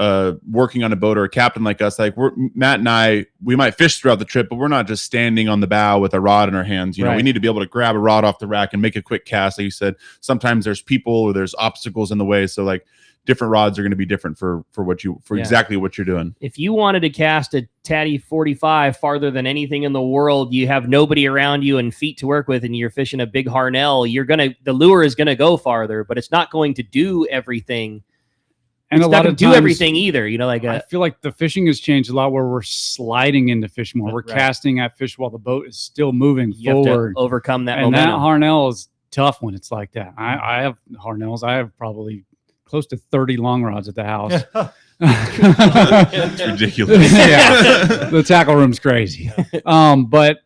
working on a boat or a captain like us. Like Matt and I, we might fish throughout the trip, but we're not just standing on the bow with a rod in our hands. You know, we need to be able to grab a rod off the rack and make a quick cast. Like you said, sometimes there's people or there's obstacles in the way. So like different rods are going to be different for exactly what you're doing. If you wanted to cast a Tatty 45 farther than anything in the world, you have nobody around you and feet to work with, and you're fishing a big Harnell, the lure is going to go farther, but it's not going to do everything. And it's a not lot gonna of do times, everything either. You know, like I feel like the fishing has changed a lot where we're sliding into fish more. We're casting at fish while the boat is still moving forward. Have to overcome that and momentum. that Harnell is tough when it's like that. I have Harnells. I have probably close to 30 long rods at the house. It's ridiculous. Yeah, the tackle room's crazy. But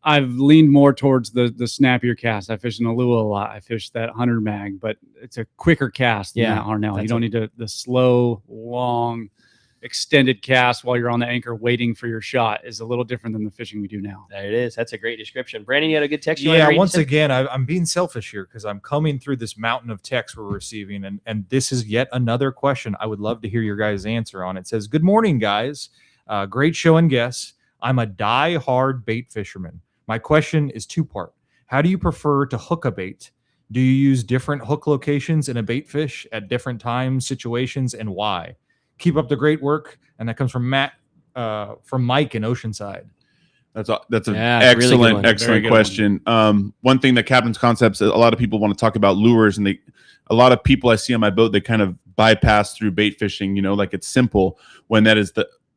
I've leaned more towards the snappier cast. I fish an Alua a lot. I fish that 100 mag, but it's a quicker cast than that Harnell. You don't need the slow, long, extended cast while you're on the anchor waiting for your shot is a little different than the fishing we do now. There it is. That's a great description. Brandon, you had a good text. Yeah, once again, I'm being selfish here because I'm coming through this mountain of texts we're receiving, and this is yet another question I would love to hear your guys' answer on. It says, "Good morning, guys. Great show and guests. I'm a die-hard bait fisherman. My question is two-part. How do you prefer to hook a bait? Do you use different hook locations in a bait fish at different times, situations, and why? Keep up the great work." And that comes from Matt, from Mike in Oceanside. That's an excellent, really excellent question. One thing that Captain's Concepts, a lot of people want to talk about lures, and a lot of people I see on my boat, they kind of bypass through bait fishing, you know, like it's simple, when that is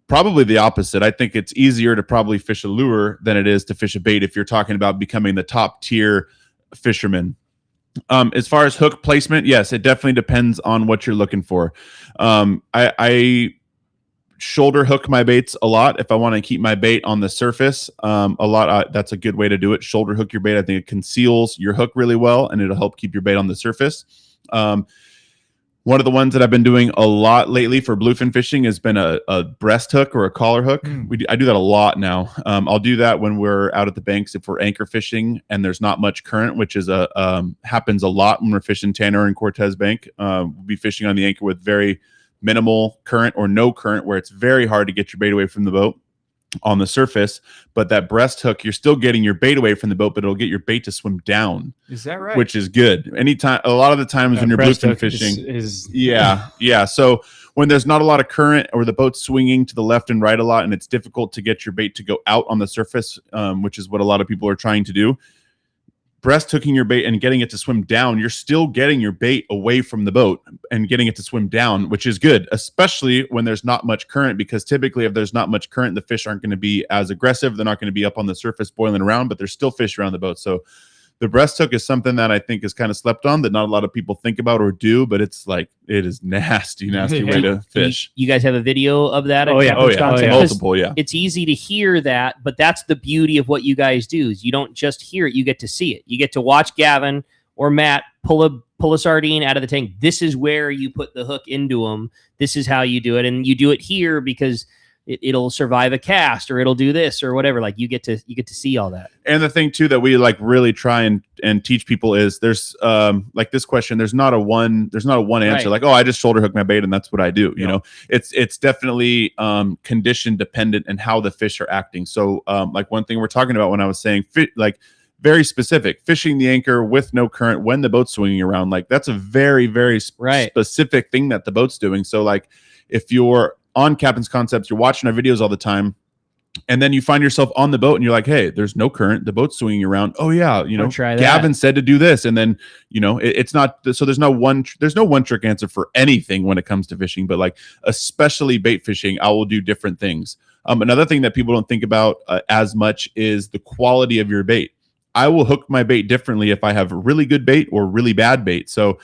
probably the opposite. I think it's easier to probably fish a lure than it is to fish a bait if you're talking about becoming the top tier fisherman. As far as hook placement, yes, it definitely depends on what you're looking for. I shoulder hook my baits a lot if I want to keep my bait on the surface. That's a good way to do it. Shoulder hook your bait. I think it conceals your hook really well, and it'll help keep your bait on the surface. One of the ones that I've been doing a lot lately for bluefin fishing has been a breast hook or a collar hook. I do that a lot now. I'll do that when we're out at the banks if we're anchor fishing and there's not much current, which is happens a lot when we're fishing Tanner and Cortez Bank. We'll be fishing on the anchor with very minimal current or no current, where it's very hard to get your bait away from the boat on the surface. But that breast hook, you're still getting your bait away from the boat, but it'll get your bait to swim down. Is that right? Which is good. A lot of the times when you're bluefin fishing, yeah. So when there's not a lot of current or the boat's swinging to the left and right a lot, and it's difficult to get your bait to go out on the surface, which is what a lot of people are trying to do. Breast hooking your bait and getting it to swim down, you're still getting your bait away from the boat and getting it to swim down, which is good, especially when there's not much current, because typically if there's not much current, the fish aren't going to be as aggressive. They're not going to be up on the surface boiling around, but there's still fish around the boat. So the breast hook is something that I think is kind of slept on, that not a lot of people think about or do, but it's like, it is nasty way to fish. You guys have a video of that? Multiple, yeah. It's easy to hear that, but that's the beauty of what you guys do. Is you don't just hear it, you get to see it. You get to watch Gavin or Matt pull a sardine out of the tank. This is where you put the hook into them. This is how you do it. And you do it here because it'll survive a cast, or it'll do this or whatever. Like you get to see all that. And the thing too that we like really try and teach people is there's like this question, there's not a one answer. Right. Like, oh, I just shoulder hook my bait and that's what I do. You know, it's definitely condition dependent and how the fish are acting. So like one thing we're talking about when I was saying like very specific, fishing the anchor with no current when the boat's swinging around, like that's a very, very specific thing that the boat's doing. So like if you're on Captain's Concepts, you're watching our videos all the time, and then you find yourself on the boat and you're like, hey, there's no current, the boat's swinging around. Oh yeah, you know, Gavin said to do this, and then you know it's not. So there's no one trick answer for anything when it comes to fishing, but like especially bait fishing, I will do different things. Another thing that people don't think about as much is the quality of your bait. I will hook my bait differently if I have really good bait or really bad bait. So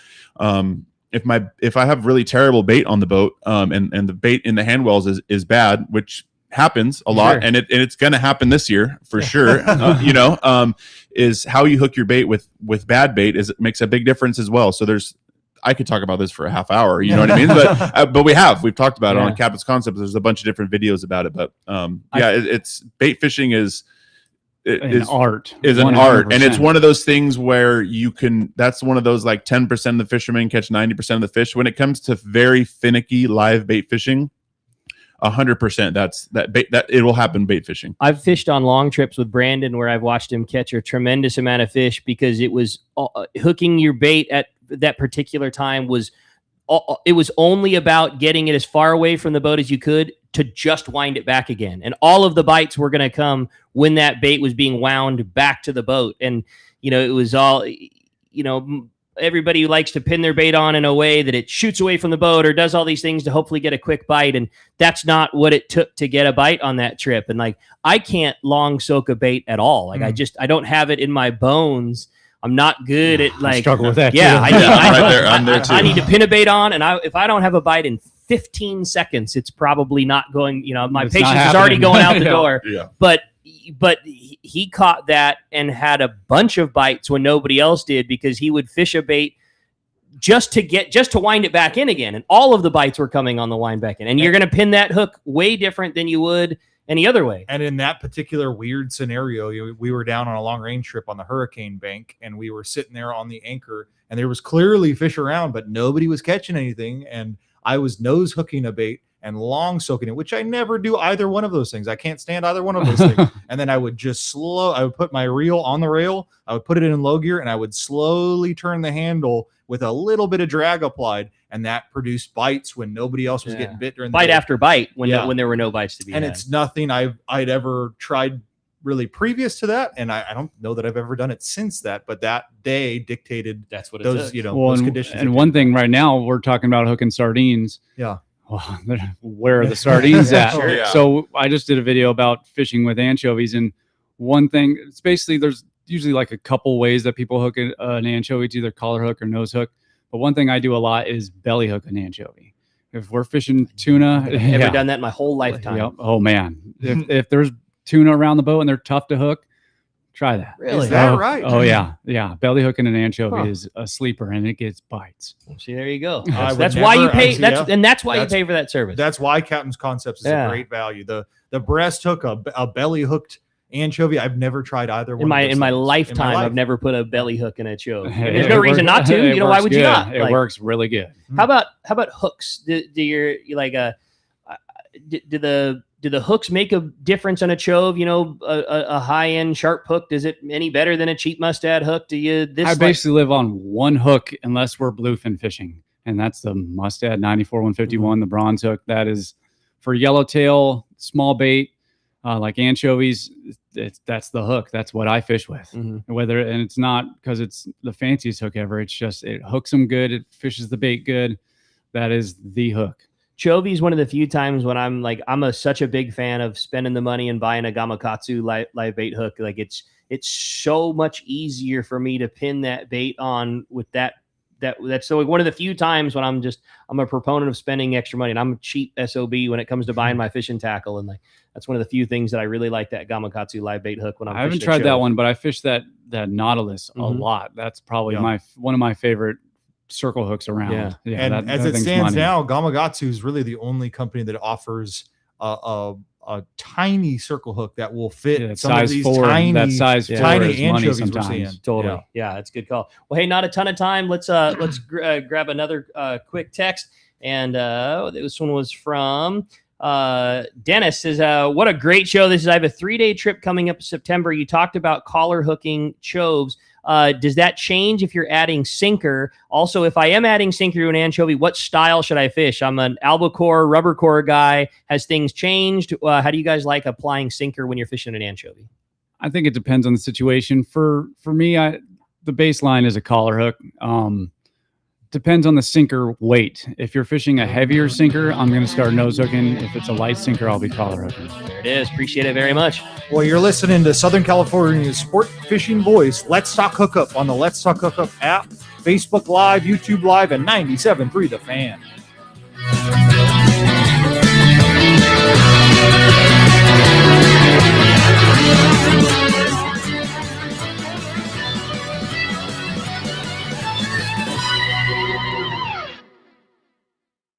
if I have really terrible bait on the boat, and the bait in the hand wells is bad, which happens a lot, and it's going to happen this year for sure. Is how you hook your bait with bad bait makes a big difference as well. So I could talk about this for a half hour, you know what I mean? But we've talked about it on Captain's Concepts. There's a bunch of different videos about it, but it's bait fishing is art. Is an art, and it's 100%. one of those things where you can. That's one of those like 10% of the fishermen catch 90% of the fish. When it comes to very finicky live bait fishing, 100%. That it will happen bait fishing. I've fished on long trips with Brandon where I've watched him catch a tremendous amount of fish because it was hooking your bait at that particular time was it was only about getting it as far away from the boat as you could to just wind it back again. And all of the bites were going to come when that bait was being wound back to the boat. And, it was all, everybody likes to pin their bait on in a way that it shoots away from the boat or does all these things to hopefully get a quick bite. And that's not what it took to get a bite on that trip. And like, I can't long soak a bait at all. Like I don't have it in my bones. I'm not good at like, I struggle with that. Yeah. Too. I need to pin a bait on. And if I don't have a bite in 15 seconds, it's probably not going, my It's patience not is already happening. going out the Yeah. door. Yeah. But he caught that and had a bunch of bites when nobody else did because he would fish a bait just to wind it back in again. And all of the bites were coming on the wind back in. And you're going to pin that hook way different than you would any other way. And in that particular weird scenario, we were down on a long range trip on the hurricane bank, and we were sitting there on the anchor, and there was clearly fish around, but nobody was catching anything. And I was nose hooking a bait and long soaking it, which I never do either one of those things. I can't stand either one of those things. And then I would I would put my reel on the rail, I would put it in low gear, and I would slowly turn the handle with a little bit of drag applied, and that produced bites when nobody else was getting bit during the bite day. after bite when there were no bites to be And had. it's nothing I'd ever tried really previous to that, and I don't know that I've ever done it since that. But that day dictated that's what those took. those conditions. And one thing right now we're talking about hooking sardines. Yeah. Well, where are the sardines at? Sure, yeah. So I just did a video about fishing with anchovies, and one thing, it's basically there's usually like a couple ways that people hook an anchovy. It's either collar hook or nose hook. But one thing I do a lot is belly hook an anchovy. If we're fishing tuna, I've never done that in my whole lifetime. Yep. Oh man, if there's tuna around the boat and they're tough to hook, try that. Really? Is that right? Oh yeah. Belly hooking an anchovy is a sleeper, and it gets bites. See, there you go. I would That's why you never- pay. actually, That's why you That's- pay for that service. That's why Captain's Concepts is Yeah. a great value. The breast hook, a belly hooked anchovy. I've never tried either one. In my of those in my things. lifetime, life. I've never put a belly hook in a choke. Hey, There's it no reason works- not to. it Why works would you good. not? It Like, works really good. How about hooks? Do the hooks make a difference on a chove? A high end sharp hook, does it any better than a cheap mustad hook? Do you I basically live on one hook unless we're bluefin fishing, and that's the Mustad 94 151, the bronze hook. That is for yellowtail, small bait, like anchovies. That's the hook. That's what I fish with. And it's not because it's the fanciest hook ever. It's just it hooks them good. It fishes the bait good. That is the hook. Chovy is one of the few times when I'm such a big fan of spending the money and buying a Gamakatsu live bait hook. Like it's so much easier for me to pin that bait on with that's so one of the few times when I'm a proponent of spending extra money, and I'm a cheap SOB when it comes to buying my fishing tackle. And that's one of the few things that I really like, that Gamakatsu live bait hook when I'm I haven't fishing a tried that chove. one, but I fished that Nautilus a lot. That's probably one of my favorite circle hooks around. And as it stands now, Gamakatsu is really the only company that offers a tiny circle hook that will fit some of these tiny anchovies we're seeing. Totally. Yeah, that's a good call. Well, hey, not a ton of time. Let's grab another quick text. And this one was from Dennis. Says, what a great show this is. I have a 3-day trip coming up in September. You talked about collar hooking choves. Does that change if you're adding sinker? Also, if I am adding sinker to an anchovy, what style should I fish? I'm an albacore, rubber core guy. Has things changed? How do you guys like applying sinker when you're fishing an anchovy? I think it depends on the situation. For me, the baseline is a collar hook. Depends on the sinker weight. If you're fishing a heavier sinker, I'm going to start nose hooking. If it's a light sinker, I'll be collar hooking. There it is. Appreciate it very much. Well, you're listening to Southern California's sport fishing voice, Let's Talk Hookup, on the Let's Talk Hookup app, Facebook Live, YouTube Live, and 97.3 The Fan.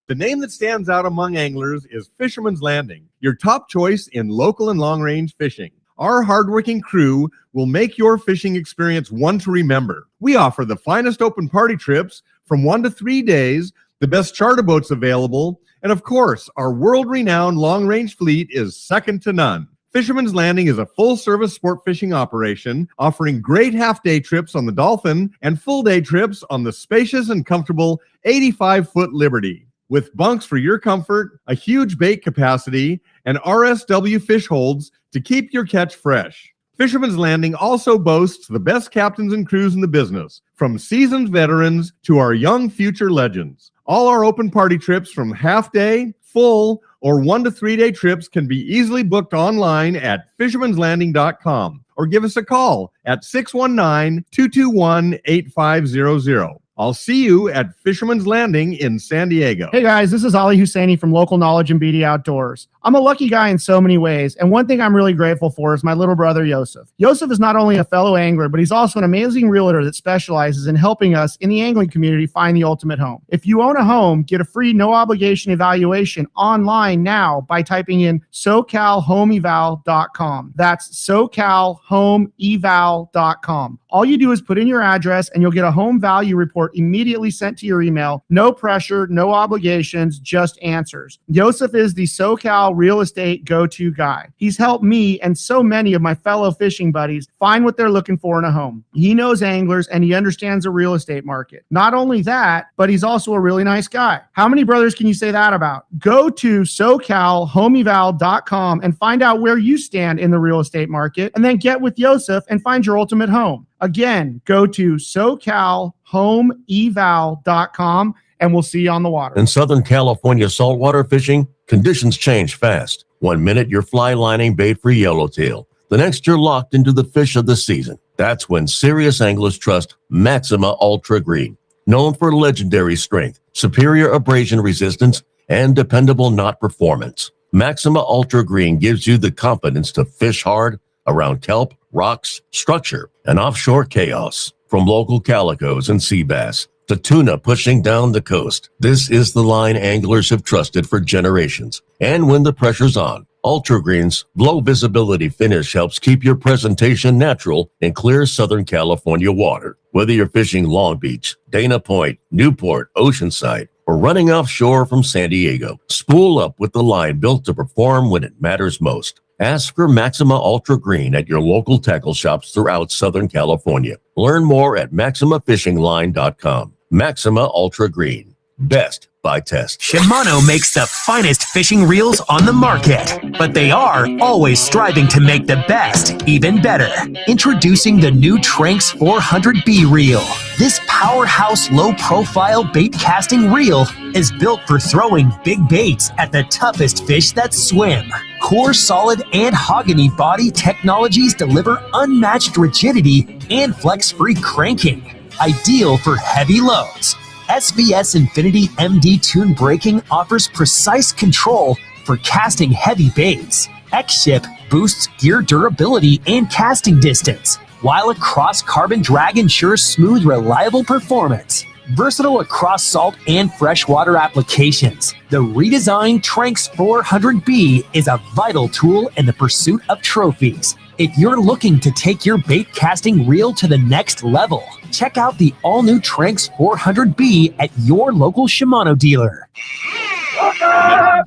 The name that stands out among anglers is Fisherman's Landing, your top choice in local and long-range fishing. Our hardworking crew will make your fishing experience one to remember. We offer the finest open party trips from 1 to 3 days, the best charter boats available, and of course, our world-renowned long-range fleet is second to none. Fisherman's Landing is a full-service sport fishing operation offering great half-day trips on the Dolphin and full-day trips on the spacious and comfortable 85-foot Liberty. With bunks for your comfort, a huge bait capacity, and RSW fish holds to keep your catch fresh. Fisherman's Landing also boasts the best captains and crews in the business, from seasoned veterans to our young future legends. All our open party trips from half-day, full, or 1 to 3 day trips can be easily booked online at fishermanslanding.com or give us a call at 619-221-8500. I'll see you at Fisherman's Landing in San Diego. Hey guys, this is Ali Husseini from Local Knowledge and BD Outdoors. I'm a lucky guy in so many ways, and one thing I'm really grateful for is my little brother, Yosef. Yosef is not only a fellow angler, but he's also an amazing realtor that specializes in helping us in the angling community find the ultimate home. If you own a home, get a free no-obligation evaluation online now by typing in SoCalHomeEval.com. That's SoCalHomeEval.com. All you do is put in your address, and you'll get a home value report immediately sent to your email. No pressure, no obligations, just answers. Yosef is the SoCal real estate go-to guy. He's helped me and so many of my fellow fishing buddies find what they're looking for in a home. He knows anglers and he understands the real estate market. Not only that, but he's also a really nice guy. How many brothers can you say that about? Go to SoCalHomeEval.com and find out where you stand in the real estate market, and then get with Yosef and find your ultimate home. Again, go to SoCalHomeEval.com and we'll see you on the water. In Southern California saltwater fishing, conditions change fast. 1 minute you're fly lining bait for yellowtail. The next you're locked into the fish of the season. That's when serious anglers trust Maxima Ultra Green. Known for legendary strength, superior abrasion resistance, and dependable knot performance. Maxima Ultra Green gives you the confidence to fish hard around kelp, rocks, structure, and offshore chaos. From local calicos and sea bass to tuna pushing down the coast, this is the line anglers have trusted for generations. And when the pressure's on, Ultra Green's low visibility finish helps keep your presentation natural in clear Southern California water. Whether you're fishing Long Beach, Dana Point, Newport, Oceanside, or running offshore from San Diego, spool up with the line built to perform when it matters most. Ask for Maxima Ultra Green at your local tackle shops throughout Southern California. Learn more at MaximaFishingLine.com. Maxima Ultra Green. Best by test. Shimano makes the finest fishing reels on the market, but they are always striving to make the best even better. Introducing the new Tranx 400B reel. This powerhouse low-profile bait casting reel is built for throwing big baits at the toughest fish that swim. Core solid and Hogany body technologies deliver unmatched rigidity and flex-free cranking. Ideal for heavy loads. SVS Infinity MD Tune braking offers precise control for casting heavy baits. X-Ship boosts gear durability and casting distance, while a cross-carbon drag ensures smooth, reliable performance. Versatile across salt and freshwater applications, the redesigned Tranx 400B is a vital tool in the pursuit of trophies. If you're looking to take your bait casting reel to the next level, check out the all-new Tranx 400B at your local Shimano dealer.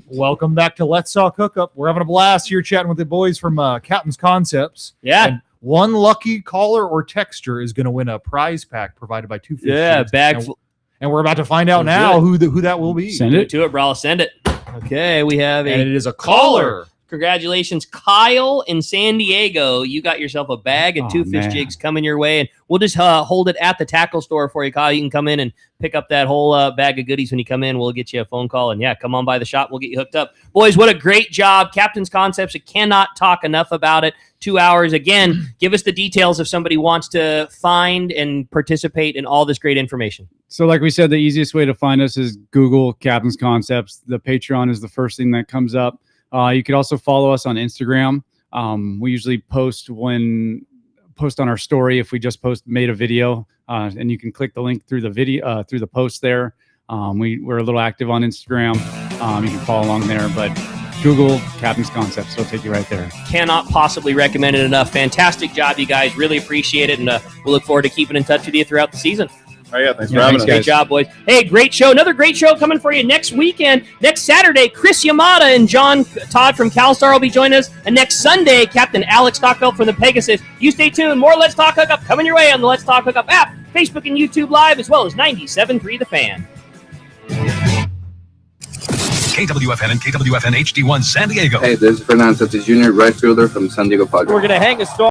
Welcome back to Let's Talk Hookup. We're having a blast here chatting with the boys from Captain's Concepts. Yeah. And one lucky caller or texter is going to win a prize pack provided by Two Fish. Yeah, Shirts. bag. And we're about to find out now who that will be. Send it to it, Bralla. Send it. Okay, we have And it is a caller. Congratulations, Kyle in San Diego. You got yourself a bag and two fish jigs coming your way, and we'll just hold it at the tackle store for you, Kyle. You can come in and pick up that whole bag of goodies when you come in. We'll get you a phone call, and come on by the shop. We'll get you hooked up. Boys, what a great job. Captain's Concepts. I cannot talk enough about it. 2 hours. Again, give us the details if somebody wants to find and participate in all this great information. So like we said, the easiest way to find us is Google Captain's Concepts. The Patreon is the first thing that comes up. You could also follow us on Instagram. We usually post on our story if we just made a video, and you can click the link through the video through the post there. We're a little active on Instagram. You can follow along there, but Google Captain's Concepts. It'll take you right there. Cannot possibly recommend it enough. Fantastic job, you guys. Really appreciate it, and we'll look forward to keeping in touch with you throughout the season. Oh, yeah, thanks for having us. Great job, boys. Hey, great show. Another great show coming for you next weekend. Next Saturday, Chris Yamada and John Todd from CalStar will be joining us. And next Sunday, Captain Alex Stockfeld from the Pegasus. You stay tuned. More Let's Talk Hookup coming your way on the Let's Talk Hookup app, Facebook and YouTube Live, as well as 97.3 The Fan. KWFN and KWFN HD1 San Diego. Hey, this is Fernando Tatis Jr., right fielder from San Diego Padres. We're going to hang a star.